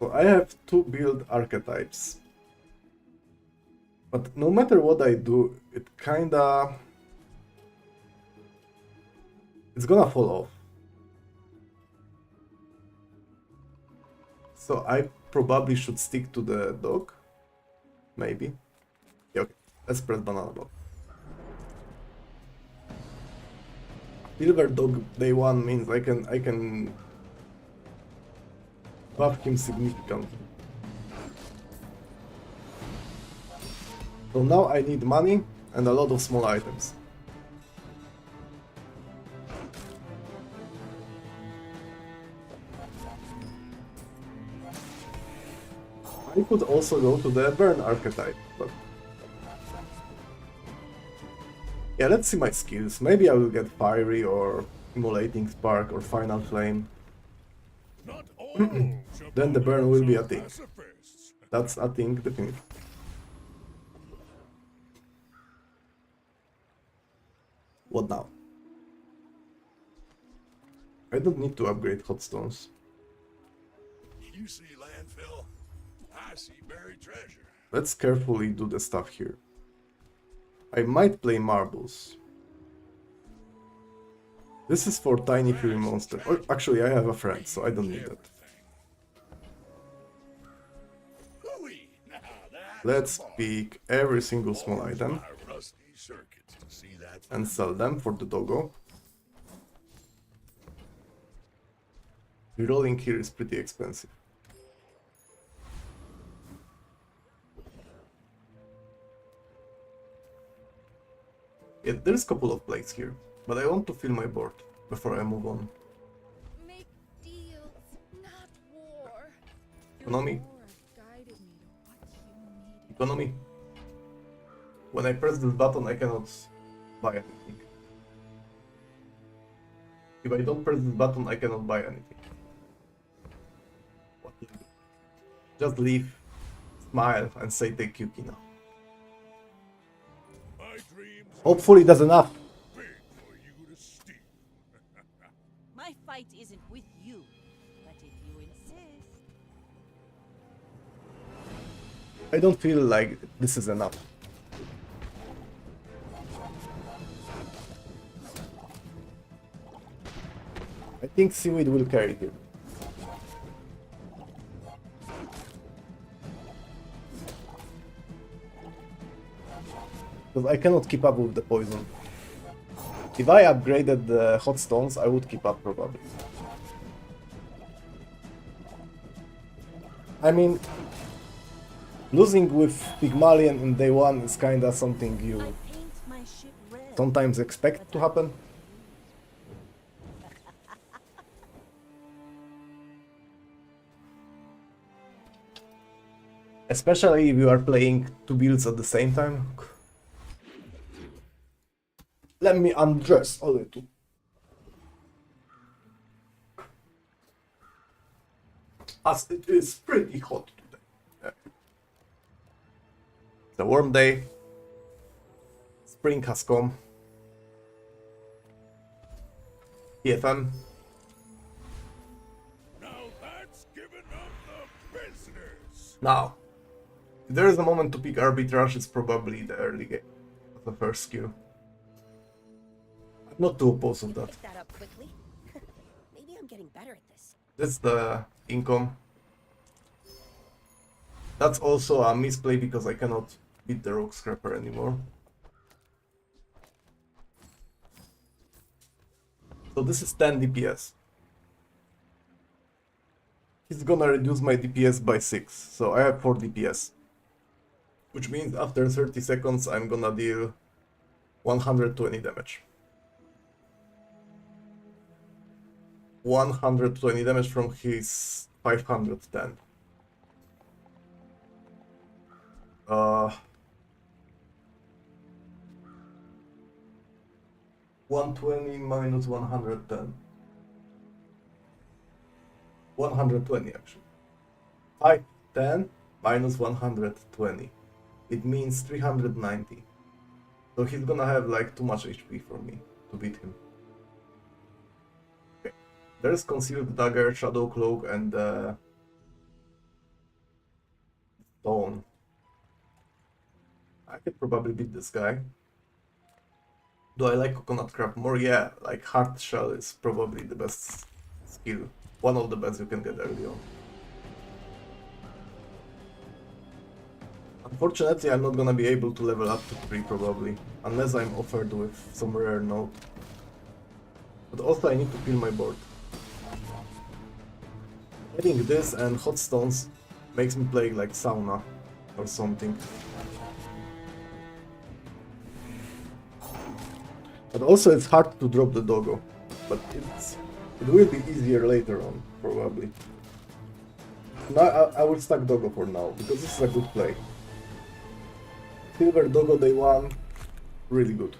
So I have two build archetypes. But no matter what I do, it's gonna fall off. So I probably should stick to the dog. Maybe. Yeah, okay. Let's press banana ball. Silver dog day one means I can buff him significantly. So now I need money and a lot of small items. I could also go to the burn archetype, but yeah, let's see my skills. Maybe I will get fiery or immolating spark or final flame. Then the burn will be a thing. That's a thing, definitely. What now? I don't need to upgrade hot stones. You see landfill, I see buried treasure. Let's carefully do the stuff here. I might play marbles. This is for tiny fury monster. Or actually, I have a friend, so I don't need that. Now Let's pick every single small item My rusty circuits to see that and sell them for the doggo. Rerolling here is pretty expensive. Yeah, there's a couple of plates here, but I want to fill my board before I move on. Make deals, not war. Your Economy. war guided me to what you needed. Economy. When I press this button, I cannot buy anything. If I don't press this button, I cannot buy anything. What do you do? Just leave, smile, and say thank you, Kina. my dreams Hopefully that's enough. big for you to steal. My fight isn't with you, but if you insist. I don't feel like this is enough. I think seaweed will carry here. Because I cannot keep up with the poison. If I upgraded the hot stones, I would keep up probably. I mean, losing with Pygmalion in day one is kinda something I you paint my ship red. sometimes expect to happen. Especially if you are playing two builds at the same time. Let me undress a little. As it is pretty hot today. Yeah. It's a warm day. Spring has come. EFM. Now that's giving up the business. Now, if there is a moment to pick arbitrage, it's probably the early game of the first skill. I'm not too opposed of that. Pick that up quickly. Maybe I'm getting better at this. That's the income. That's also a misplay because I cannot beat the rock scrapper anymore. So this is 10 DPS. He's gonna reduce my DPS by 6, so I have 4 DPS. Which means after 30 seconds I'm gonna deal 120 damage. 120 damage from his 510. 120 minus 110. 120 actually. 510 minus 120. It means 390. So he's gonna have like too much HP for me to beat him. Okay. There's Concealed Dagger, Shadow Cloak, and Stone. I could probably beat this guy. Do I like Coconut Crab more? Yeah, like Hard Shell is probably the best skill. One of the best you can get early on. Unfortunately, I'm not gonna be able to level up to 3 probably, unless I'm offered with some rare note. But also I need to fill my board. Getting this and hot stones makes me play like sauna or something. But also it's hard to drop the doggo, but it will be easier later on, probably. Now I will stack doggo for now, because this is a good play. Silver doggo day 1, really good.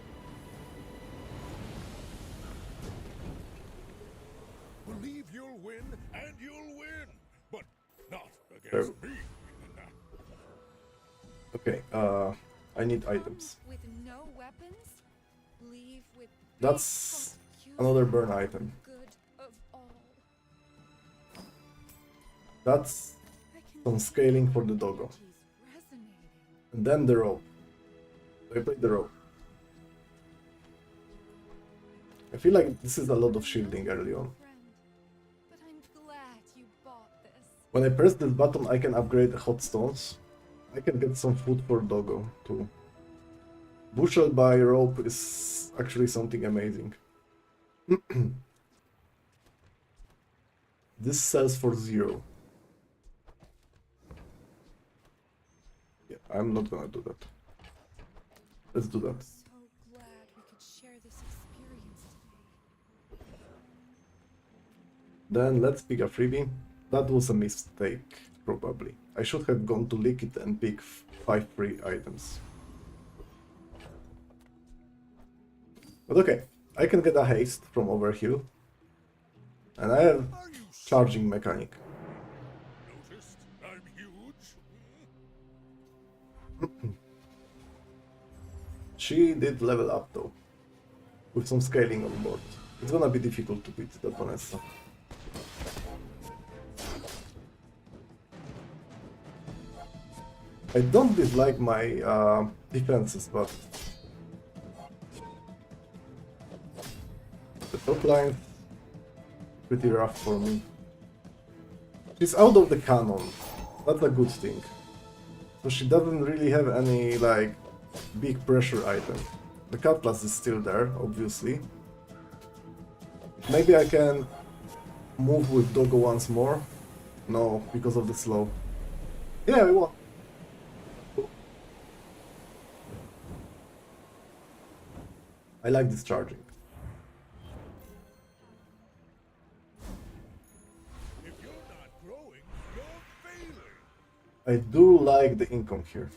Believe you'll win, and you'll win, but not There. against me. Okay, I need items. With no weapons, leave with That's peaceful another use burn item. good of all. That's I can some feel scaling for the your doggo. energies resonating. And then the rope. I play the rope. I feel like this is a lot of shielding early on. Friend, but I'm glad you bought this. When I press this button, I can upgrade the hot stones. I can get some food for Doggo too. Bushel by rope is actually something amazing. This sells for 0. Yeah, I'm not gonna do that. Let's do that. So glad we could share this experience today. Then let's pick a freebie. That was a mistake, probably. I should have gone to Liquid and pick 5 free items. But okay, I can get a haste from Overheal. And I have charging mechanic. Noticed I'm huge? She did level up though, with some scaling on board. It's gonna be difficult to beat that Vanessa. I don't dislike my defenses, but the top line pretty rough for me. She's out of the cannon. That's a good thing. So she doesn't really have any like big pressure item. The cutlass is still there, obviously. Maybe I can move with Doggo once more. No, because of the slow. Yeah, we won. I like this charging. If you're not growing, you're failing. I do like the income here.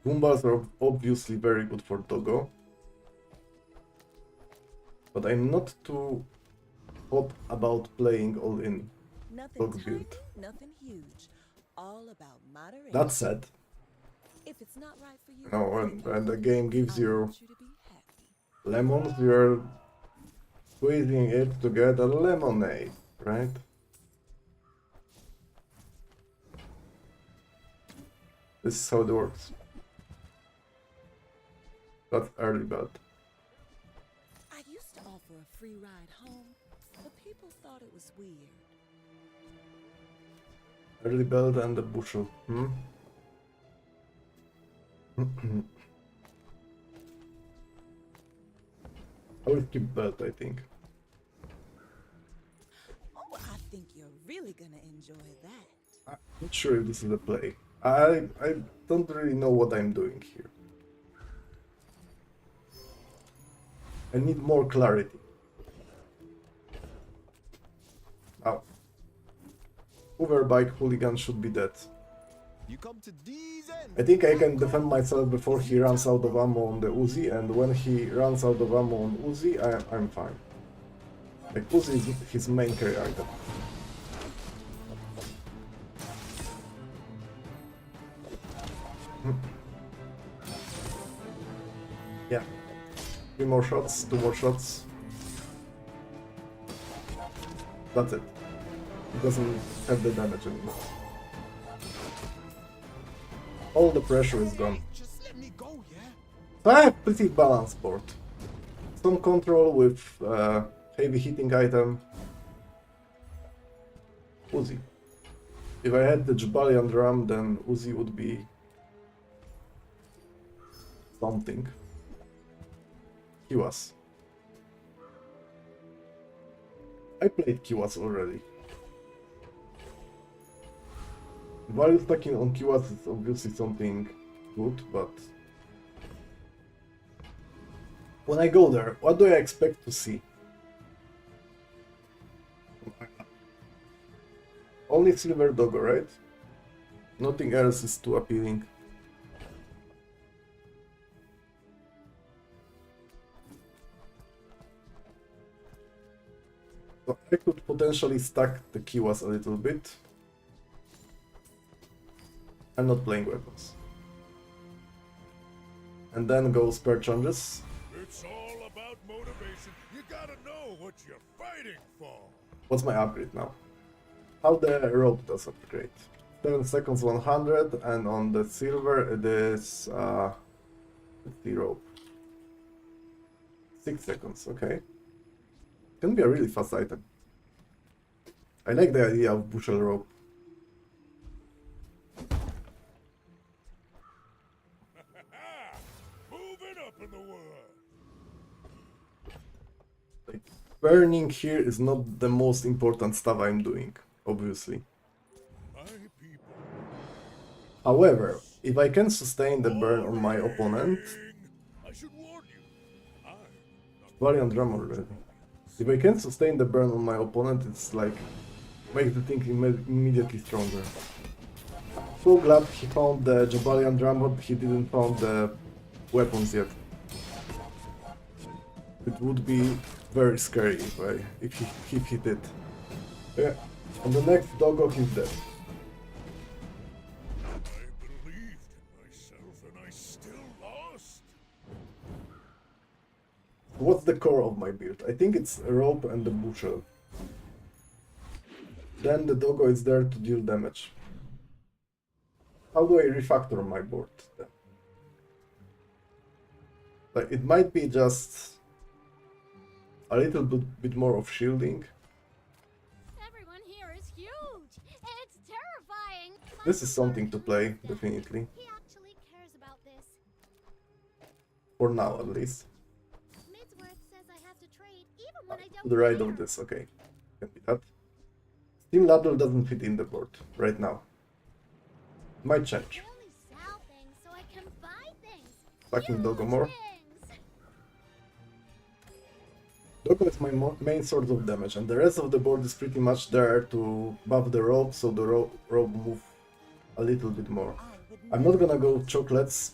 Goombas are obviously very good for Doggo. But I'm not too hot about playing all in Nothing Dog tiny, build. nothing huge. All about moderation. That said, If it's not right for you, no, when the game gives I you want you to be happy. lemons, you're squeezing it to get a lemonade, right? This is how it works. That's early bird. I used to offer a free ride home, but people thought it was weird. Early bird and the bushel. I will keep bird, I think. Oh, I think you're really gonna enjoy that. I'm not sure if this is a play. I don't really know what I'm doing here. I need more clarity. Oh. Overbike hooligan should be dead. You come to these ends. I think I can defend myself before he runs out of ammo on the Uzi, and when he runs out of ammo on Uzi, I'm fine. Like, Uzi is his main carry item. Yeah. 3 more shots, 2 more shots. That's it. It doesn't have the damage anymore. All the pressure is gone. Just let me go, yeah? So I have pretty balanced board. Some control with heavy hitting item. Uzi. If I had the Jabalian drum, then Uzi would be something. Kiwas. I played Kiwas already. Value stacking on Kiwas is obviously something good, but when I go there, what do I expect to see? Only Silver Doggo, right? Nothing else is too appealing. So I could potentially stack the Kiwas a little bit. I'm not playing weapons. And then go spare charges. It's all about motivation. You gotta know what you're fighting for. What's my upgrade now? How the rope does upgrade. 7 seconds 100, and on the silver it is the rope. 6 seconds, okay. can be a really fast item. I like the idea of bushel rope. Moving up in the world. Like, burning here is not the most important stuff I'm doing, obviously. My people. However, if I can sustain the burn on my opponent, I should warn you. Valiant Drum already. If I can sustain the burn on my opponent, it's like makes the thing immediately stronger. So glad he found the Jabalian Drum, but he didn't found the weapons yet. It would be very scary if he did. Yeah. And the next doggo he's dead. I believed in myself and I still lost. What's the core of my build? I think it's a rope and the bushel. Then the doggo is there to deal damage. How do I refactor my board then? Like, it might be just a little bit more of shielding. Everyone here is huge. It's terrifying. This is something to play, definitely. He actually cares about this. For now, at least. Midsworth says I have to trade even when I To don't the right care. of this, okay. Can be that. Steam Ladle doesn't fit in the board right now. Might change. I only sell things so I can buy things. Fucking Doggo Huge more. things. Doggo is my main source of damage, and the rest of the board is pretty much there to buff the rope, so the rope move a little bit more. I'm not gonna go chocolates,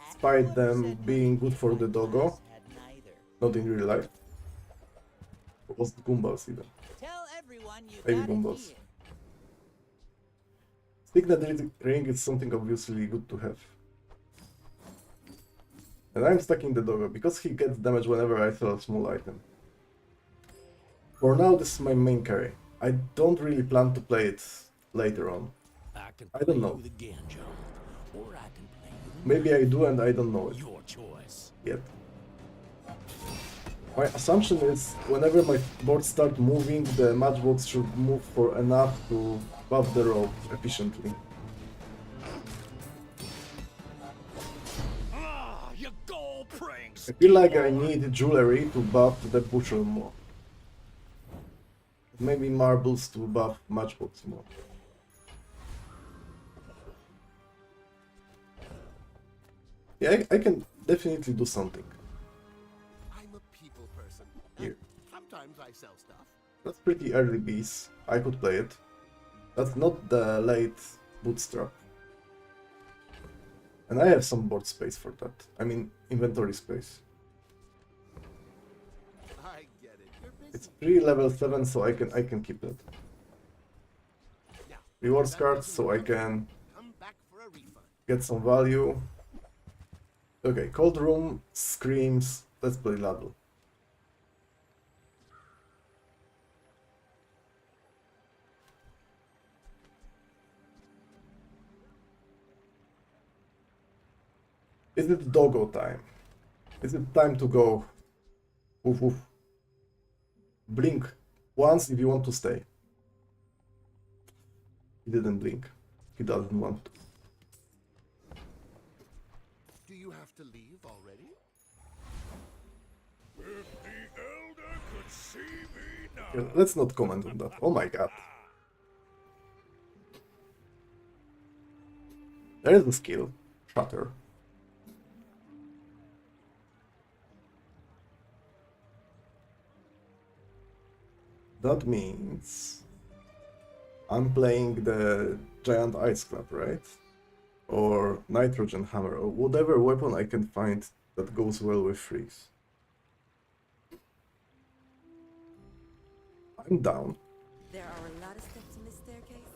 despite them being good for the doggo. Not in real life. What was the Goombas even? Tell everyone you Baby got a Goombas. deal. Signet ring is something obviously good to have. And I'm stacking the doggo because he gets damage whenever I sell a small item. For now, this is my main carry. I don't really plan to play it later on. I don't know. Maybe I do and I don't know it Your choice. yet. My assumption is whenever my boards start moving, the matchbox should move for enough to buff the rope efficiently. Ah, you gold pranks. I feel like I need jewelry to buff the bushel more. Maybe marbles to buff matchbox more. Yeah, I can definitely do something. I'm a people person. Here. Sometimes I sell stuff. That's pretty early bees. I could play it. That's not the late bootstrap. And I have some board space for that. I mean, inventory space. I get it. You're busy. It's free level 7, so I can keep it. Now, Rewards cards, so I can come back for a refund. get some value. Okay, cold room, screams. Let's play Ladle. Is it doggo time? Is it time to go? Woof woof. Blink once if you want to stay. He didn't blink. He doesn't want to. Do you have to leave already? If the elder could see me now. Yeah, let's not comment on that. Oh my god. There is a skill. Shatter. That means I'm playing the giant ice club, right? Or nitrogen hammer, or whatever weapon I can find that goes well with freeze. I'm down. There are a lot of steps in this staircase,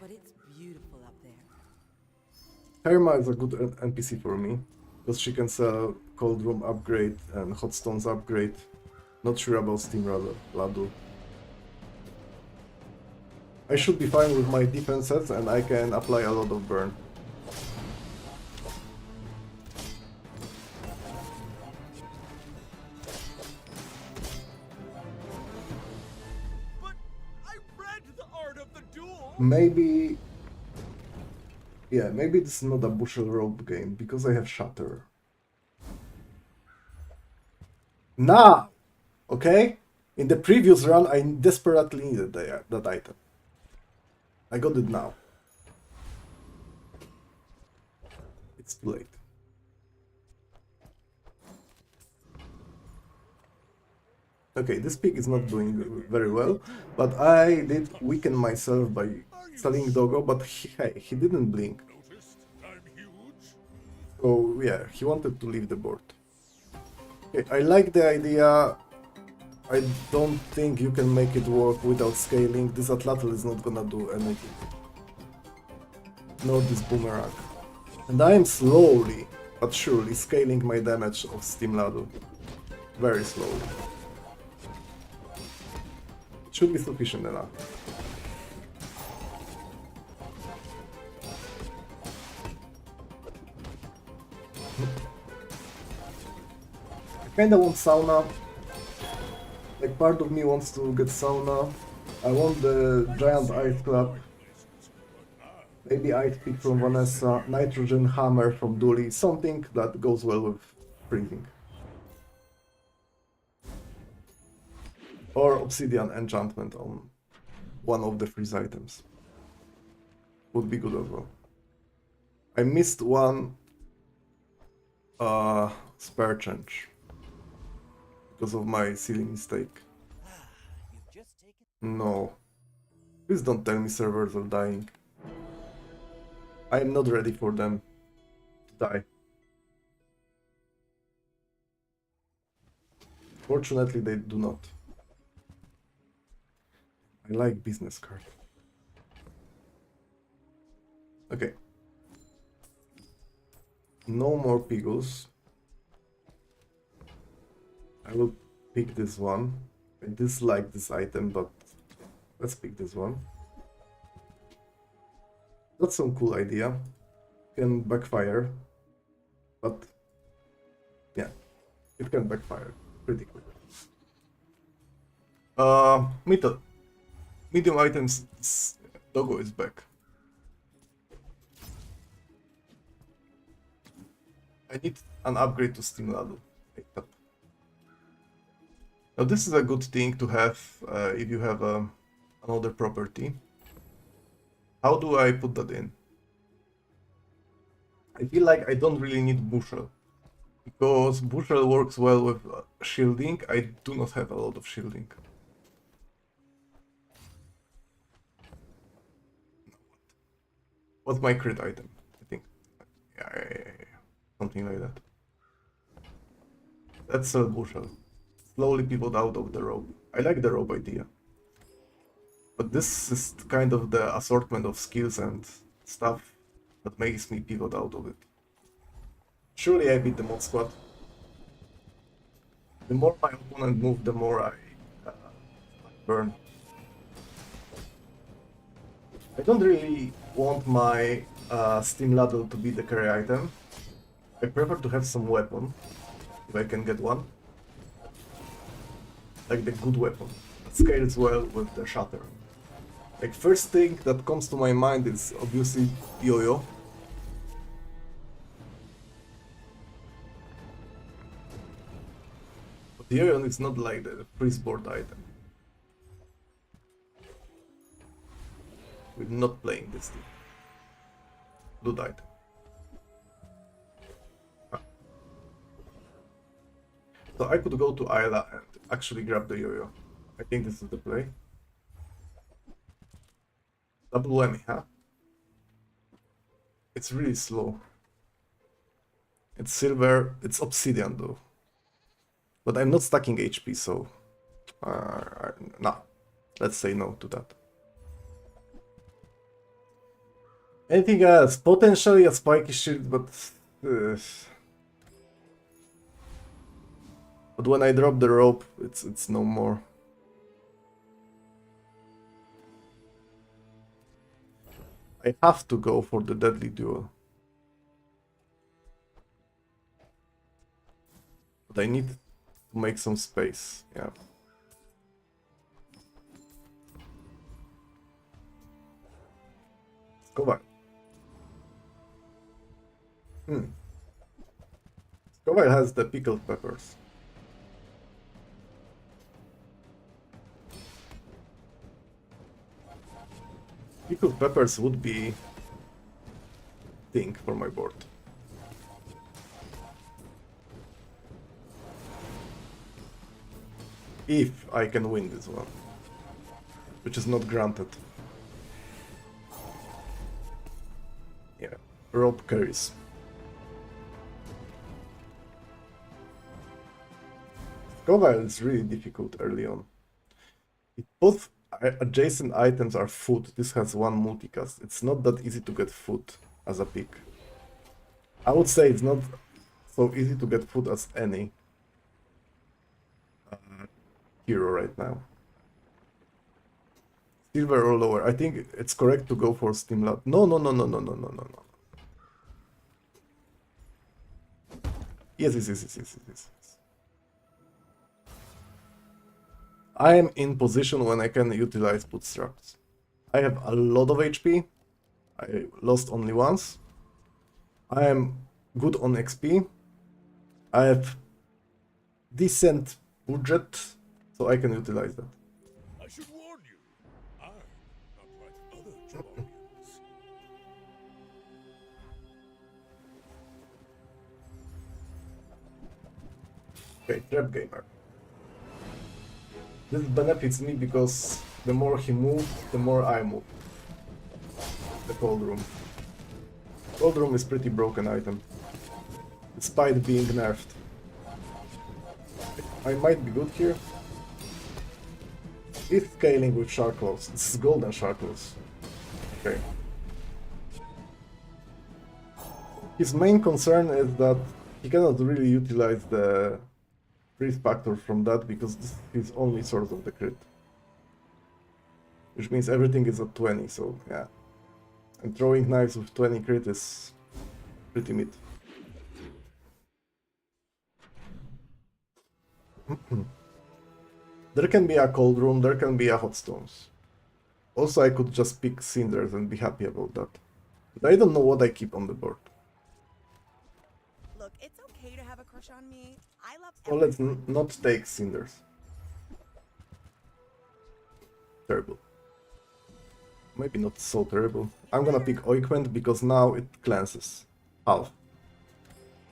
but it's beautiful up there. Herma is a good NPC for me, because she can sell cold room upgrade and hot stones upgrade. Not sure about steam ladle. I should be fine with my defenses and I can apply a lot of burn. Maybe... Yeah, maybe this is not a bushel rope game, because I have Shatter. Now! Okay? In the previous run, I desperately needed that item. I got it now. It's too late. Okay, this pick is not doing very well, but I did weaken myself by selling Doggo, but he didn't blink. So yeah, he wanted to leave the board. Okay, I like the idea. I don't think you can make it work without scaling. This Atlatl is not gonna do anything. Nor this Boomerang. And I am slowly, but surely, scaling my damage of Steam Ladle. Very slowly. It should be sufficient enough. I kinda want Sauna. Like, part of me wants to get Sauna. I want the Giant Ice Club. Maybe Ice Pick from Vanessa, Nitrogen Hammer from Dooley, something that goes well with freezing. Or Obsidian Enchantment on one of the freeze items. Would be good as well. I missed one spare change because of my silly mistake. No. Please don't tell me servers are dying. I am not ready for them to die. Fortunately, they do not. I like business card. Okay. No more Pigos. I will pick this one. I dislike this item, but let's pick this one. That's some cool idea. Can backfire, but yeah, it can backfire pretty quick. Medium items. Doggo is back. I need an upgrade to Steam Ladle. Now this is a good thing to have if you have another property. How do I put that in? I feel like I don't really need Bushel. Because Bushel works well with shielding. I do not have a lot of shielding. What's my crit item? I think. Yeah. Something like that. Let's sell Bushel. Slowly pivot out of the rope. I like the rope idea. But this is kind of the assortment of skills and stuff that makes me pivot out of it. Surely I beat the mod squad. The more my opponent moves, the more I burn. I don't really want my Steam Ladle to be the carry item. I prefer to have some weapon, if I can get one. Like the good weapon, that scales well with the Shatter. Like, first thing that comes to my mind is obviously Yo-Yo. But Yo-Yo is not like the freeze board item. We're not playing this thing. Good item. So I could go to Isla and actually grab the Yo-Yo. I think this is the play. Double whammy, huh? It's really slow. It's silver, it's obsidian though. But I'm not stacking HP, so... nah. Let's say no to that. Anything else? Potentially a spiky shield, but... But when I drop the rope, it's no more. I have to go for the deadly duel. But I need to make some space, yeah. Scoville. Scoville has the pickled peppers. Pickled peppers would be thing for my board. If I can win this one, which is not granted. Yeah, rope carries. Scoville is really difficult early on. If both adjacent items are food, this has one multicast. It's not that easy to get food as a pick. I would say it's not so easy to get food as any hero right now. Silver or lower. I think it's correct to go for Steam Lab. No. Yes. I am in position when I can utilize bootstraps. I have a lot of HP. I lost only once. I am good on XP. I have decent budget, so I can utilize that. I should warn you, I'm not like other Georgians. Okay, Trap Gamer. This benefits me because the more he moves, the more I move. The Cold Room. Cold Room is pretty broken item, despite being nerfed. I might be good here. He's scaling with Shark Claws. This is golden Shark Claws. Okay. His main concern is that he cannot really utilize the freeze factor from that because this is his only source of the crit. Which means everything is at 20, so yeah. And throwing knives with 20 crit is pretty mid. There can be a cold room, there can be a hot stones. Also, I could just pick cinders and be happy about that. But I don't know what I keep on the board. Look, it's okay to have a crush on me. I love So let's not take cinders. Terrible. Maybe not so terrible. I'm gonna pick Ointment because now it cleanses. Half.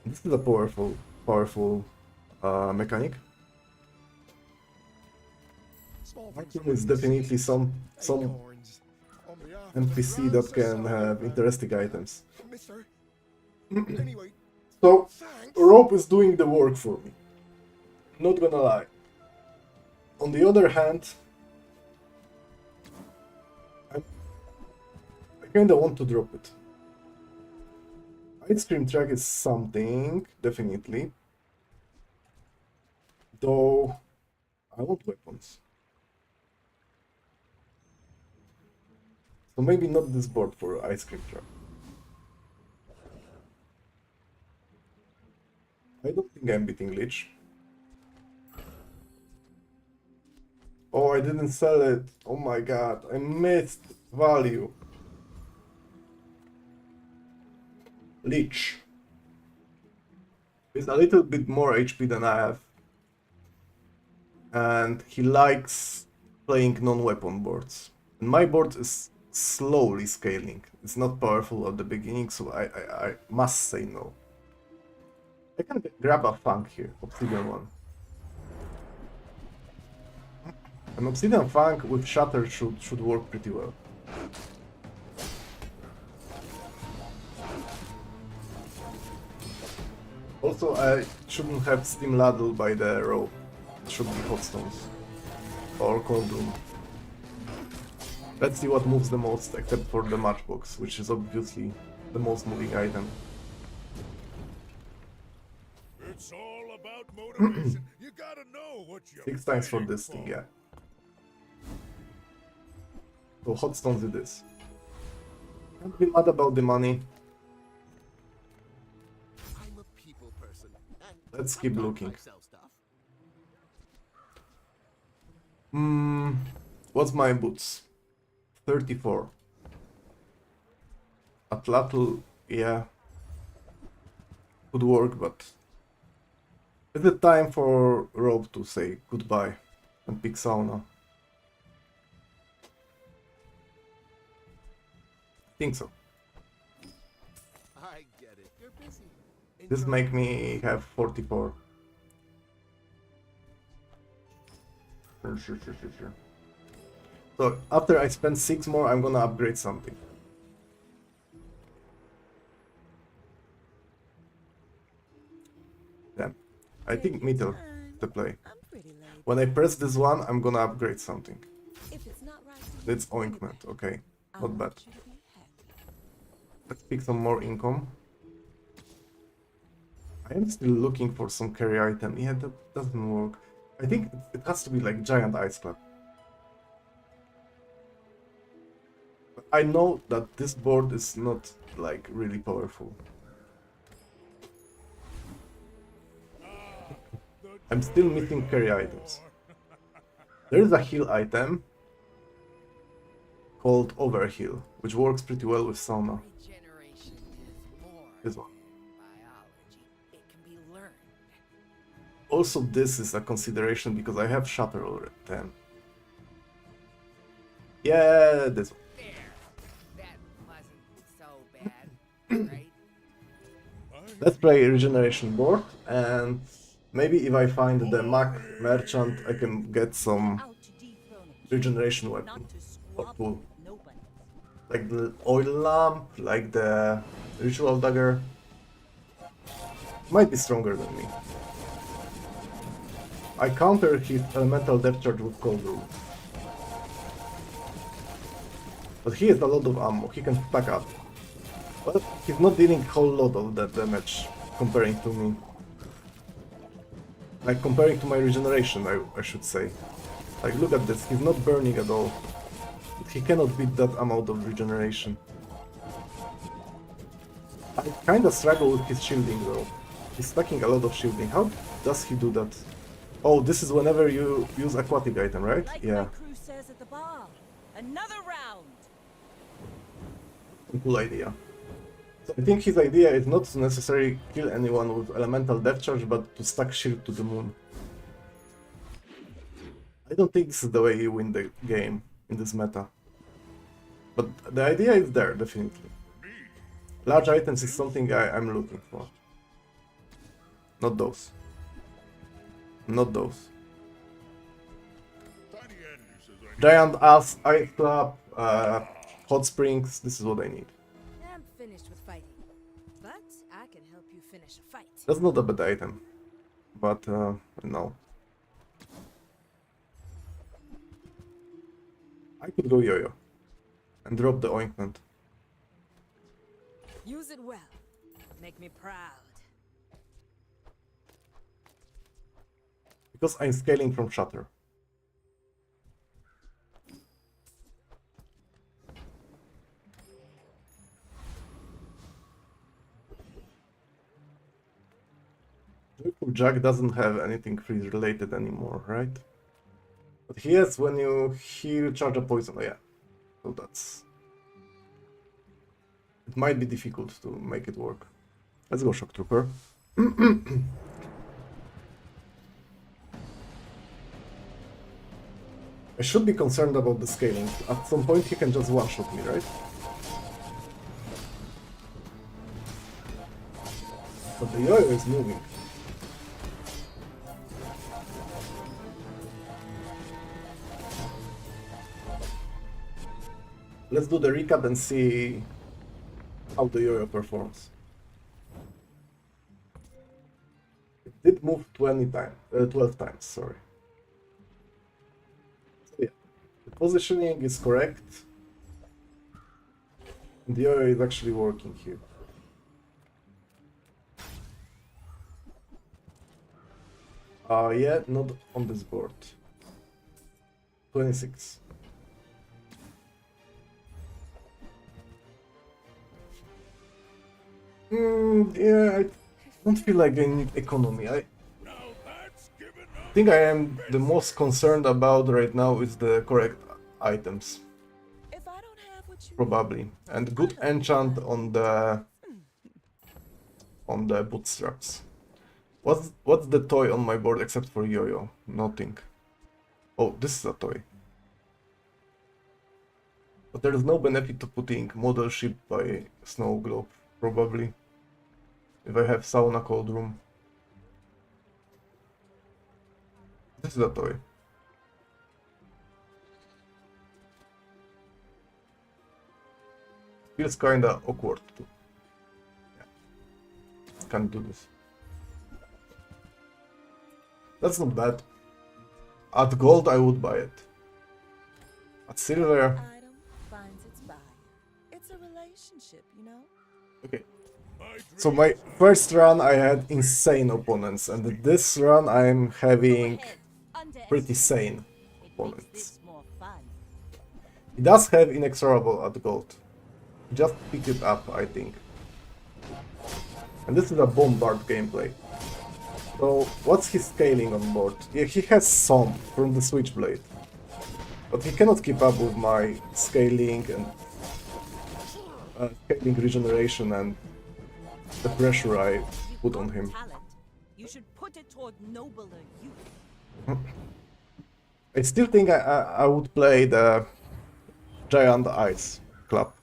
This is a powerful mechanic. Vacuum is definitely some NPC that can have interesting items. Anyway, So, Rope is doing the work for me. Not gonna lie. On the other hand, I kinda want to drop it. Ice Cream Track is something, definitely. Though, I want weapons. So maybe not this board for Ice Cream Truck. I don't think I'm beating Lich. Oh, I didn't sell it. Oh my god, I missed value. Lich. He's a little bit more HP than I have. And he likes playing non-weapon boards. And my board is slowly scaling. It's not powerful at the beginning, so I must say no. I can grab a Fang here, Obsidian one. An Obsidian Fang with Shatter should work pretty well. Also, I shouldn't have Steam Ladle by the rope. It should be Hot Stones. Or Cold Room. Let's see what moves the most, except for the Matchbox, which is obviously the most moving item. It's all about motivation. You gotta know what you're 6 times for fighting this thing, yeah. So Hot Stones it is. Can't be mad about the money. I'm a people person. And Let's keep looking. sell stuff. What's my boots? 34. Atlatl, yeah, could work, but is it time for Robe to say goodbye and pick Sauna? I think so. I get it. You're busy. This Enjoy. make me have 44. Sure. So after I spend 6 more, I'm gonna upgrade something. Yeah, I think middle to play. I'm pretty late. When I press this one, I'm gonna upgrade something. If it's not right to you, It's ointment, okay, I not want bad. you to be happy. Let's pick some more income. I am still looking for some carry item. Yeah, that doesn't work. I think it has to be like giant ice club. I know that this board is not like really powerful. I'm still missing carry items. There is a heal item called Overheal, which works pretty well with Sauna. Regeneration is more This one. than biology. It can be learned. Also, this is a consideration because I have Shatter already. 10. Yeah, this one. There. That wasn't so bad, right? Let's play Regeneration board, and maybe if I find the Mac merchant, I can get some Out to dethrone a king, regeneration weapon not to or squabble tool. with nobody. Like the oil lamp, like the ritual dagger. Might be stronger than me. I counter his elemental depth charge with cold rule. But he has a lot of ammo, he can stack up. But he's not dealing a whole lot of that damage comparing to me. Like comparing to my regeneration, I should say. Like look at this, he's not burning at all. But he cannot beat that amount of regeneration. I kinda struggle with his shielding though. He's stacking a lot of shielding. How does he do that? Oh, this is whenever you use aquatic item, right? Like Yeah, my crew says at the bar, another round. cool idea. So I think his idea is not to necessarily kill anyone with elemental depth charge, but to stack shield to the moon. I don't think this is the way you win the game in this meta. But the idea is there, definitely. Large items is something I'm looking for. Not those. Not those. Giant ass, ice club, hot springs, this is what I need. I'm finished with fighting, but I can help you finish a fight. That's not a bad item, but no. I could go yo-yo and drop the ointment. Use it well. Make me proud. Because I'm scaling from Shatter. Joyful Jack doesn't have anything freeze related anymore, right? But he has when you heal charge a poison, oh, yeah. So that's... It might be difficult to make it work. Let's go Shock Trooper. I should be concerned about the scaling. At some point he can just one-shot me, right? But the yo-yo is moving. Let's do the recap and see how the yo-yo performs. It did move 12 times, sorry. So yeah, the positioning is correct. The yo-yo is actually working here. Yeah, not on this board. 26. Yeah, I don't feel like I need economy. I think I am the most concerned about right now is the correct items. If I don't have what you probably, and good enchant on the bootstraps. What's the toy on my board except for yo-yo? Nothing. Oh, this is a toy. But there is no benefit to putting model ship by Snow Globe, probably. If I have sauna cold room. This is a toy. Feels kinda awkward too. Yeah. Can't do this. That's not bad. At gold I would buy it. At silver... Item finds its buyer. It's a relationship, you know? Okay. So my first run I had insane opponents, and this run I'm having pretty sane opponents. He does have inexorable at gold. Just pick it up, I think. And this is a bombard gameplay. So what's his scaling on board? Yeah, he has some from the Switchblade. But he cannot keep up with my scaling and scaling regeneration and the pressure I put on him. You should put it toward nobler youth. I still think I would play the Giant Ice Club.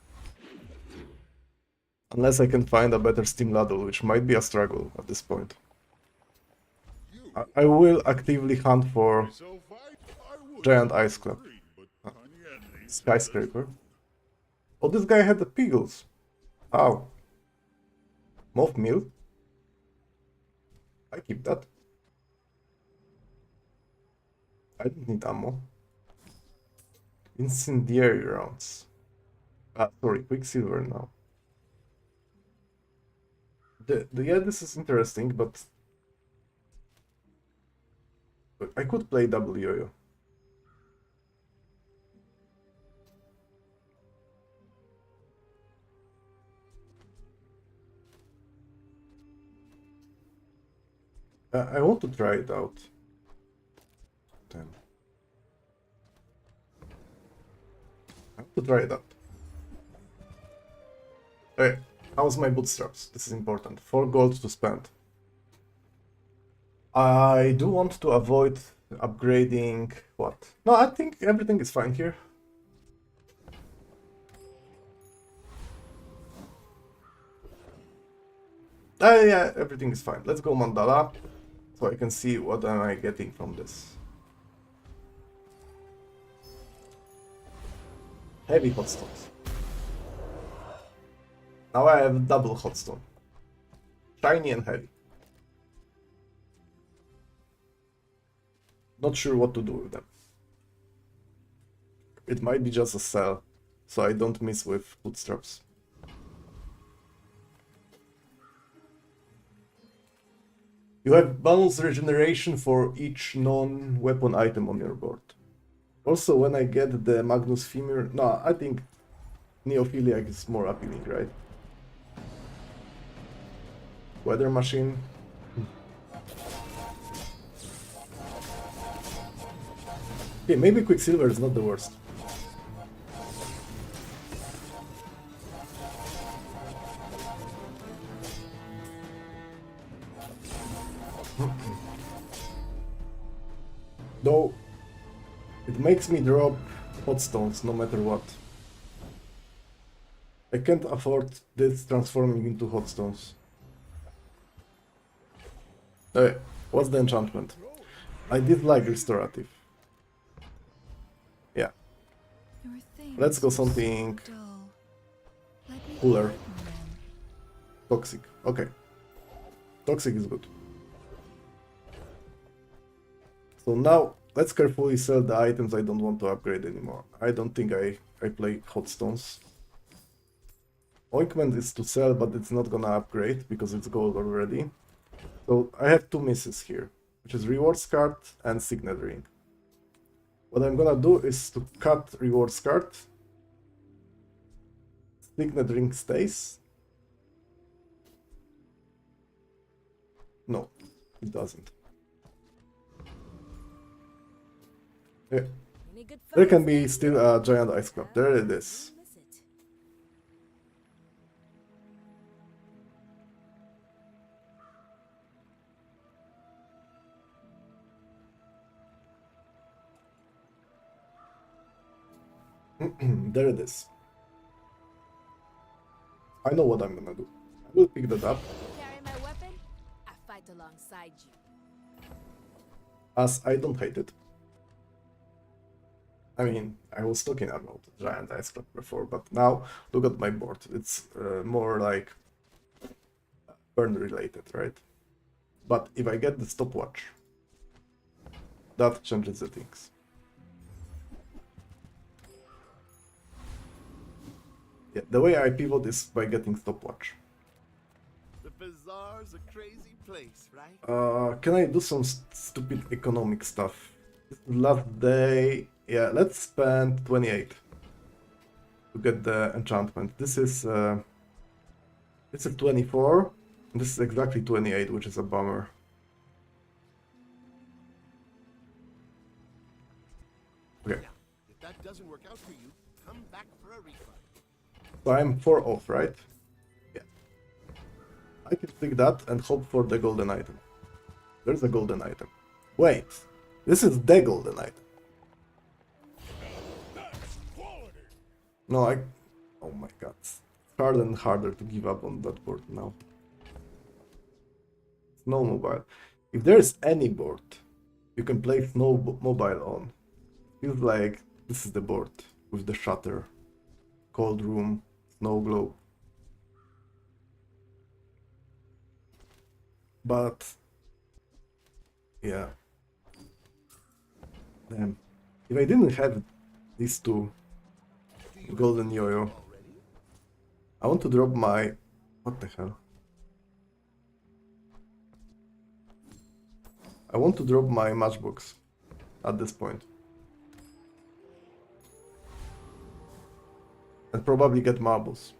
Unless I can find a better Steam ladle, which might be a struggle at this point. I will actively hunt for Giant Ice Club. Skyscraper. Oh, this guy had the Piggles. How? Moth Meal? I keep that. I don't need ammo. Incendiary rounds. Ah, sorry, Quicksilver now. Yeah, this is interesting, but I could play double yo-yo. I want to try it out. Damn. I want to try it out. Okay, how's my bootstraps? This is important. 4 gold to spend. I do want to avoid upgrading... what? No, I think everything is fine here. Yeah, everything is fine. Let's go Mandala, so I can see what am I getting from this. Heavy hotstones. Now I have double hotstone. Shiny and heavy. Not sure what to do with them. It might be just a sell, so I don't miss with bootstraps. You have bonus regeneration for each non-weapon item on your board. Also, when I get the Magnus Femur... no, I think Neophiliac is more appealing, right? Weather Machine. Okay, maybe Quicksilver is not the worst. Though, it makes me drop hotstones no matter what. I can't afford this transforming into hotstones. Hey, what's the enchantment? I did like restorative. Yeah. Let's go something cooler. Toxic. Okay. Toxic is good. So now, let's carefully sell the items I don't want to upgrade anymore. I don't think I play hotstones. Ointment is to sell, but it's not gonna upgrade because it's gold already. So I have 2 misses here, which is rewards card and signet ring. What I'm gonna do is to cut rewards card. Signet ring stays. No, it doesn't. Yeah. There can be still a Giant Ice Club. There it is. There it is. I know what I'm gonna do. I will pick that up, Carry my weapon, I fight alongside you. as I don't hate it. I mean, I was talking about Giant Ice Club before, but now look at my board. It's more like burn related, right? But if I get the stopwatch, that changes the things. Yeah, the way I pivot is by getting stopwatch. The Bazaar's a crazy place, right? Can I do some stupid economic stuff? Last day, yeah, let's spend 28 to get the enchantment. This is 24, and this is exactly 28, which is a bummer. Okay, If that doesn't work out for you, come back for a refund. so I'm 4 off, right? Yeah. I can pick that and hope for the golden item. There's a golden item. Wait, this is the golden item. No, oh my god. It's harder and harder to give up on that board now. Snow Mobile. If there's any board you can play Snow Mobile on, feels like this is the board with the shutter, cold room, snow globe. But yeah, damn. If I didn't have these two golden yo-yo, I want to drop my, what the hell? I want to drop my matchbox at this point. And probably get marbles.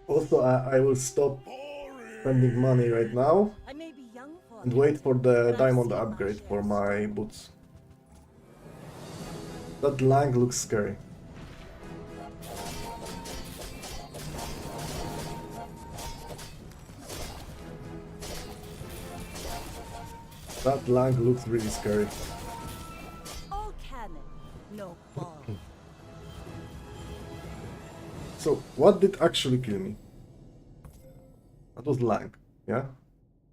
Also, I will stop spending money right now I may be young for and wait for the but I've diamond seen my upgrade for shares. my boots. That Lang looks scary. That Lang looks really scary. All cannon, no ball. So, what did actually kill me? That was Lang, yeah?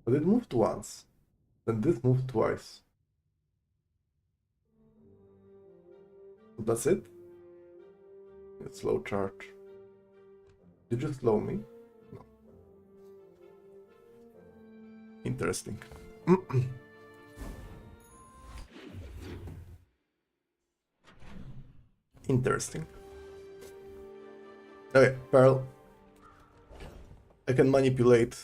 But it moved once. Then this moved twice. That's it? Yeah, slow charge. Did you slow me? No. Interesting. Interesting. Okay, Pearl. I can manipulate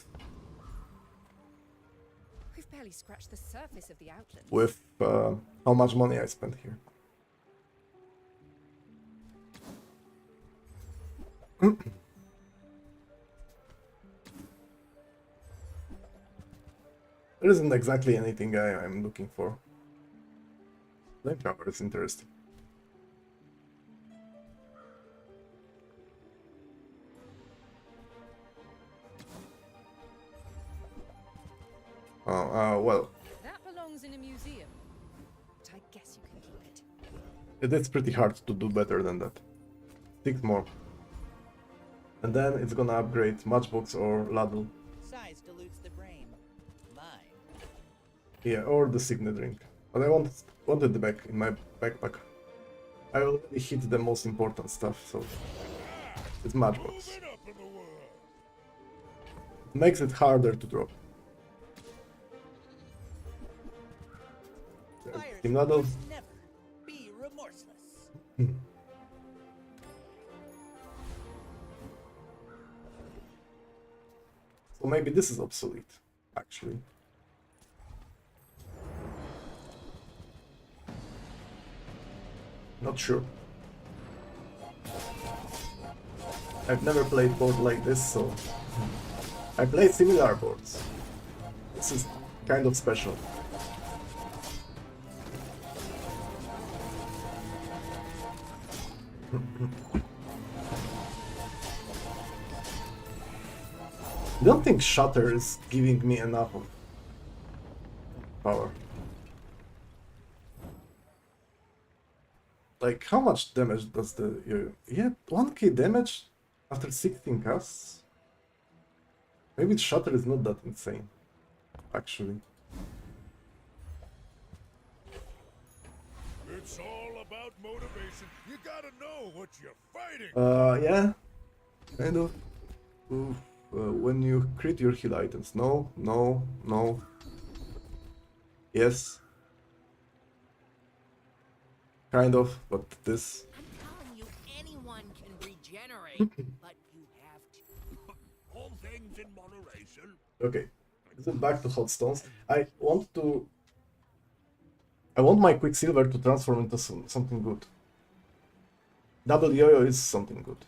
We've barely scratched the surface of the outlands. with how much money I spent here. There isn't exactly anything I'm looking for. Flamethrower is interesting. Oh, well, That belongs in a museum. But I guess you can keep it. it is pretty hard to do better than that. 6 more. And then it's gonna upgrade Matchbox or Ladle. Size dilutes the brain. Mine. Yeah, or the Signet Ring. But I wanted the back in my backpack. I already hit the most important stuff, so it's Matchbox. It makes it harder to drop. Fires Team Ladle. must never be remorseless. So maybe this is obsolete, actually. Not sure. I've never played board like this, so I played similar boards. This is kind of special. I don't think Shutter is giving me enough of power. Like, how much damage does the yo-yo? Yeah, 1k damage after 16 casts? Maybe the Shatter is not that insane, actually. It's all about motivation. You gotta know what you're fighting. Yeah, kind of. Oof. When you crit your heal items. No, no, no. Yes. Kind of, but this. I'm telling you, anyone can regenerate, but you have to. All things in moderation. Okay. Is it back to hot stones? I want my Quicksilver to transform into something good. Double yo-yo is something good.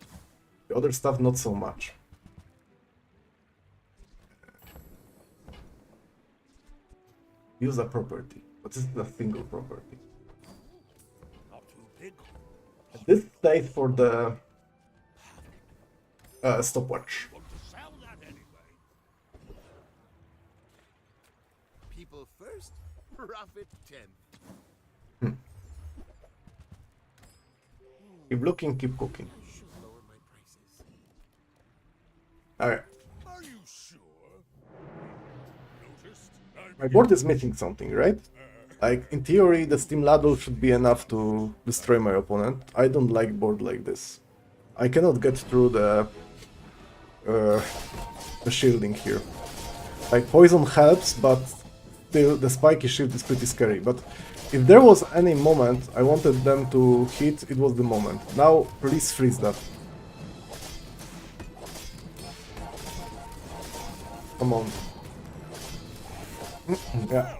The other stuff not so much. Use a property, but this is a single property. Not too big. This stays for the stopwatch. Want to sell that anyway. People first, profit 10th. Keep looking, keep cooking. I should lower my prices. Alright. Are you sure? Noticed? My board is missing something, right? Like, in theory, the Steam Ladle should be enough to destroy my opponent. I don't like board like this. I cannot get through the shielding here. Like, poison helps, but still, the spiky shield is pretty scary. But if there was any moment I wanted them to hit, it was the moment. Now, please freeze that. Come on. Yeah. I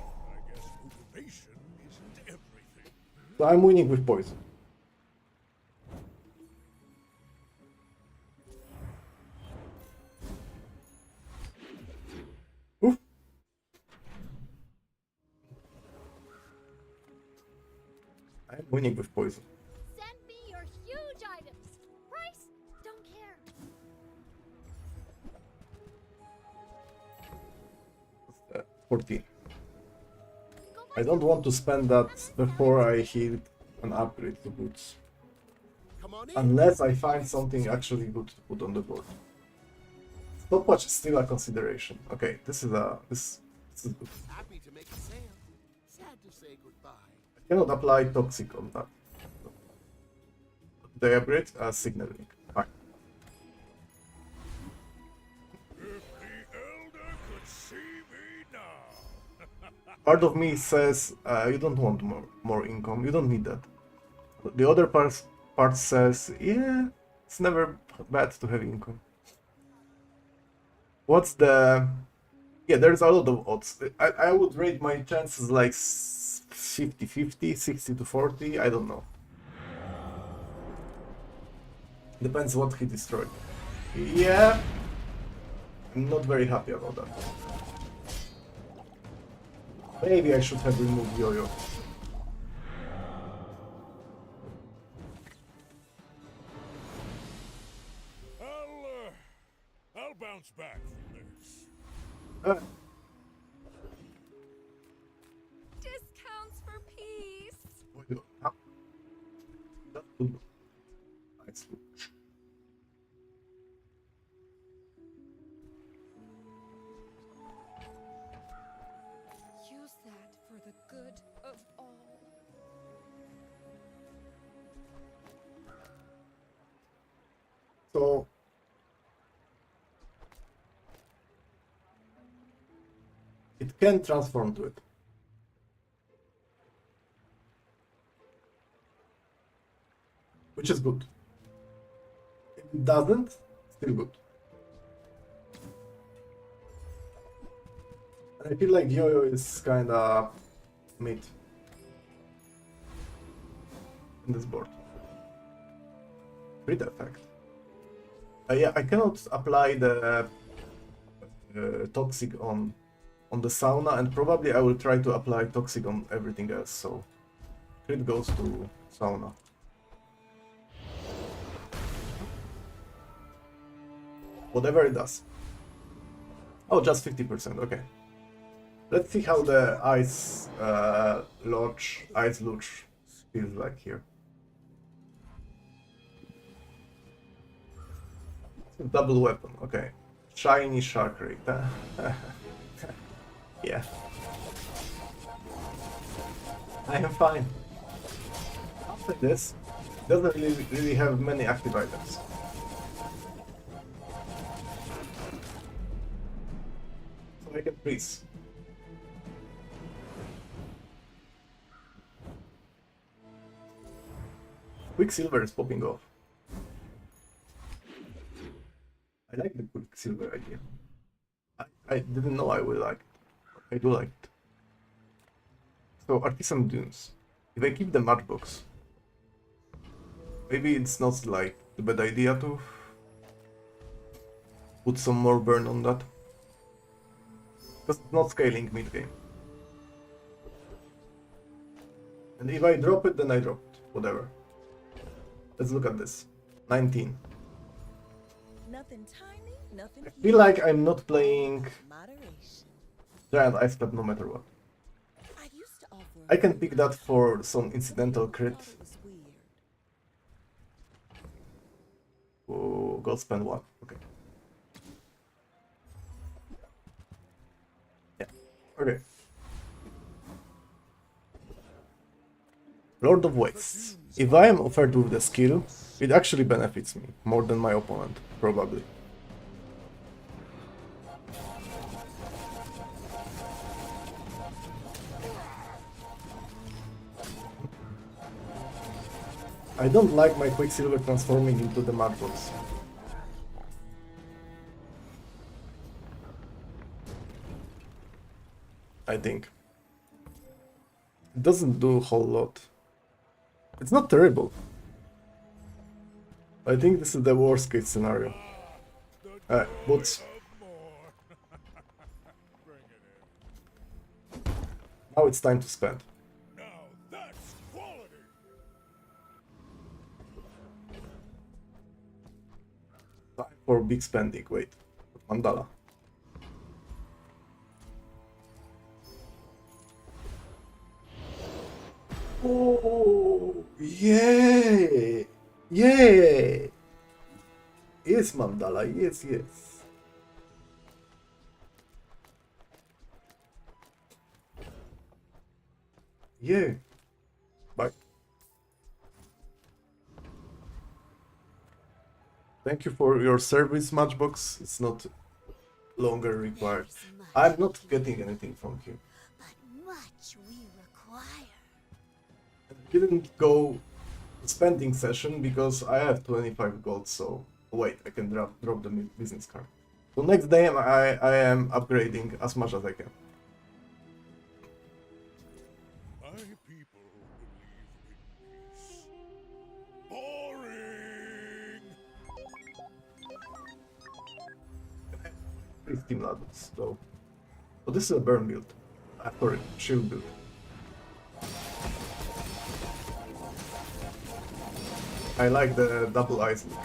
guess motivation isn't everything. So I'm winning with poison. Oof. I'm winning with poison. Send me your huge items. Price? Don't care. 14. I don't want to spend that before I hit an upgrade to boots. Come on in. Unless I find something actually good to put on the board. Stopwatch is still a consideration. Okay, this is good. Happy to make a sale. Sad to say goodbye. I cannot apply toxic on that. The upgrade signaling. Fine. If the elder could see me now. Part of me says you don't want more income. You don't need that. The other part says yeah, it's never bad to have income. What's the... Yeah, there's a lot of odds. I would rate my chances like 50-50, 60-40, I don't know. Depends what he destroyed. Yeah, I'm not very happy about that. Maybe I should have removed yo-yo. I'll bounce back from this. Discounts for peace. Nice. Use that for the good of all. So it can transform to it. Which is good. If it doesn't, still good. And I feel like yo-yo is kinda mid in this board. Crit effect. Yeah, I cannot apply the toxic on the sauna, and probably I will try to apply toxic on everything else, so crit goes to sauna. Whatever it does. Oh, just 50%, okay. Let's see how the ice luge feels like here. Double weapon, okay. Shiny shark rate. Yeah. I am fine. After this, doesn't really have many active items. So I can freeze. Quicksilver is popping off. I like the Quicksilver idea. I didn't know I would like it. I do like it. So, Artisan Dunes. If I keep the matchbox, maybe it's not like the bad idea to put some more burn on that. Because it's not scaling mid-game. And if I drop it, then I drop it. Whatever. Let's look at this. 19. Nothing tiny, nothing I feel like I'm not playing moderation. Giant Ice Club no matter what. I can pick that for some incidental crit. Oh, gold spend 1. Okay. Yeah. Okay. Lord of Wastes. If I am offered with the skill, it actually benefits me more than my opponent, probably. I don't like my Quicksilver transforming into the matchbox. I think. It doesn't do a whole lot. It's not terrible. I think this is the worst case scenario. Boots. Now it's time to spend. Time for big spending. Wait. Mandala. Oh, yeah, yeah. Yes, Mandala. Yes, yes. Yeah. Bye. Thank you for your service, Matchbox. It's not longer required. I'm not getting anything from him. Much we require. Didn't go spending session because I have 25 gold, so wait, I can drop the business card. So next day I am upgrading as much as I can. My people believe in peace. Boring! 15 levels, so this is a burn build. Sorry, shield build. I like the double ice leak.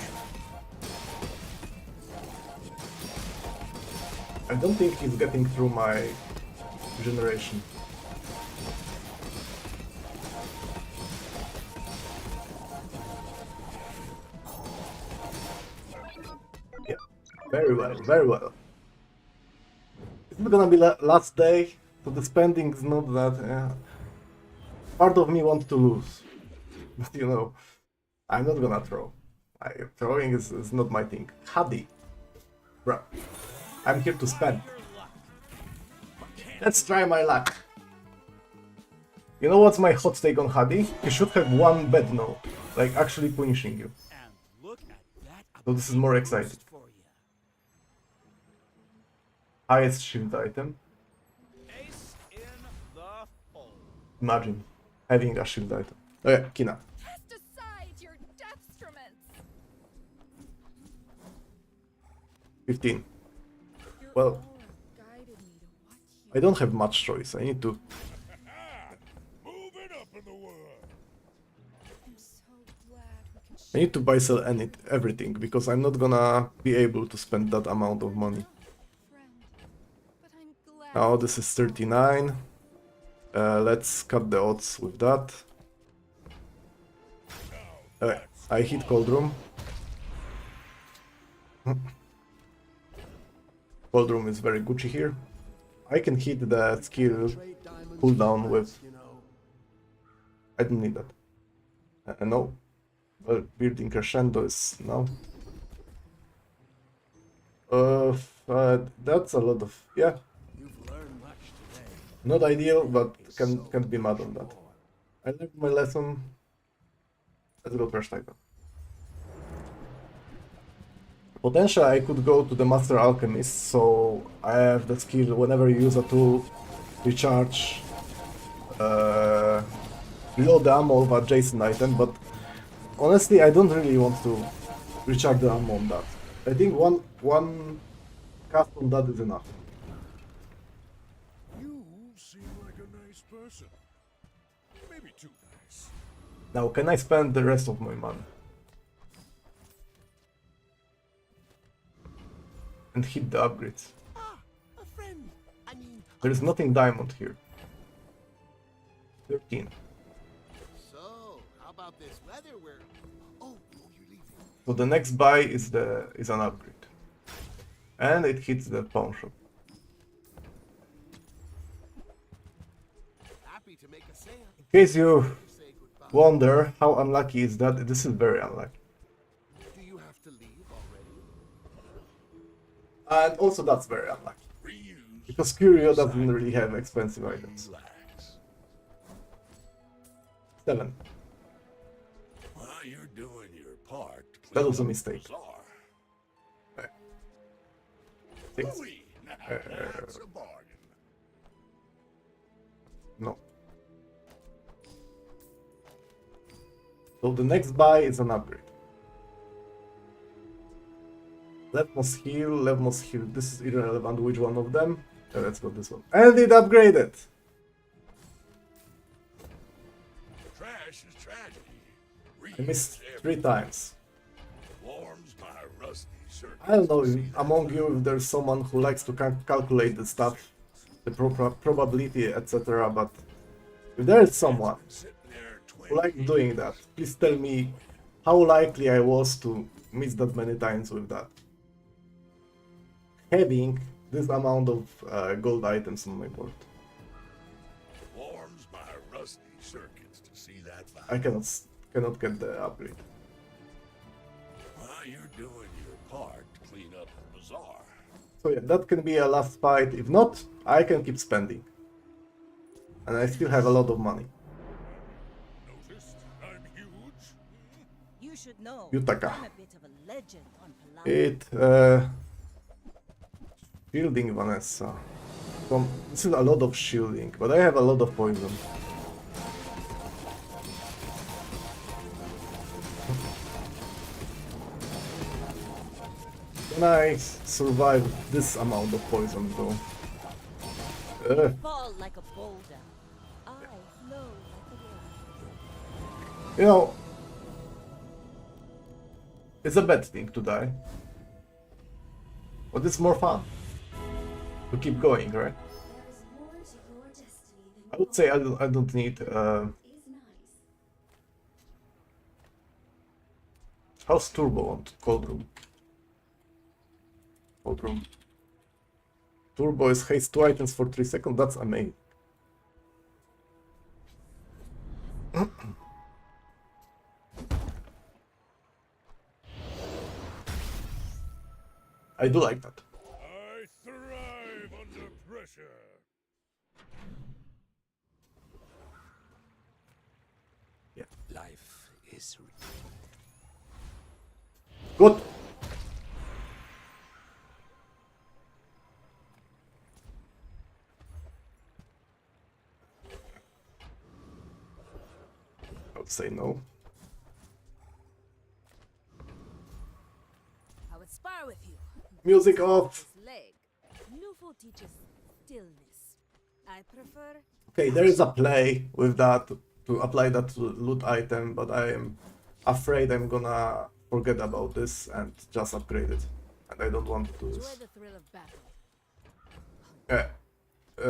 I don't think he's getting through my generation. Yeah, very well, very well. It's not gonna be last day, so the spending is not that... Part of me wants to lose, but you know, I'm not gonna throw. Throwing is not my thing. Hadi. Bruh. I'm here to spend. Let's try my luck. You know what's my hot take on Hadi? He should have one bad note, like actually punishing you. So this is more exciting. Highest shield item. Imagine having a shield item. Oh yeah, Kina. Cast aside your deathstruments. 15. Well, I don't have much choice. I need to... I need to buy, sell, everything, because I'm not gonna be able to spend that amount of money. Now this is 39. Let's cut the odds with that. I hit Cold Room. Cold Room is very Gucci here. I can hit the skill cooldown with... I don't need that. No. Well, building crescendo is now. That's a lot of... yeah. Not ideal, but can't be mad on that. I learned my lesson. Let's go first item. Potentially I could go to the Master Alchemist, so I have the skill whenever you use a tool, recharge, reload the ammo of adjacent item, but honestly I don't really want to recharge the ammo on that. I think one cast on that is enough. You seem like a nice person. Maybe too nice. Now can I spend the rest of my money? And hit the upgrades. Ah, a friend. I mean, There is nothing diamond here. 13. so how about this weather where... Oh, you're leaving. So the next buy is an upgrade. And it hits the pawn shop. Happy to make a sale. In case you wonder how unlucky is that, this is very unlucky. Do you have to leave already? And also that's very unlucky. Because Curio doesn't really have expensive items. 7. While you're doing your part, That was a mistake. Bazaar. 6. That's a bargain. No. So the next buy is an upgrade. Levmos heal. This is irrelevant which one of them. Let's go this one. And it upgraded! Trash is tragedy. I missed 3 times. Warms my rusty circuit. I don't know if among you if there's someone who likes to calculate the stuff, the probability, etc. But if there is someone who likes doing that, please tell me how likely I was to miss that many times with that. Having this amount of gold items on my board. Warms my rusty circuits to see that I cannot get the upgrade. While you're doing your part to clean up the bazaar. So yeah, that can be a last fight. If not, I can keep spending. And I still have a lot of money. Noticed I'm huge. You should know. Yutaka. I'm a bit of a legend on Palau. It shielding Vanessa. This is a lot of shielding, but I have a lot of poison. Can I survive this amount of poison though? Fall like a boulder. I flow like a river. You know, it's a bad thing to die, but it's more fun to keep going, right? I would say I don't need. How's Turbo on Cold Room? Cold Room. Turbo is haste 2 items for 3 seconds. That's amazing. I do like that. I thrive under pressure. Yeah. Life is Good. I would say no. I would spar with you. Music off. Leg. Nufo teaches stillness. I prefer. Okay, there is a play with that to apply that to loot item, but I am afraid I'm gonna forget about this and just upgrade it. And I don't want to do Enjoy this. the thrill of battle.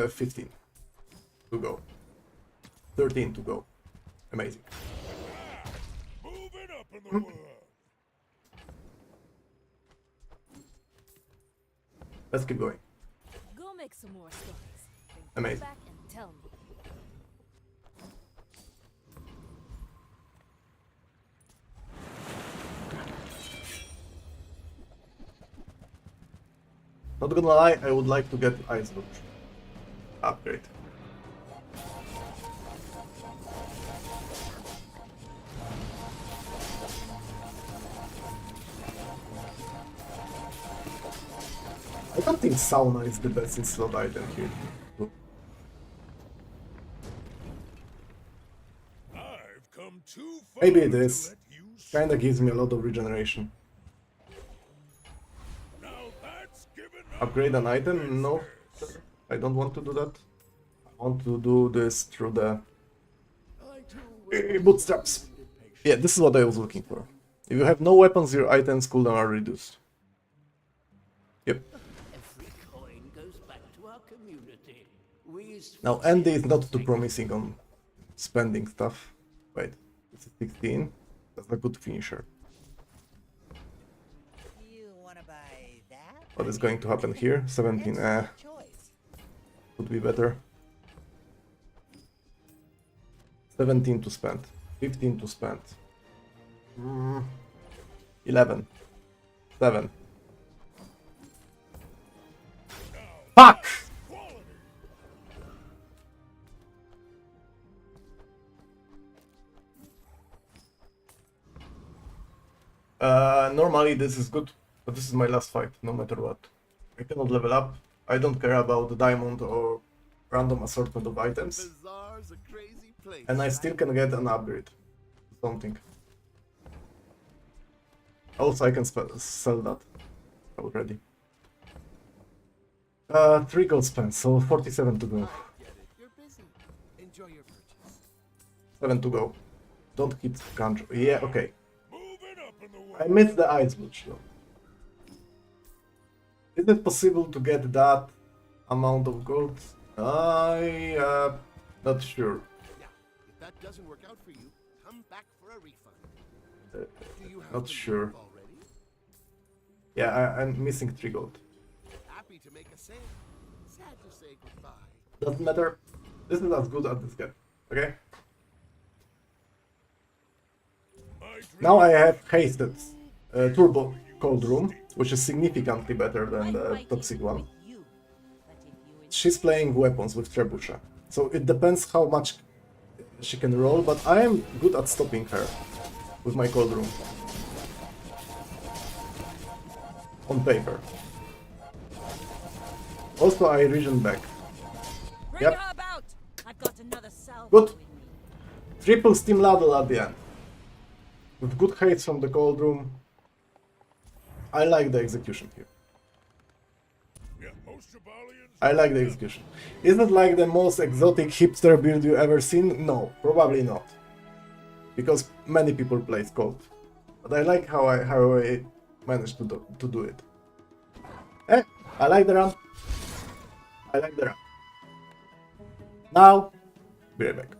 15 to go. 13 to go. Amazing. Moving up in the world. Let's keep going. Go make some more stories. Then come Amazing. back and tell me. Not gonna lie, I would like to get Ice Lodge upgrade. I don't think sauna is the best in slot item here. I've come too far Maybe it to is. let you Kinda gives me a lot of regeneration. Now that's given up. Upgrade an item? No. I don't want to do that. I want to do this through the bootstraps. Yeah, this is what I was looking for. If you have no weapons, your items cooldown are reduced. Yep. Every coin goes back to our community. Now Andy is not too promising on spending stuff. Wait, this is 16. That's a good finisher. You wanna buy that? What is going to happen here? 17, Choice. could be better. 17 to spend. 15 to spend. 11. 7. Fuck! Normally this is good, but this is my last fight, no matter what. I cannot level up. I don't care about the diamond or random assortment of items. Bazaar's a crazy place. And I still can get an upgrade. Something. Also I can sell that already. 3 gold spent, so 47 to go. Get it. You're busy. Enjoy your purchase. 7 to go. Don't hit country. Yeah, okay. Moving up in the I world. missed the ice butch though. Is it possible to get that amount of gold? Not sure. Yeah. If that doesn't work out for you, come back for a refund. Do you have Not the sure. map already? Yeah, I'm missing 3 gold. Happy to make a sale. Sad to say goodbye. Doesn't matter. This is as good as this gets. Okay? Now I have hasted turbo cold room, which is significantly better than the toxic one. She's playing weapons with Trebuchet, so it depends how much she can roll, but I am good at stopping her with my cold room. On paper. Also, I regen back. Bring Yep. her about. I've got another salvo Good. with me. Triple steam ladle at the end. With good haste from the cold room. I like the execution here. Yeah, most Jabalians. I like the execution. Is it like the most exotic hipster build you ever seen? No, probably not. Because many people play Cold. But I like how I managed to do it. I like the run. I like the run. Now, be right back.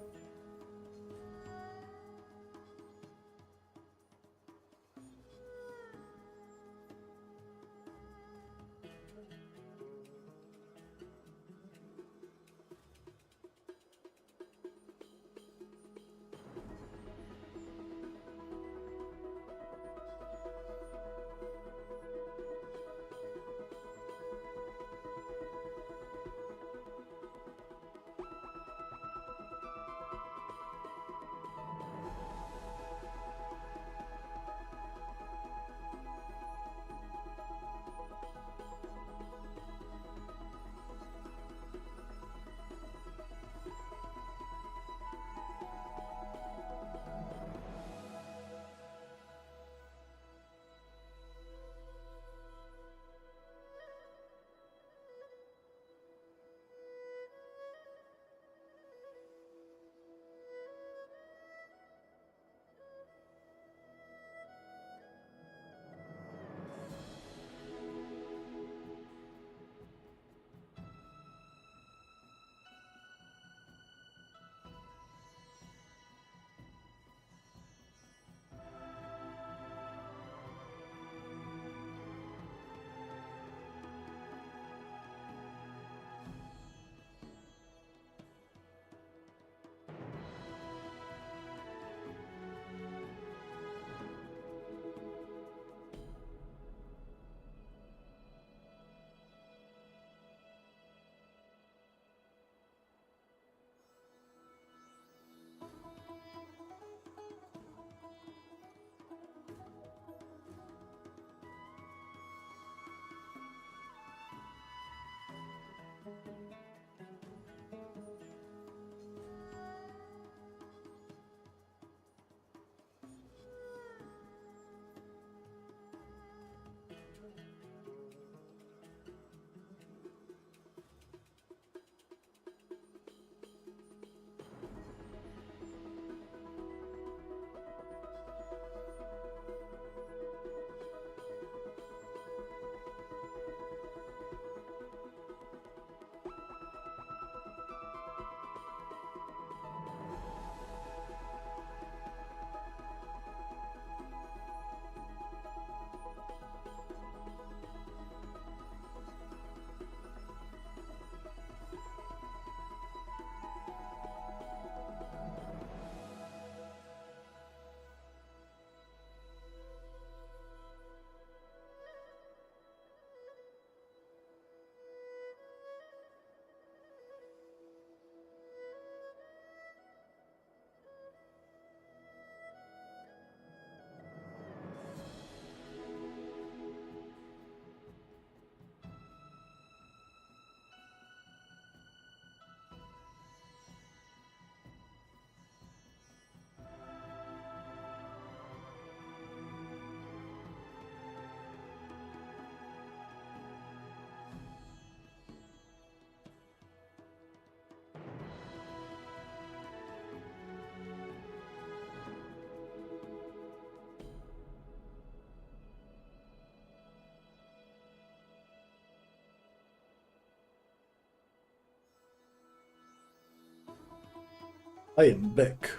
I am back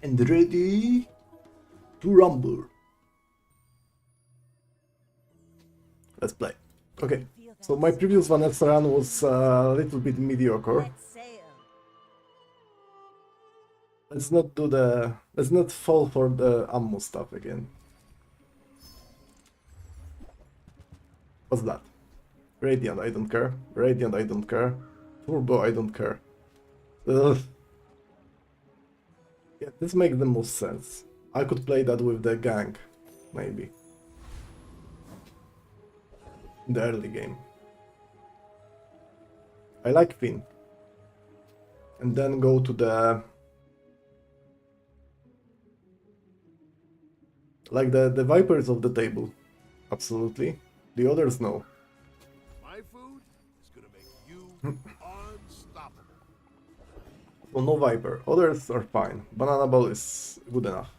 and ready to rumble. Let's play. Okay, so my previous Vanessa run was a little bit mediocre. Let's sail. Let's not fall for the ammo stuff again. What's that? Radiant, I don't care. Radiant, I don't care. Turbo, I don't care. Ugh. Yeah, this makes the most sense. I could play that with the gang, maybe. In the early game. I like Finn. And then go to the... Like the Vipers of the table. Absolutely. The others no. My food is gonna make you unstoppable. So no Viper. Others are fine. Banana Ball is good enough.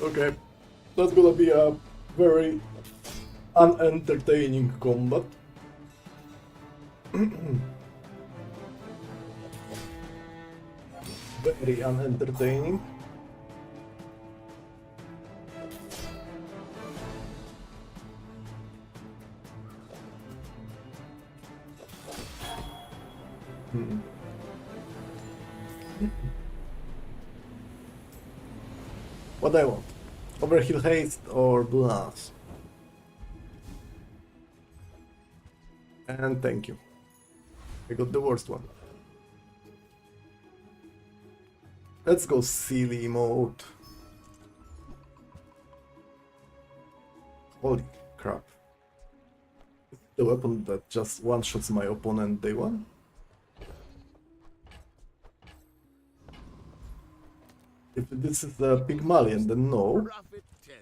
Okay, that's gonna be a very unentertaining combat. Very unentertaining. What do I want? Overkill haste or blast? And thank you. I got the worst one. Let's go silly mode. Holy crap. The weapon that just one-shots my opponent day one? If this is the Pygmalion, then no. Profit 10.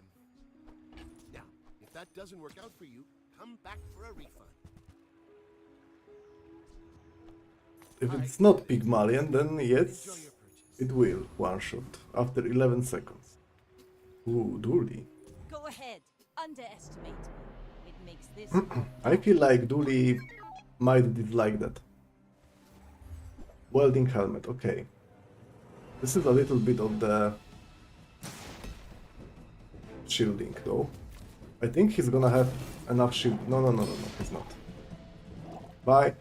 Now, if that doesn't work out for you, come back for a refund. If it's not Pygmalion, then yes, it will one-shot after 11 seconds. Ooh, Dooley. Go ahead. Underestimate me. It makes this. I feel like Dooley might dislike that. Welding helmet, okay. This is a little bit of the shielding though. I think he's gonna have enough shield. No, he's not. Bye.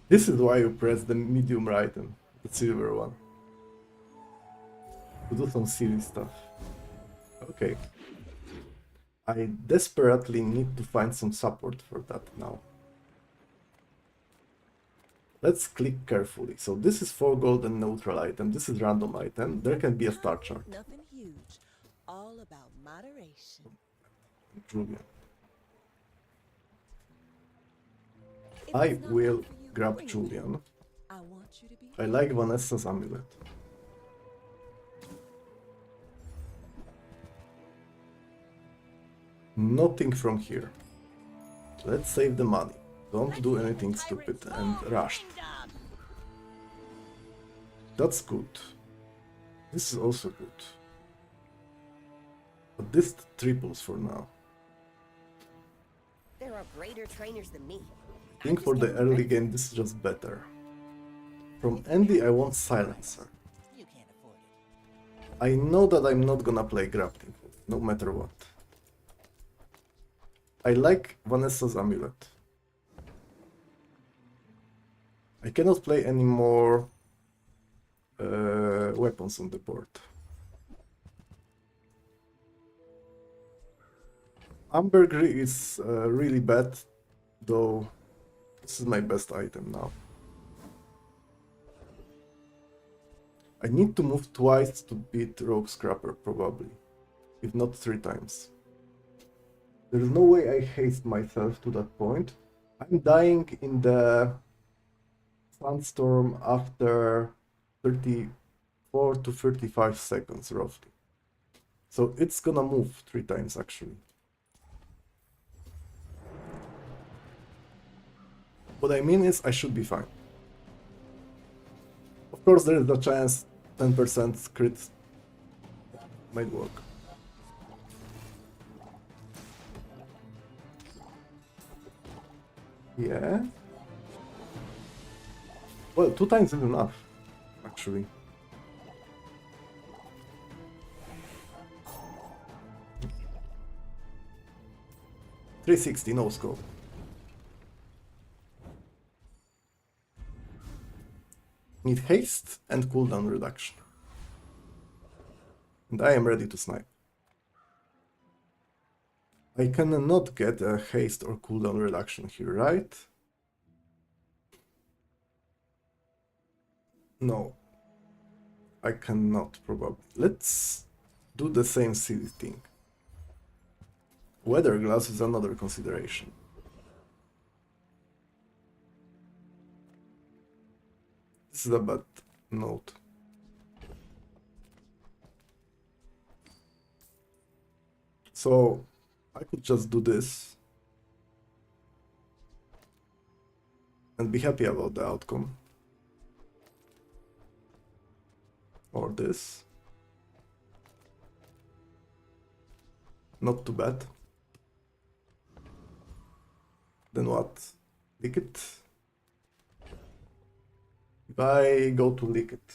This is why you press the medium right and the silver one. To do some silly stuff. Okay. I desperately need to find some support for that now. Let's click carefully. So this is 4 gold and neutral item. This is random item. There can be a star chart. Nothing huge. All about moderation. Julian. I will grab Julian. I want you to be. I like Vanessa's amulet. Nothing from here. Let's save the money. Don't do anything stupid and rushed. That's good. This is also good. But this triples for now. There are greater trainers than me. I think for the early game this is just better. From Andy I want Silencer. You can't afford it. I know that I'm not gonna play grappling hook, no matter what. I like Vanessa's amulet. I cannot play any more weapons on the board. Ambergris is really bad, though this is my best item now. I need to move twice to beat Rogue Scrapper, probably. If not 3 times. There is no way I haste myself to that point. I'm dying in the Sandstorm after 34 to 35 seconds, roughly. So it's gonna move 3 times, actually. What I mean is, I should be fine. Of course, there is a chance 10% crit might work. Yeah. Well, 2 times is enough, actually. $360, no scope. Need haste and cooldown reduction. And I am ready to snipe. I cannot get a haste or cooldown reduction here, right? No. I cannot, probably. Let's do the same silly thing. Weather glass is another consideration. This is a bad note. So I could just do this and be happy about the outcome. Or this. Not too bad. Then what? Lick it? If I go to lick it,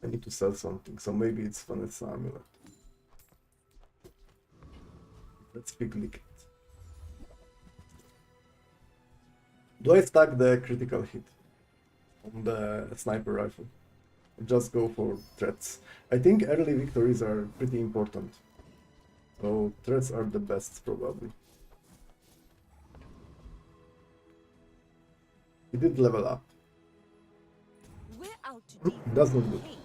I need to sell something, so maybe it's Vanessa Amulet. Let's pick lick it. Do I stack the critical hit on the sniper rifle? Just go for threats. I think early victories are pretty important. So threats are the best, probably. He did level up. We're out to deal That's not with good. hate,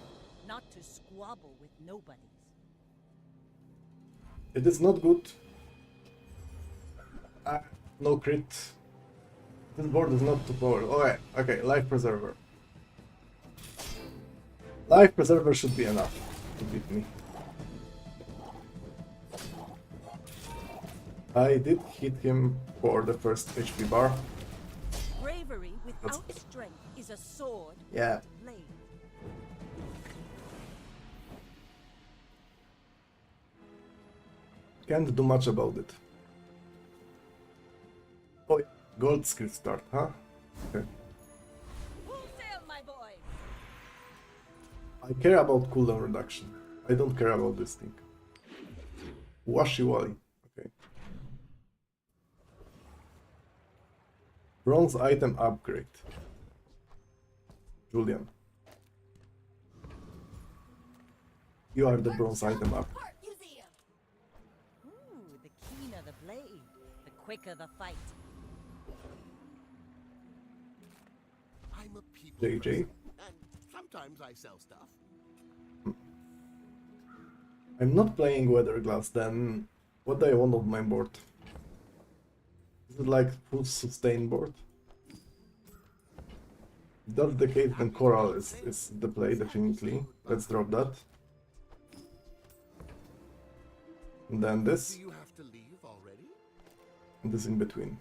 not to squabble with nobodies. It is not good. No crit. This board is not too powerful. Okay, okay, life preserver. Life preserver should be enough to beat me. I did hit him for the first HP bar. Bravery without strength is a sword. Yeah. Blade. Can't do much about it. Oh, yeah. Gold skill start, huh? Okay. Full sail, my boy. I care about cooldown reduction. I don't care about this thing. Washi Wally. Okay. Bronze item upgrade. Julian. You are the bronze item upgrade. Ooh, the keener the blade, the quicker the fight. I'm a people JJ. person, and sometimes I sell stuff. I'm not playing Weather Glass, then what do I want on my board? Is it like full sustain board? If that's the case, then Coral is the play, definitely. Let's drop that. And then this, Do you have to leave already? and this in between.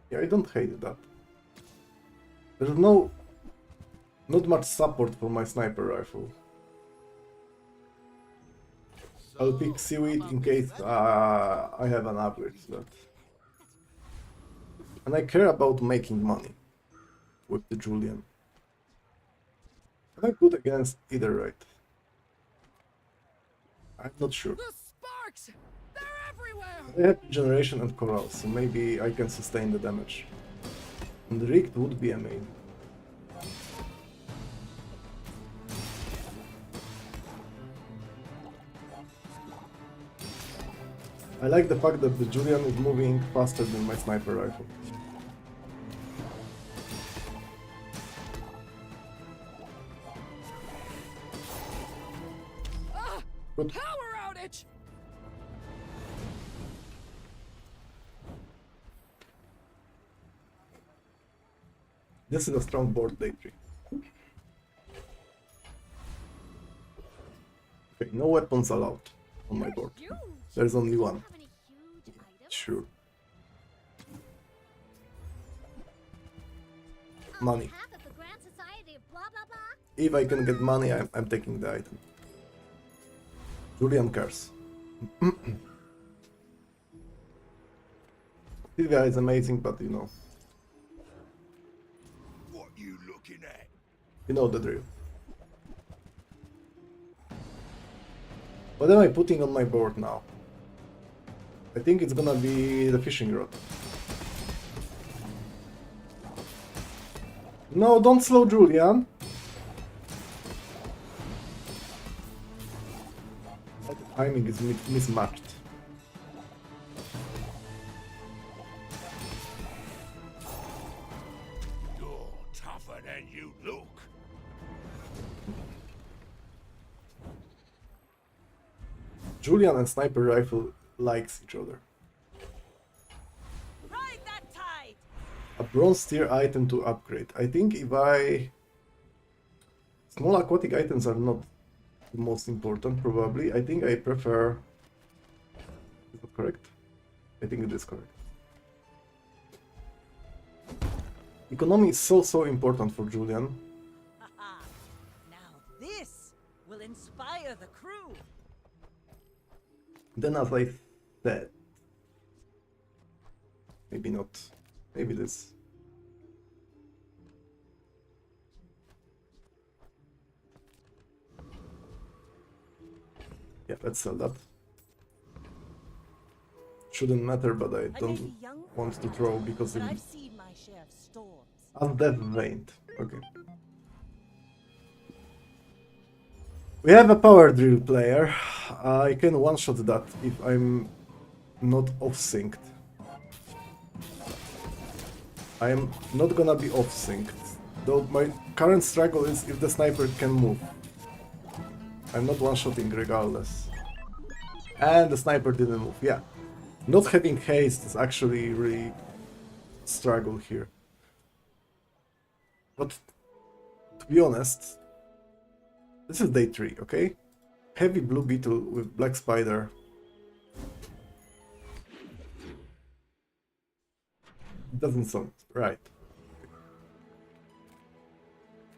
Yeah, I don't hate that. There's not much support for my sniper rifle. I'll pick Seaweed in case I have an upgrade to that. And I care about making money with the Julian. Am I good against either right? I'm not sure. The sparks! They're everywhere! I have Regeneration and Coral, so maybe I can sustain the damage. And Rigged would be amazing. I like the fact that the Julian is moving faster than my sniper rifle. Good. Power outage! This is a strong board, Daydream. Okay, no weapons allowed on my board. There's only one. Have any huge items? Sure. On Money. behalf of the Grand Society of blah blah blah, If I can get money, I'm taking the item. Julian cares. This guy is amazing, but you know. What you looking at? You know the drill. What am I putting on my board now? I think it's gonna be the fishing rod. No, don't slow Julian. The timing is mismatched. You're tougher than you look. Julian and sniper rifle likes each other. Ride that tide! A bronze tier item to upgrade. I think if I... Small aquatic items are not the most important, probably. I think I prefer... Is that correct? I think it is correct. Economy is so important for Julian. Haha! Now this will inspire the crew! Then as I said... Maybe not. Maybe this. Yeah, let's sell that. Shouldn't matter, but I don't want to throw because But it... I've seen my share of storms. Undead Veint. Okay. We have a power drill player. I can one-shot that if I'm not off-synced. I am not gonna be off-synced. Though my current struggle is if the sniper can move. I'm not one-shotting regardless. And the sniper didn't move, yeah. Not having haste is actually really struggle here. But to be honest, this is day 3, okay? Heavy blue beetle with black spider. Doesn't sound right.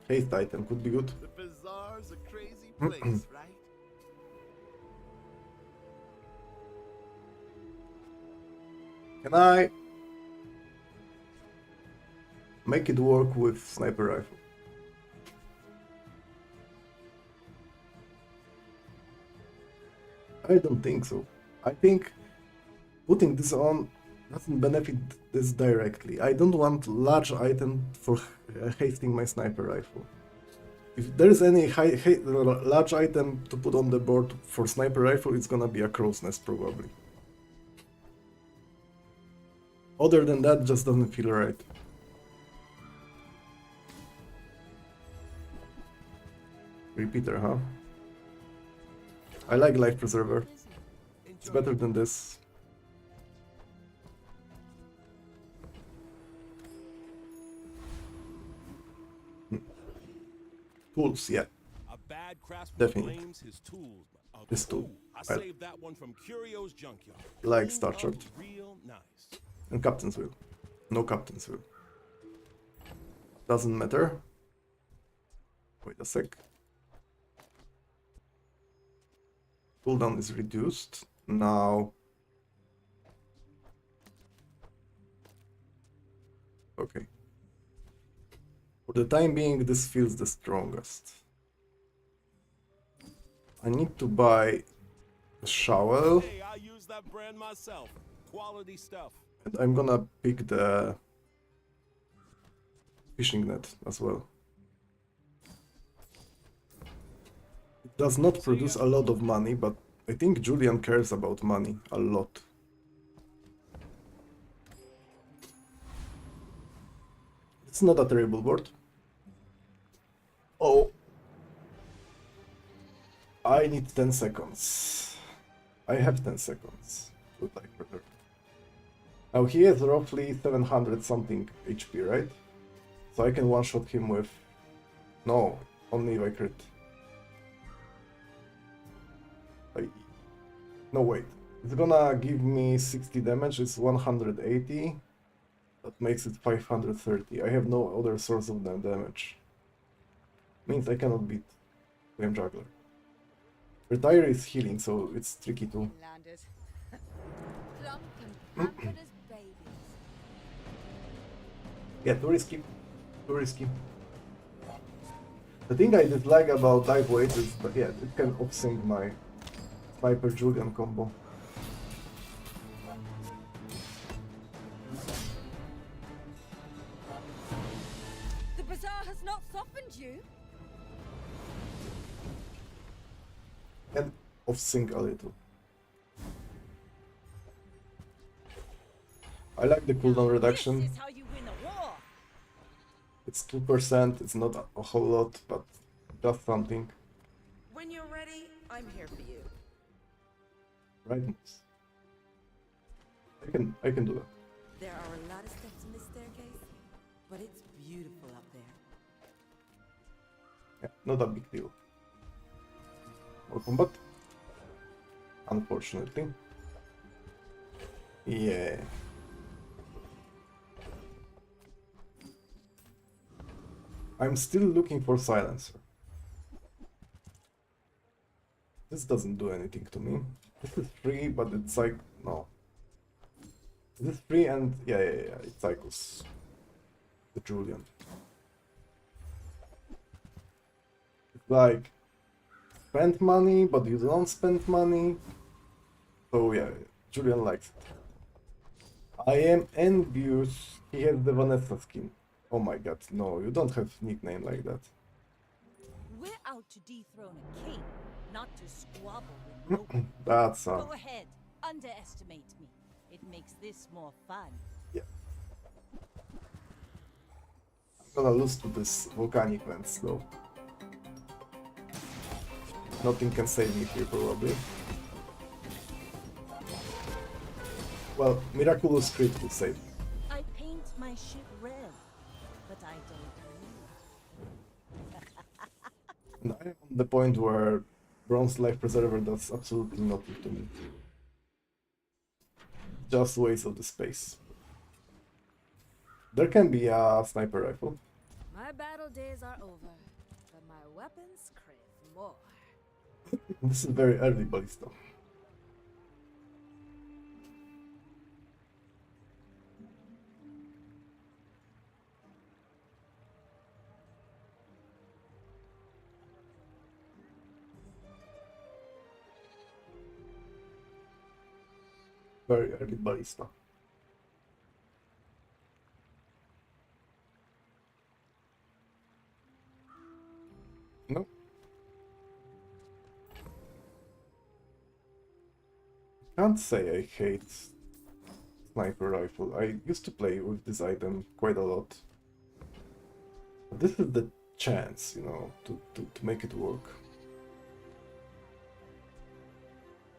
Haste item could be good. The Bazaar's a crazy place, right? Can I make it work with sniper rifle? I don't think so. I think putting this on doesn't benefit this directly. I don't want large item for hasting my sniper rifle. If there is any large item to put on the board for sniper rifle, it's gonna be a crow's nest probably. Other than that, just doesn't feel right. Repeater, huh? I like Life Preserver. It's better than this. Tools, yeah. A bad craftsman Definitely. blames his tools. This tool. I saved that one from Curio's junkyard. Like Cleaned Star up Chart. real nice. And Captain's Wheel. No Captain's Wheel. Doesn't matter. Wait a sec. Cooldown is reduced. Now... Okay. For the time being, this feels the strongest. I need to buy a shovel. Hey, I use that brand myself. Quality stuff. And I'm gonna pick the fishing net as well. It does not produce a lot of money, but I think Julian cares about money a lot. It's not a terrible board. Oh. I need 10 seconds. I have 10 seconds. Would I prefer? Now he has roughly 700 something HP, right? So I can one-shot him with... No, only if I crit. No, wait. It's gonna give me 60 damage, it's 180. That makes it 530. I have no other source of damage. Means I cannot beat Flame Juggler. Retire is healing, so it's tricky too. Landed. Plump and pampered as babies. Yeah, too risky. Too risky. The thing I dislike about dive weight is that, yeah, it can off-sync my Sniper Julian combo. The Bazaar has not softened you. And off-sync a little. I like the cooldown reduction. This is how you win a war. It's 2%, it's not a whole lot, but just something. When you're ready, I'm here for you. Right moves. I can do that. There are a lot of steps in this staircase, but it's beautiful up there. Yeah, not a big deal. More combat. Unfortunately. Yeah. I'm still looking for silencer. This doesn't do anything to me. This is free, but it's like, no. This is free and, yeah, it cycles the Julian. It's like, spend money, but you don't spend money. So yeah, Julian likes it. I am envious. He has the Vanessa skin. Oh my god, no, you don't have nickname like that. We're out to dethrone a king, not to squabble with nobody. That's Go ahead, underestimate me. It makes this more fun. yeah. I'm gonna lose to this volcanic vents though. Nothing can save me here probably. Well, Miraculous Crit will save me. I paint my ship red, but I don't And I am on the point where Bronze Life Preserver does absolutely nothing to me. Just waste of the space. There can be a sniper rifle. My battle days are over, but my weapons crave more. This is very early ballista. Very early ballista. No. Can't say I hate sniper rifle. I used to play with this item quite a lot. But this is the chance, you know, to make it work.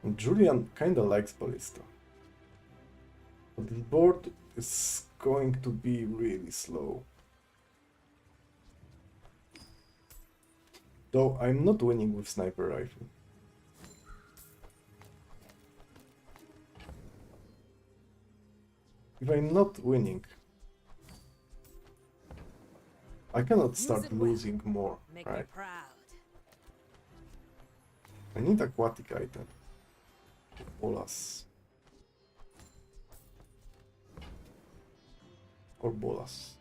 And Julian kinda likes ballista. But this board is going to be really slow. Though I'm not winning with sniper rifle. If I'm not winning, I cannot start losing more, Make right? me proud. I need aquatic item. Bolas. Or bolas.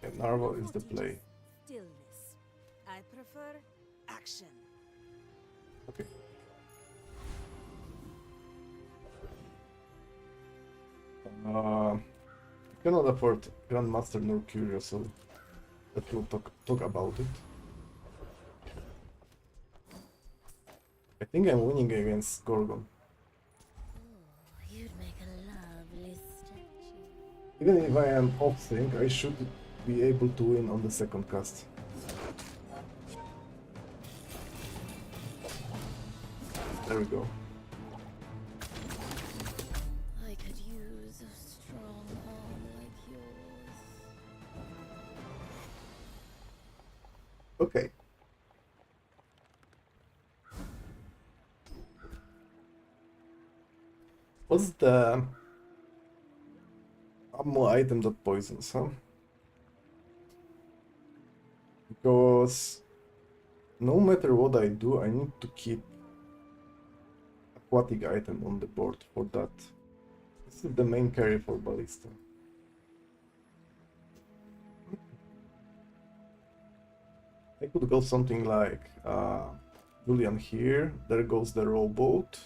Yeah, Narva is the play. Stillness. I prefer action. Okay. I cannot afford Grandmaster nor Curious, so let we'll talk about it. I think I'm winning against Gorgon. You'd make a lovely statue. Even if I am off sync, I should be able to win on the second cast. There we go. I could use a strong arm like yours. Okay. What's the ammo item that poisons, huh? because no matter what I do, I need to keep aquatic item on the board for that. This is the main carry for Ballista. I could go something like Julian here, there goes the rowboat,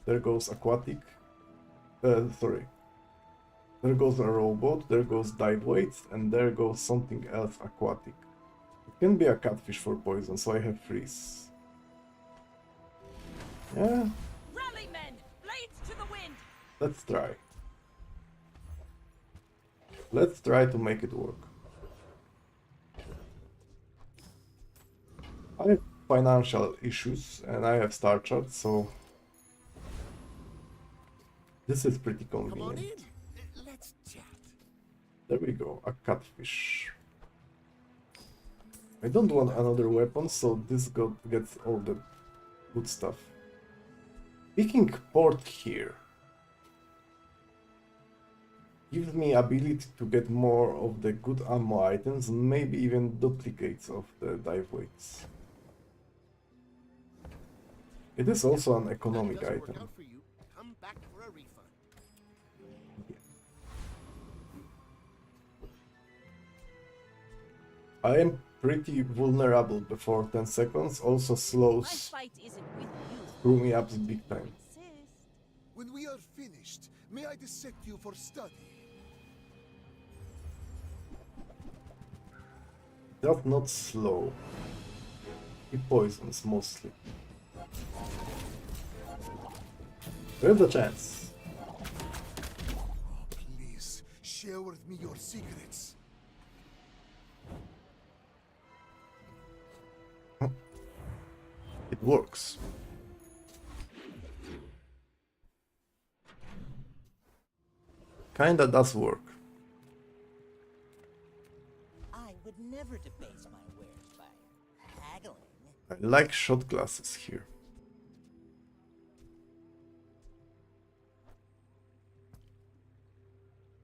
there goes aquatic, sorry, there goes a rowboat, there goes dive weights, and there goes something else aquatic. It can be a catfish for poison, so I have freeze. Yeah, Rally, men! Blades to the wind! let's try. Let's try to make it work. I have financial issues and I have star charts, so this is pretty Come on convenient. in. Let's chat. There we go, a catfish. I don't want another weapon, so this gets all the good stuff. Picking port here gives me ability to get more of the good ammo items, maybe even duplicates of the dive weights. It is also an economic Doesn't work item. out for you. Come back for a refund. I am pretty vulnerable before 10 seconds, also My slows fight isn't with you. screw me up big time. Insist. When we are finished, may I dissect you for study? That's not slow. He poisons mostly. We have the chance. Please, share with me your secrets. It works. Kinda does work. I would never debase my wares by haggling. I like shot glasses here.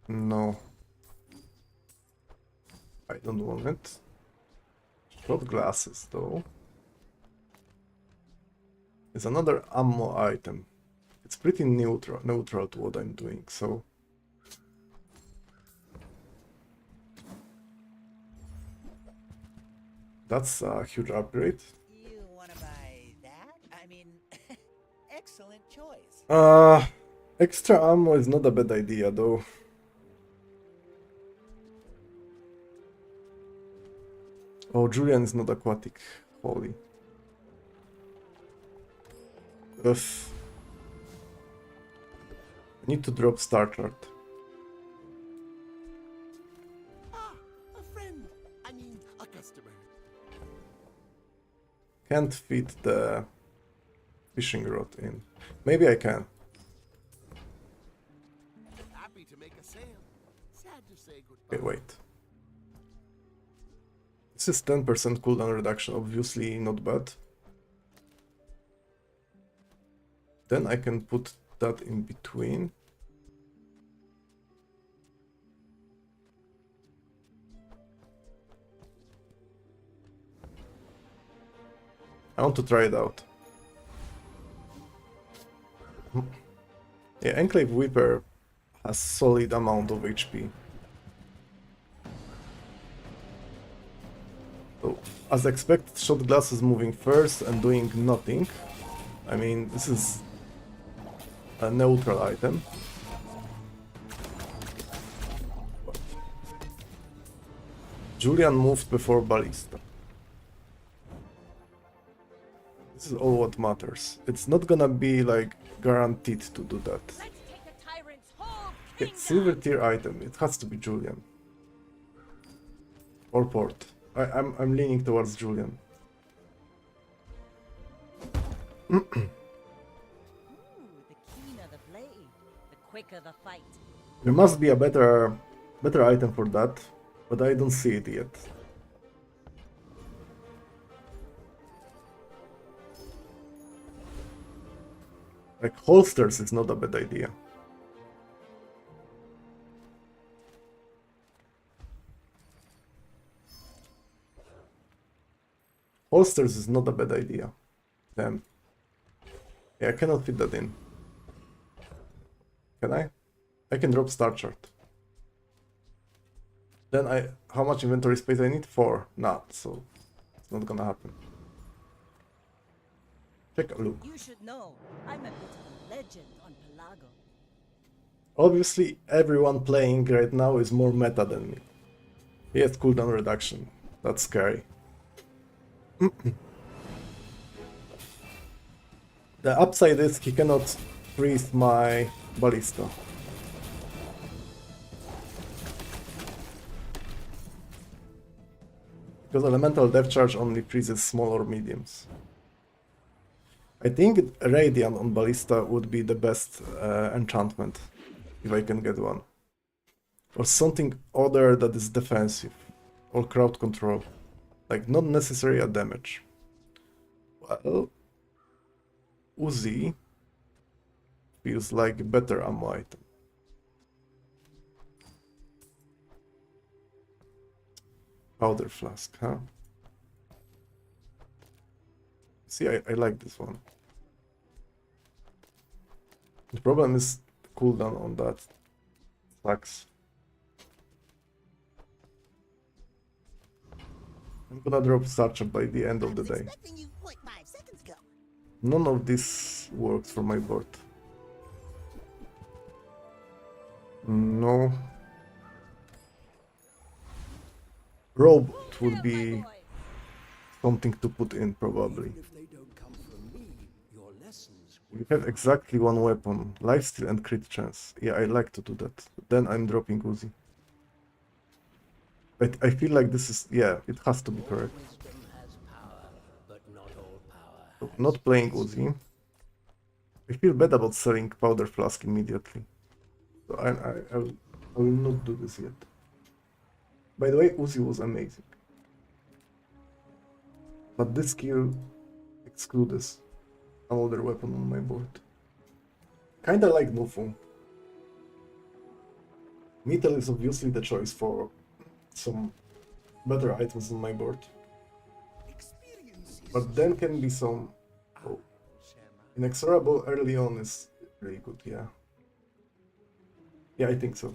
No. I don't want it. Shot glasses though. It's another ammo item. It's pretty neutral to what I'm doing, so that's a huge upgrade. You want to buy that? I mean, excellent choice. Extra ammo is not a bad idea though. Oh, Julian is not aquatic. Holy. Ugh. I need to drop star chart. Ah, a friend. I mean, a customer. Can't fit the fishing rod in. Maybe I can. Happy to make a sale. Sad to say goodbye. Okay, wait. This is 10% cooldown reduction, obviously not bad. Then I can put that in between. I want to try it out. Yeah, Enclave Weeper has solid amount of HP. So, as expected, shot glass is moving first and doing nothing. I mean, this is a neutral item. Julian moved before Ballista. This is all what matters. It's not gonna be like guaranteed to do that. Let's take the tyrant's whole Okay, kingdom. silver tier item. It has to be Julian. Or Port. I'm leaning towards Julian. Ooh, the keener the blade, the quicker the fight. There must be a better item for that, but I don't see it yet. Like holsters is not a bad idea. Holsters is not a bad idea. Damn. Yeah, I cannot fit that in. Can I? I can drop Star Chart. Then how much inventory space I need? 4. Not, so it's not gonna happen. Take a look. You should know, I'm a bit of a legend on Pelago. Obviously, everyone playing right now is more meta than me. He has cooldown reduction. That's scary. The upside is he cannot freeze my ballista. Because elemental depth charge only freezes small or mediums. I think Radiant on ballista would be the best enchantment, if I can get one. Or something other that is defensive, or crowd control. Like, not necessarily a damage. Well, Uzi feels like a better ammo item. Powder flask, huh? See, I like this one. The problem is the cooldown on that. Sucks. I'm gonna drop Sarcha by the end of the day. None of this works for my board. No. Robot would be something to put in, probably. You have exactly one weapon, lifesteal and crit chance. Yeah, I like to do that. Then I'm dropping Uzi. But I feel like this is, yeah, it has to be correct. So, not playing Uzi. I feel bad about selling powder flask immediately. So I will not do this yet. By the way, Uzi was amazing. But this skill excludes another weapon on my board. Kinda like Nufu. Metal is obviously the choice for some better items on my board. But then can be some... Oh. Inexorable early on is really good, yeah. Yeah, I think so.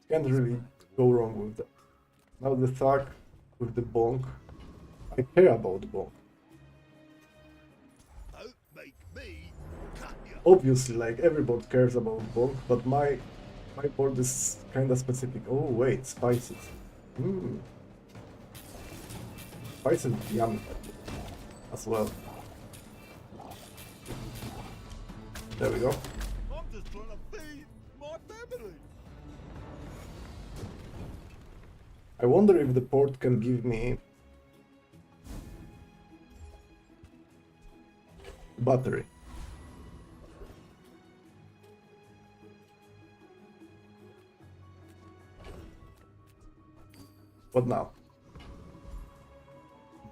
Can't really go wrong with that. Now the Thug with the bonk. I care about the bonk. Obviously, like everybody cares about bonk, but my board is kinda specific. Oh wait, spices. Spices yummy as well. There we go. I'm just trying to feed my family. I wonder if the port can give me battery. What now?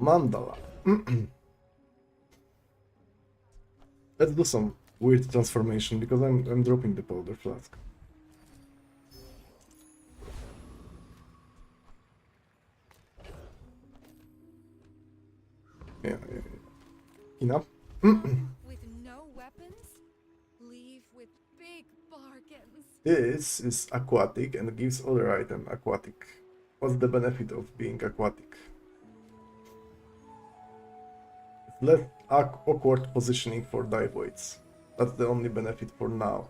Mandala. Let's do some weird transformation because I'm dropping the powder flask. Yeah. Enough. With no weapons, leave with big bargains. This is aquatic and gives other item aquatic. What's the benefit of being aquatic? It's less awkward positioning for dive weights. That's the only benefit for now.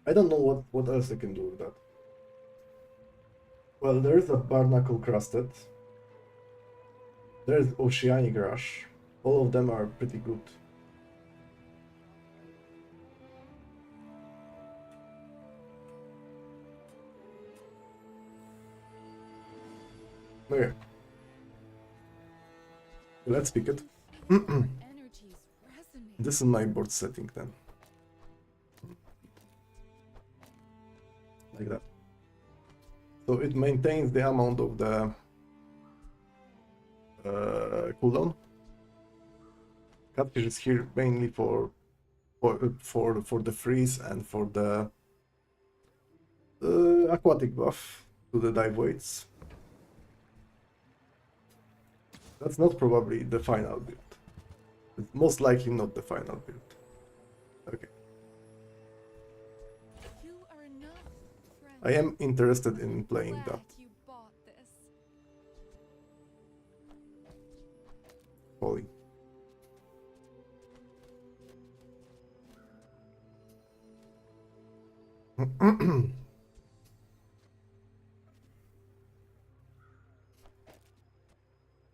I don't know what else I can do with that. Well, there is a Barnacle Crusted. There is Oceanic Rush. All of them are pretty good. Okay. Let's pick it. This is my board setting then. Like that. So it maintains the amount of the cooldown. Catfish is here mainly for the freeze and for the aquatic buff to the dive weights. That's not probably the final build. It's most likely not the final build. Okay. You are enough, friend. I am interested in playing Glad that. you bought this. Holy.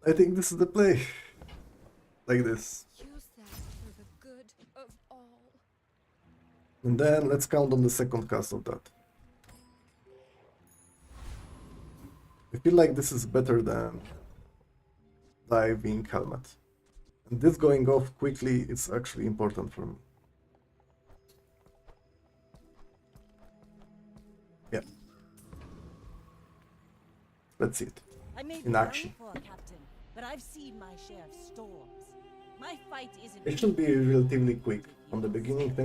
I think this is the play. Like this. Use that for the good of all. And then let's count on the second cast of that. I feel like this is better than diving helmet. And this going off quickly is actually important for me. Yeah. Let's see it. I may be In young action. for a captain, but I've seen my share of storms. My fight isn't. It should be relatively quick from the beginning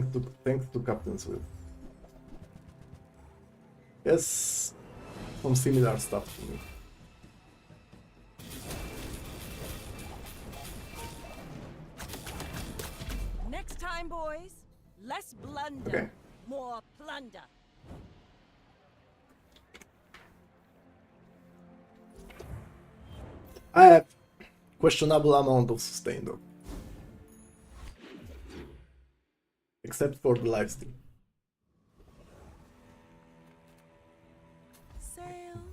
thanks to Captain's Will. Yes, some similar stuff to me. Next time, boys, less blunder, Okay. more plunder. I have questionable amount of sustain though. Except for the lifesteal.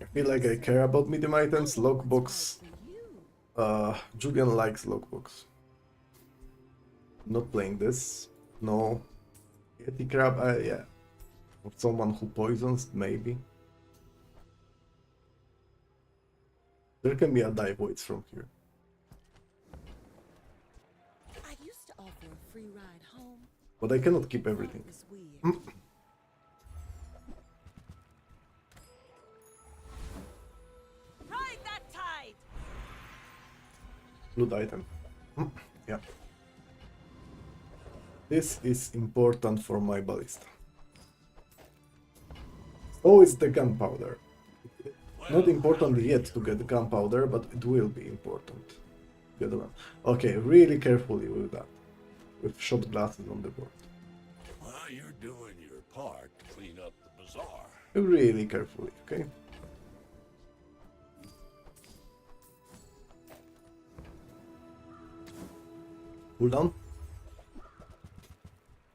I feel like I care about medium items, lockbox. Julian likes lockbox. Not playing this. No. Yeti crab, yeah. Or someone who poisons, maybe. There can be a dive weights from here. I used to offer a free ride home. But I cannot keep everything. It was weird. Ride that tide! Loot item. Yeah. This is important for my ballista. Oh, it's the gunpowder. Not important yet to get gunpowder, but it will be important. Get one. Okay, really carefully with that. With shot glasses on the board. Well, you're doing your part to clean up the bazaar. Really carefully, okay? Cooldown?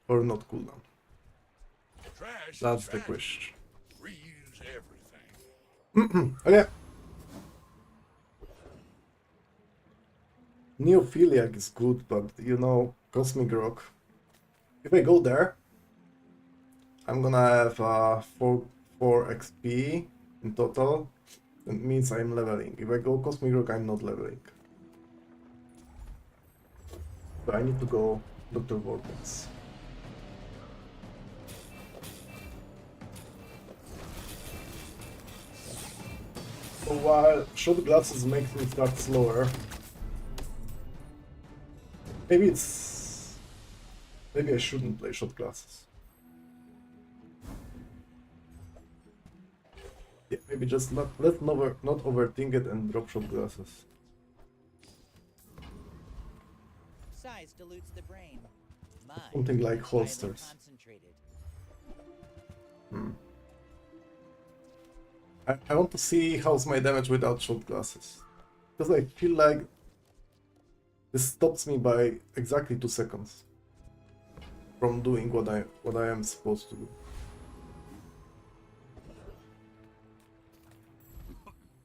Or not cooldown? Trash is That's the trash. question. Reuse everything. Okay. Neophiliac is good, but you know, Cosmic Rock. If I go there, I'm gonna have 4 XP in total. That means I'm leveling. If I go Cosmic Rock, I'm not leveling. So I need to go Dr. Vortex. So while shot glasses makes me start slower, maybe I shouldn't play shot glasses. Yeah, maybe just let's not overthink it and drop shot glasses. Size dilutes the brain. Mine Something like is highly holsters. concentrated. I want to see how's my damage without shot glasses. Because I feel like this stops me by exactly 2 seconds from doing what I am supposed to do.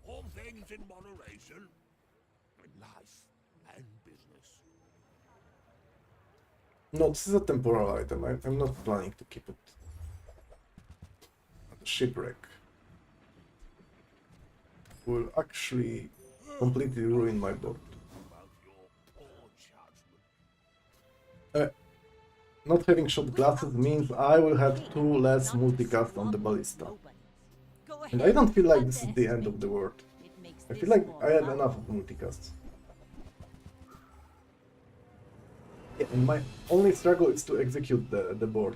All things in moderation. Life and business. No, this is a temporal item. I'm not planning to keep it. The shipwreck will actually completely ruin my board. About your poor judgment. Not having shot glasses means I will have 2 less multicast on the ballista. Go And ahead. I don't feel like this is the Underestimate end of the world. it. It makes I this feel like more I had fun. enough of multicasts. Yeah, and my only struggle is to execute the board.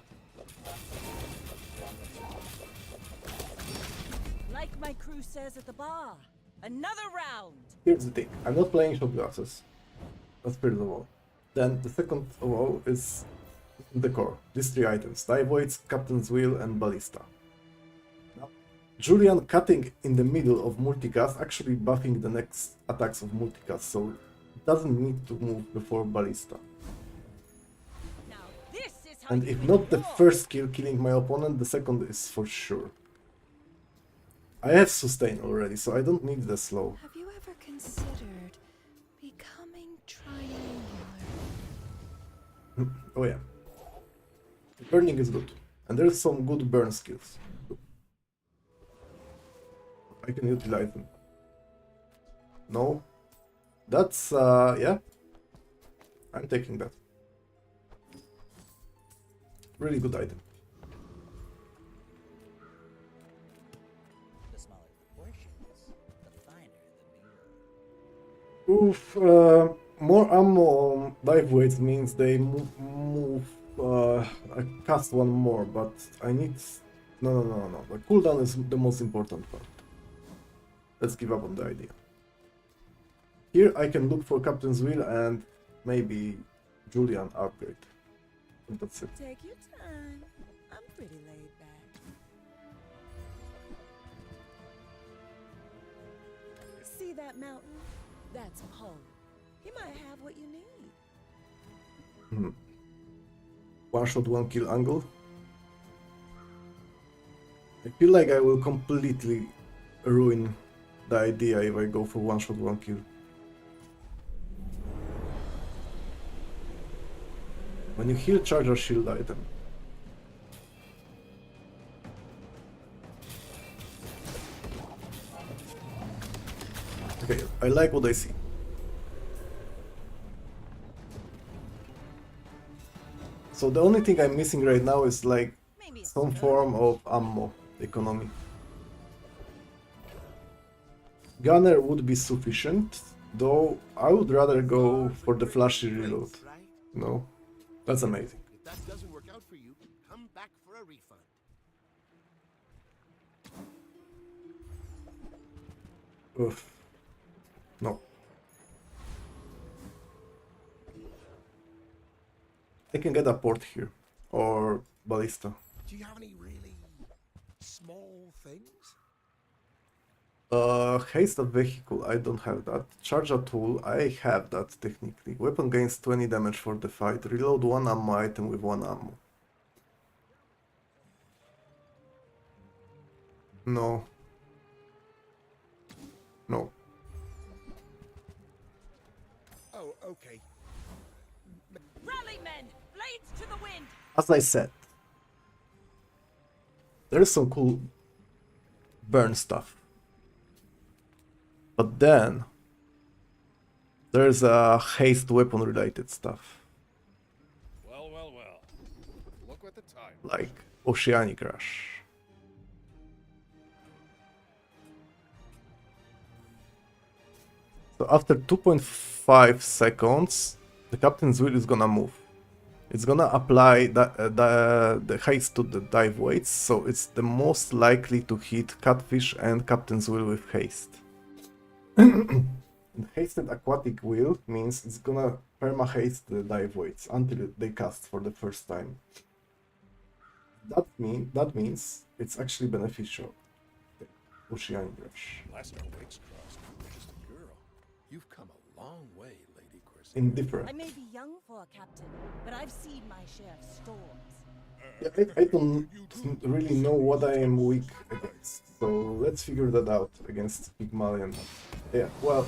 Like my crew says at the bar, another round. Here's the thing, I'm not playing shot glasses. That's first of all. Then the second of all is the core. These three items, dive weights, captain's wheel and ballista. Now, Julian cutting in the middle of multicast actually buffing the next attacks of multicast, so it doesn't need to move before ballista. Now this is how And you if win not the war. first kill killing my opponent, the second is for sure. I have sustain already, so I don't need the slow. Have you ever considered becoming triangular? Oh yeah. Burning is good. And there's some good burn skills. I can utilize them. No. That's yeah. I'm taking that. Really good item. The smaller the portions, the finer the meal. Oof, more ammo on dive weights means they move I cast one more, but I need... No. The cooldown is the most important part. Let's give up on the idea. Here I can look for Captain's Wheel and maybe Julian upgrade. And that's it. Take your time. I'm pretty laid back. See that mountain? That's Poe. He might have what you need. One shot, one kill angle. I feel like I will completely ruin the idea if I go for one shot, one kill. When you heal, charge a shield item. Okay, I like what I see. So the only thing I'm missing right now is like Maybe it's some good. form of ammo economy. Gunner would be sufficient, though I would rather go for the flashy reload. Right? No, that's amazing. If that doesn't work out for you, come back for a refund. Oof. No. I can get a port here, or ballista. Do you have any really small things? Haste a vehicle, I don't have that. Charge a tool, I have that technically. Weapon gains 20 damage for the fight. Reload one ammo item with one ammo. No. No. Oh, okay. Rally men, blades to the wind. As I said, there's some cool burn stuff. But then there's a haste weapon related stuff, Well. Look what the time. like Oceanic Rush. So after 2.5 seconds, the Captain's Wheel is gonna move. It's gonna apply the haste to the dive weights, so it's the most likely to hit Catfish and Captain's Wheel with haste. And hasted aquatic wheel means it's gonna perma-haste the dive weights until they cast for the first time. That means it's actually beneficial. Oceanic Rush. Last our wakes crossed, you were just a girl. You've come a long way, Lady Corsair. Indifferent. I may be young for a captain, but I've seen my share of storms. Yeah, I don't really know what I am weak against, so let's figure that out against Pygmalion. Yeah, well,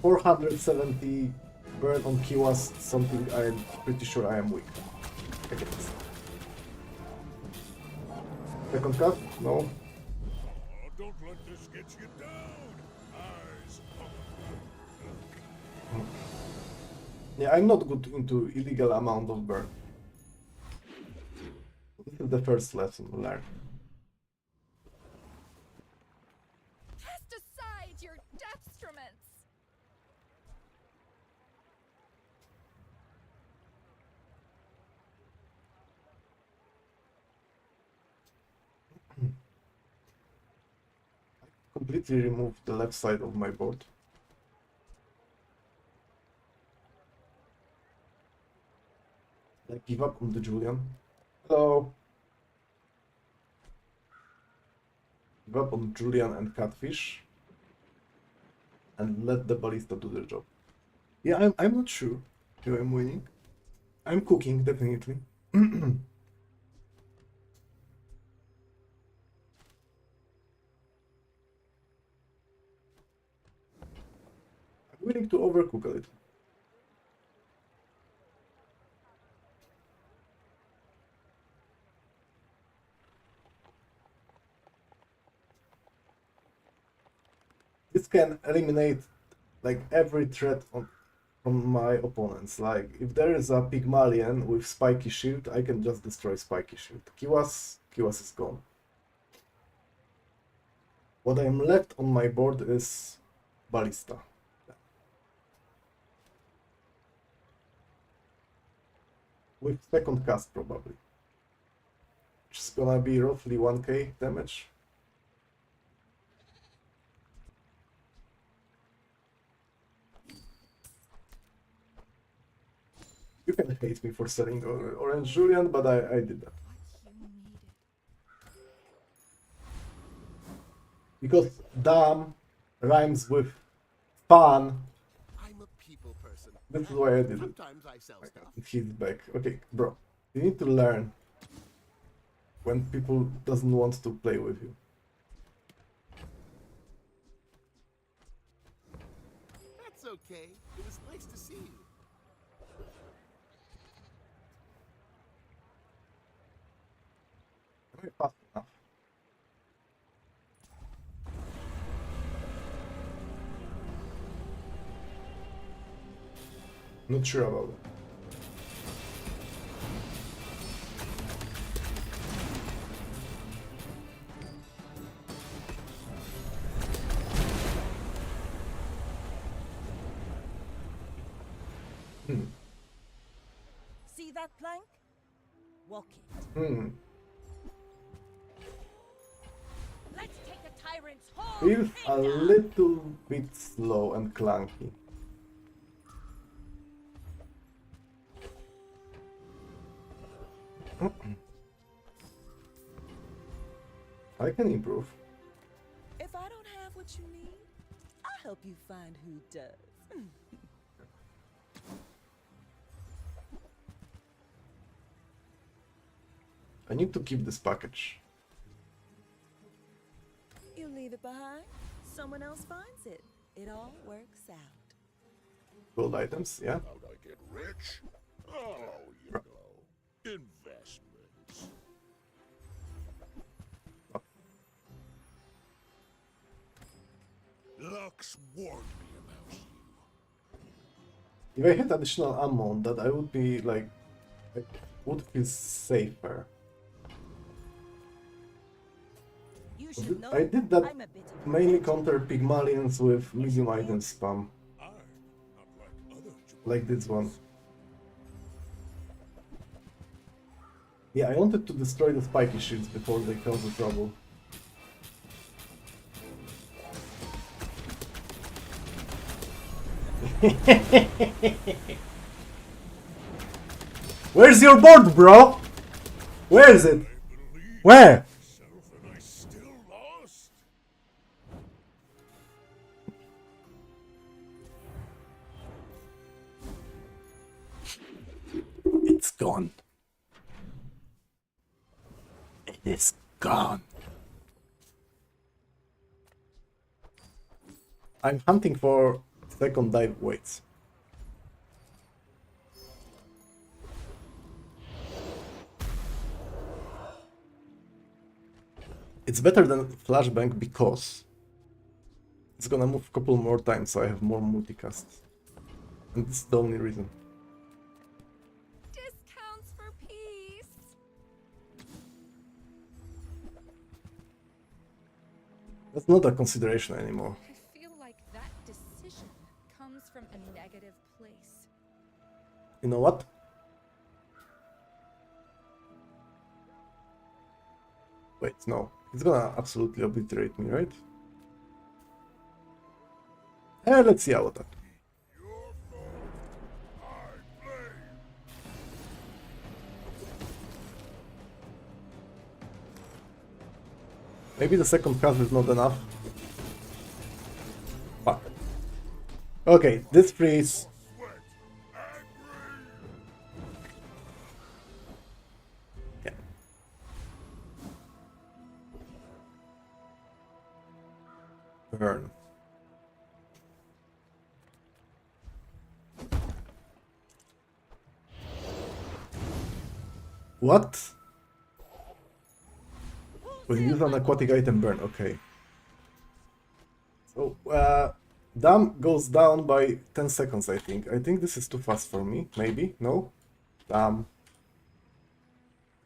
470 burn on Ki was something I'm pretty sure I am weak against. Second cut? No. Oh, don't let this get you down. Eyes up. Yeah, I'm not good into illegal amount of burn. This is the first lesson learned. completely remove the left side of my board. Like, give up on the Julian. Hello. Give up on Julian and Catfish. And let the ballista do the job. Yeah, I'm not sure if I'm winning. I'm cooking, definitely. I'm willing to overcook a little. This can eliminate like every threat from my opponents. Like if there is a Pygmalion with spiky shield, I can just destroy spiky shield. Kiwas is gone. What I'm left on my board is ballista. With second cast probably. Which is gonna be roughly 1k damage. You can hate me for selling Orange Julian, but I did that. Because damn rhymes with fun. I'm a people person. This is why I did it. Sometimes I sell stuff. He's back. Okay, bro. You need to learn when people doesn't want to play with you. That's okay. It was nice to see you. Am I fast enough? Not sure about it. See that plank? Walk it. Let's take the tyrant's whole Feels a kingdom. little bit slow and clunky. I can improve. If I don't have what you need, I'll help you find who does. I need to keep this package. You leave it behind, someone else finds it. It all works out. Gold items, yeah. How'd I get rich? Oh, you know, investments. Lux warned me about you. If I had additional ammo on that, I would be like, I would feel safer. You should know I did that I'm a bit of a mainly legend. counter Pygmalions with medium item spam. I'm not like other Like this one. Yeah, I wanted to destroy the spiky shields before they cause the trouble. Where's your board, bro? Where is it? Where? and I still lost. It's gone. It is gone. I'm hunting for second dive weights. It's better than flashbang because it's gonna move a couple more times, so I have more multicasts. And this is the only reason. Discounts for peace. That's not a consideration anymore. I feel like that decision comes from a negative place. You know what? Wait, no. It's gonna absolutely obliterate me, right? Let's see out that. Maybe the second cast is not enough. Fuck. Okay, this freeze. Yeah. Burn. What? When you use an aquatic item, burn. Okay. So, dam goes down by 10 seconds, I think. I think this is too fast for me. Maybe? No? Dam.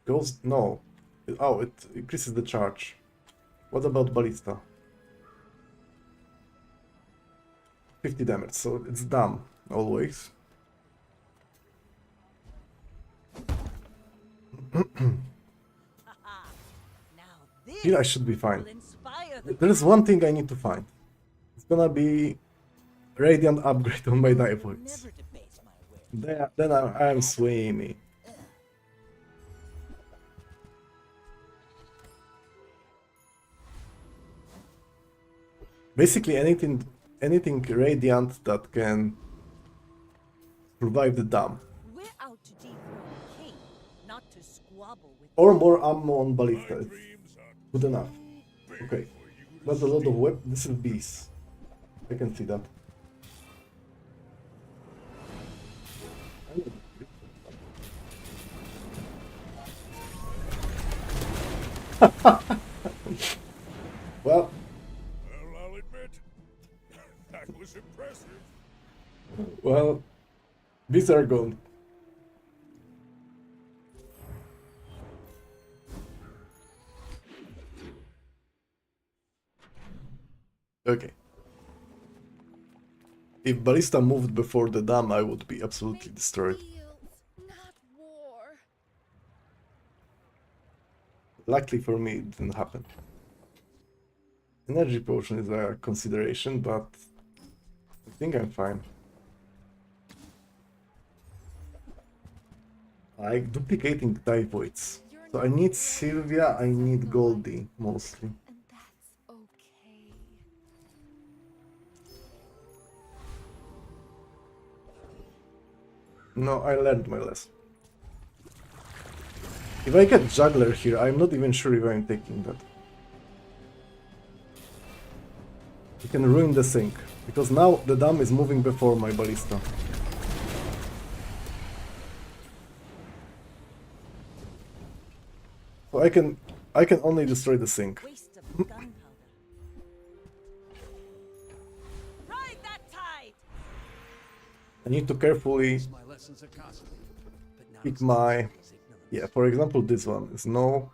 Goes... No. Oh, it increases the charge. What about Ballista? 50 damage, so it's dam. Always. Here I should be fine. There is one thing I need to find. It's gonna be Radiant upgrade on my divoids. Then I'm swimmy. Basically anything radiant that can survive the dam. We're out to dethrone the king, not to squabble with. Or more ammo on ballista. It's good enough. Okay. That's a lot of weapons. This is beast. I can see that. Well, I'll admit, that was impressive. well, beasts are gone. Okay. If Ballista moved before the dam, I would be absolutely destroyed. Not war. Luckily for me, it didn't happen. Energy potion is a consideration, but I think I'm fine. Like duplicating divoids. So I need Sylvia, I need Goldie mostly. And that's okay. No, I learned my lesson. If I get Juggler here, I'm not even sure if I'm taking that. You can ruin the sync, because now the dam is moving before my Ballista. So I can only destroy the sync. Waste of gunpowder. Ride that tide. I need to carefully My lessons are costly, but not pick as my... costly as ignorance. Yeah, for example, this one is no...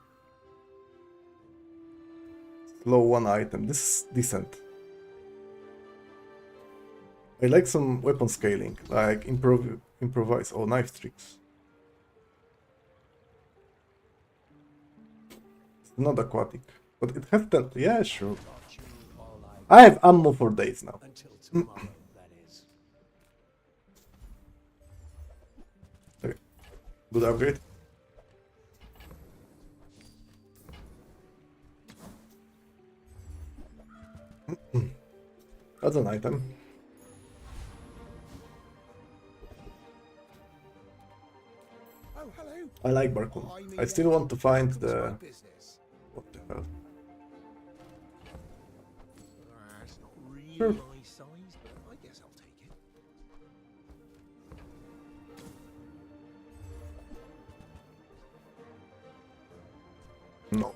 Slow one item. This is decent. I like some weapon scaling, like improvise or knife tricks. It's not aquatic, but it has 10. Yeah, sure. Taught you all I have ammo for days now. until tomorrow, that is. Okay. Good upgrade. That's an item. Oh, hello. I like Barkun. I still want to find the... Business. What the hell? It's not really Sure. my size, but I guess I'll take it. No.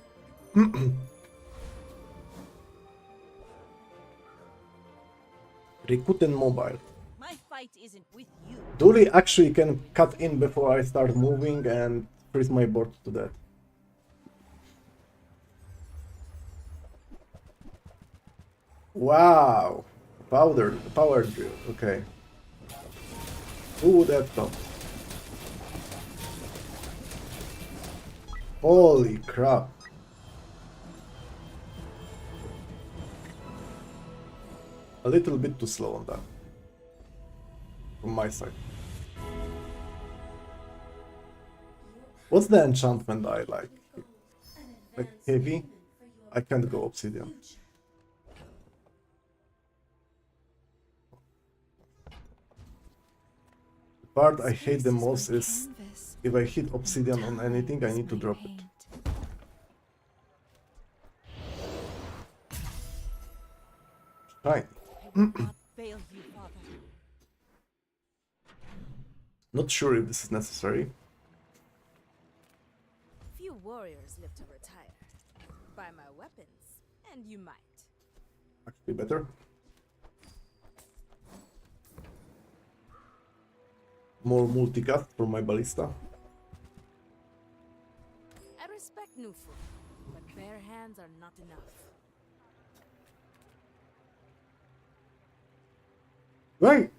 Rikuten Mobile. My fight isn't with you. Dooley actually can cut in before I start moving and freeze my board to death. Wow! Power drill, okay. Who would have thought? Holy crap. a little bit too slow on that. From my side. What's the enchantment I like? Like heavy? I can't go obsidian. The part I hate the most is if I hit obsidian on anything, I need to drop it. Shiny. Not sure if this is necessary. Few warriors live to retire. Buy my weapons, and you might. Actually better. More multicast for my ballista. I respect new food, but bare hands are not enough. Right.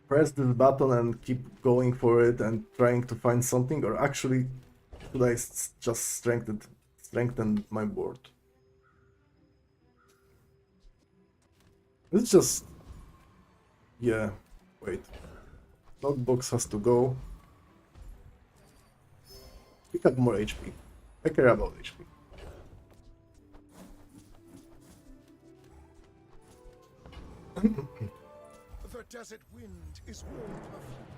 Press this button and keep going for it and trying to find something, or actually should I just strengthen my board? It's just... yeah, wait. Logbox has to go. Pick up more HP. I care about HP. The desert wind is all perfume.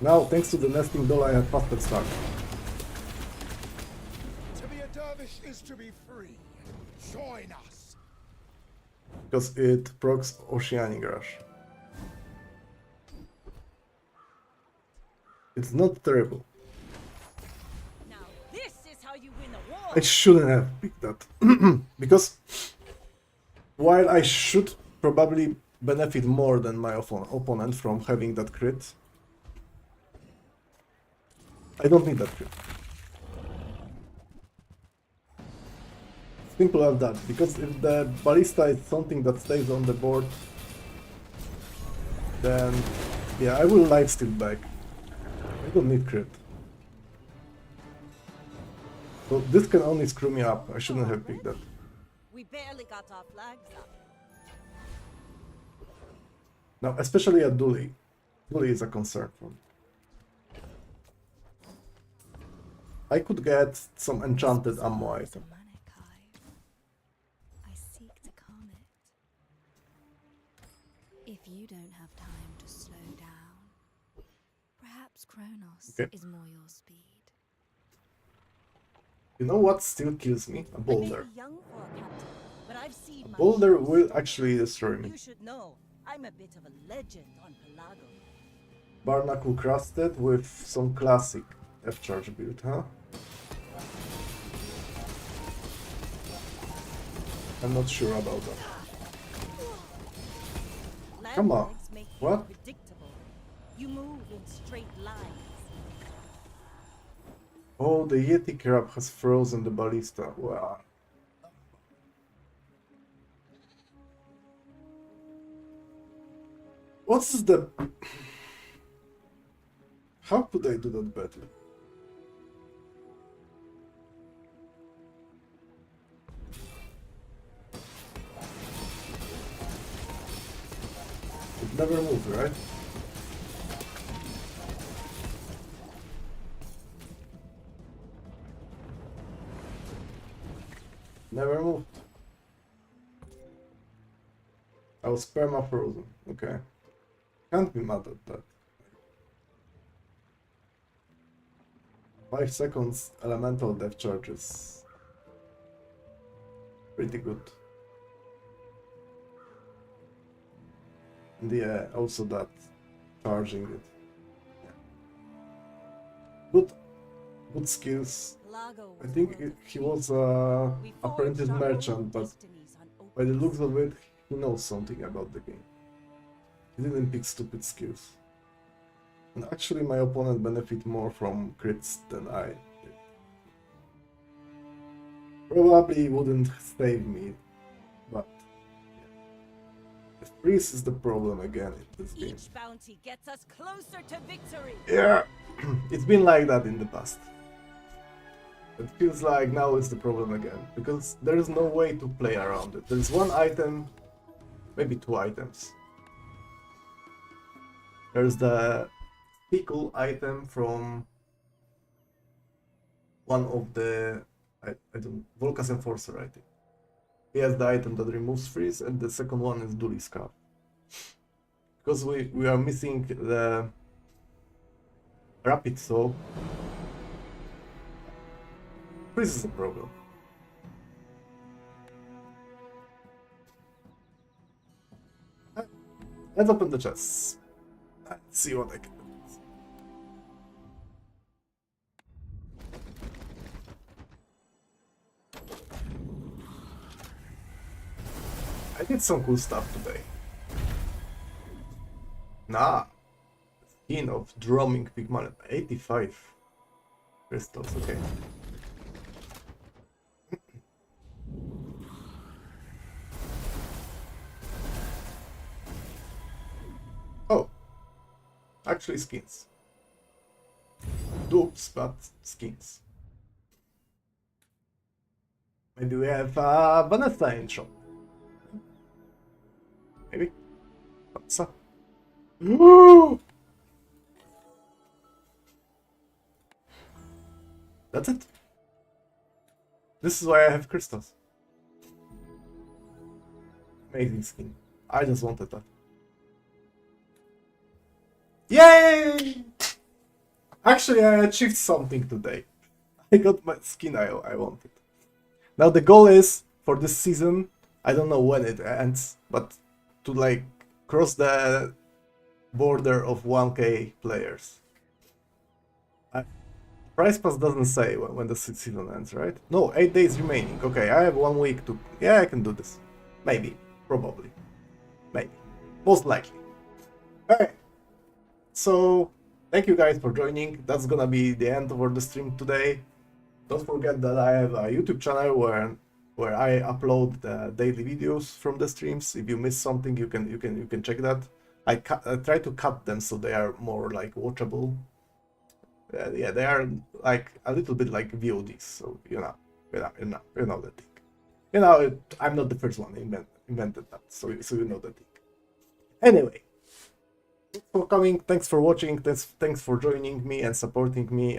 Now, thanks to the nesting doll, I have faster start. To be a dervish is to be free. Join us. Because it procs Oceanic Rush. It's not terrible. Now this is how you win a war. I shouldn't have picked that. Because while I should probably benefit more than my opponent from having that crit, I don't need that crit. Simple as that, because if the ballista is something that stays on the board, then yeah, I will lifesteal back. I don't need crit. So this can only screw me up. I shouldn't have picked that. We barely got our flags up. Now, especially a Dooley. Dooley is a concern for me. I could get some enchanted ammo item. I seek to calm it. If you don't have time to slow down, perhaps Kronos is more your speed. You know what still kills me? A boulder. I may be young for a captain, but I've seen A my boulder share will of actually destroy me. You should know, I'm a bit of a legend on Pelago. Barnacle crusted with some classic F-charge build, huh? I'm not sure about that. Come on. What? You move in straight lines. Oh, the Yeti crab has frozen the ballista. Wow. What's the... How could I do that better? It never moved, right? Never moved. I was perma-frozen, okay. Can't be mad at that. 5 seconds elemental death charges. Pretty good. And yeah, also that charging it. Yeah. Good skills. I think he was a apprentice merchant, but by the looks of it, he knows something about the game. He didn't pick stupid skills. And actually my opponent benefit more from crits than I did. Probably wouldn't save me, but yeah. The freeze is the problem again in this game. Each bounty gets us closer to victory. Yeah, it's been like that in the past. It feels like now is the problem again, because there is no way to play around it. There's one item, maybe two items. There's the pickle item from one of the I don't Volca's Enforcer, I think. He has the item that removes freeze, and the second one is Duty Scarf. Because we are missing the rapid soul. Freeze is a problem. Let's open the chests. Let's see what I can do. I did some cool stuff today. Nah. Skin of drumming pigment. 85 crystals, okay. Oh. Actually skins. Dupes, but skins. Maybe we have Vanessa in shop. Maybe. What's up? Woo! That's it. This is why I have crystals. Amazing skin. I just wanted that. Yay! Actually, I achieved something today. I got my skin I wanted. Now the goal is, for this season, I don't know when it ends, but to like cross the border of 1k players. Price Pass doesn't say when the season ends, right? No, 8 days remaining. Okay, I have 1 week to... Yeah, I can do this. Maybe. Probably. Maybe. Most likely. Okay. So, thank you guys for joining. That's gonna be the end of the stream today. Don't forget that I have a YouTube channel where I upload the daily videos from the streams. If you miss something, you can check that. I try to cut them so they are more like watchable. Yeah, they are like a little bit like VODs, so you know the thing. You know, I'm not the first one invented that, so you know the thing. Anyway, thanks for coming, thanks for watching, thanks for joining me and supporting me.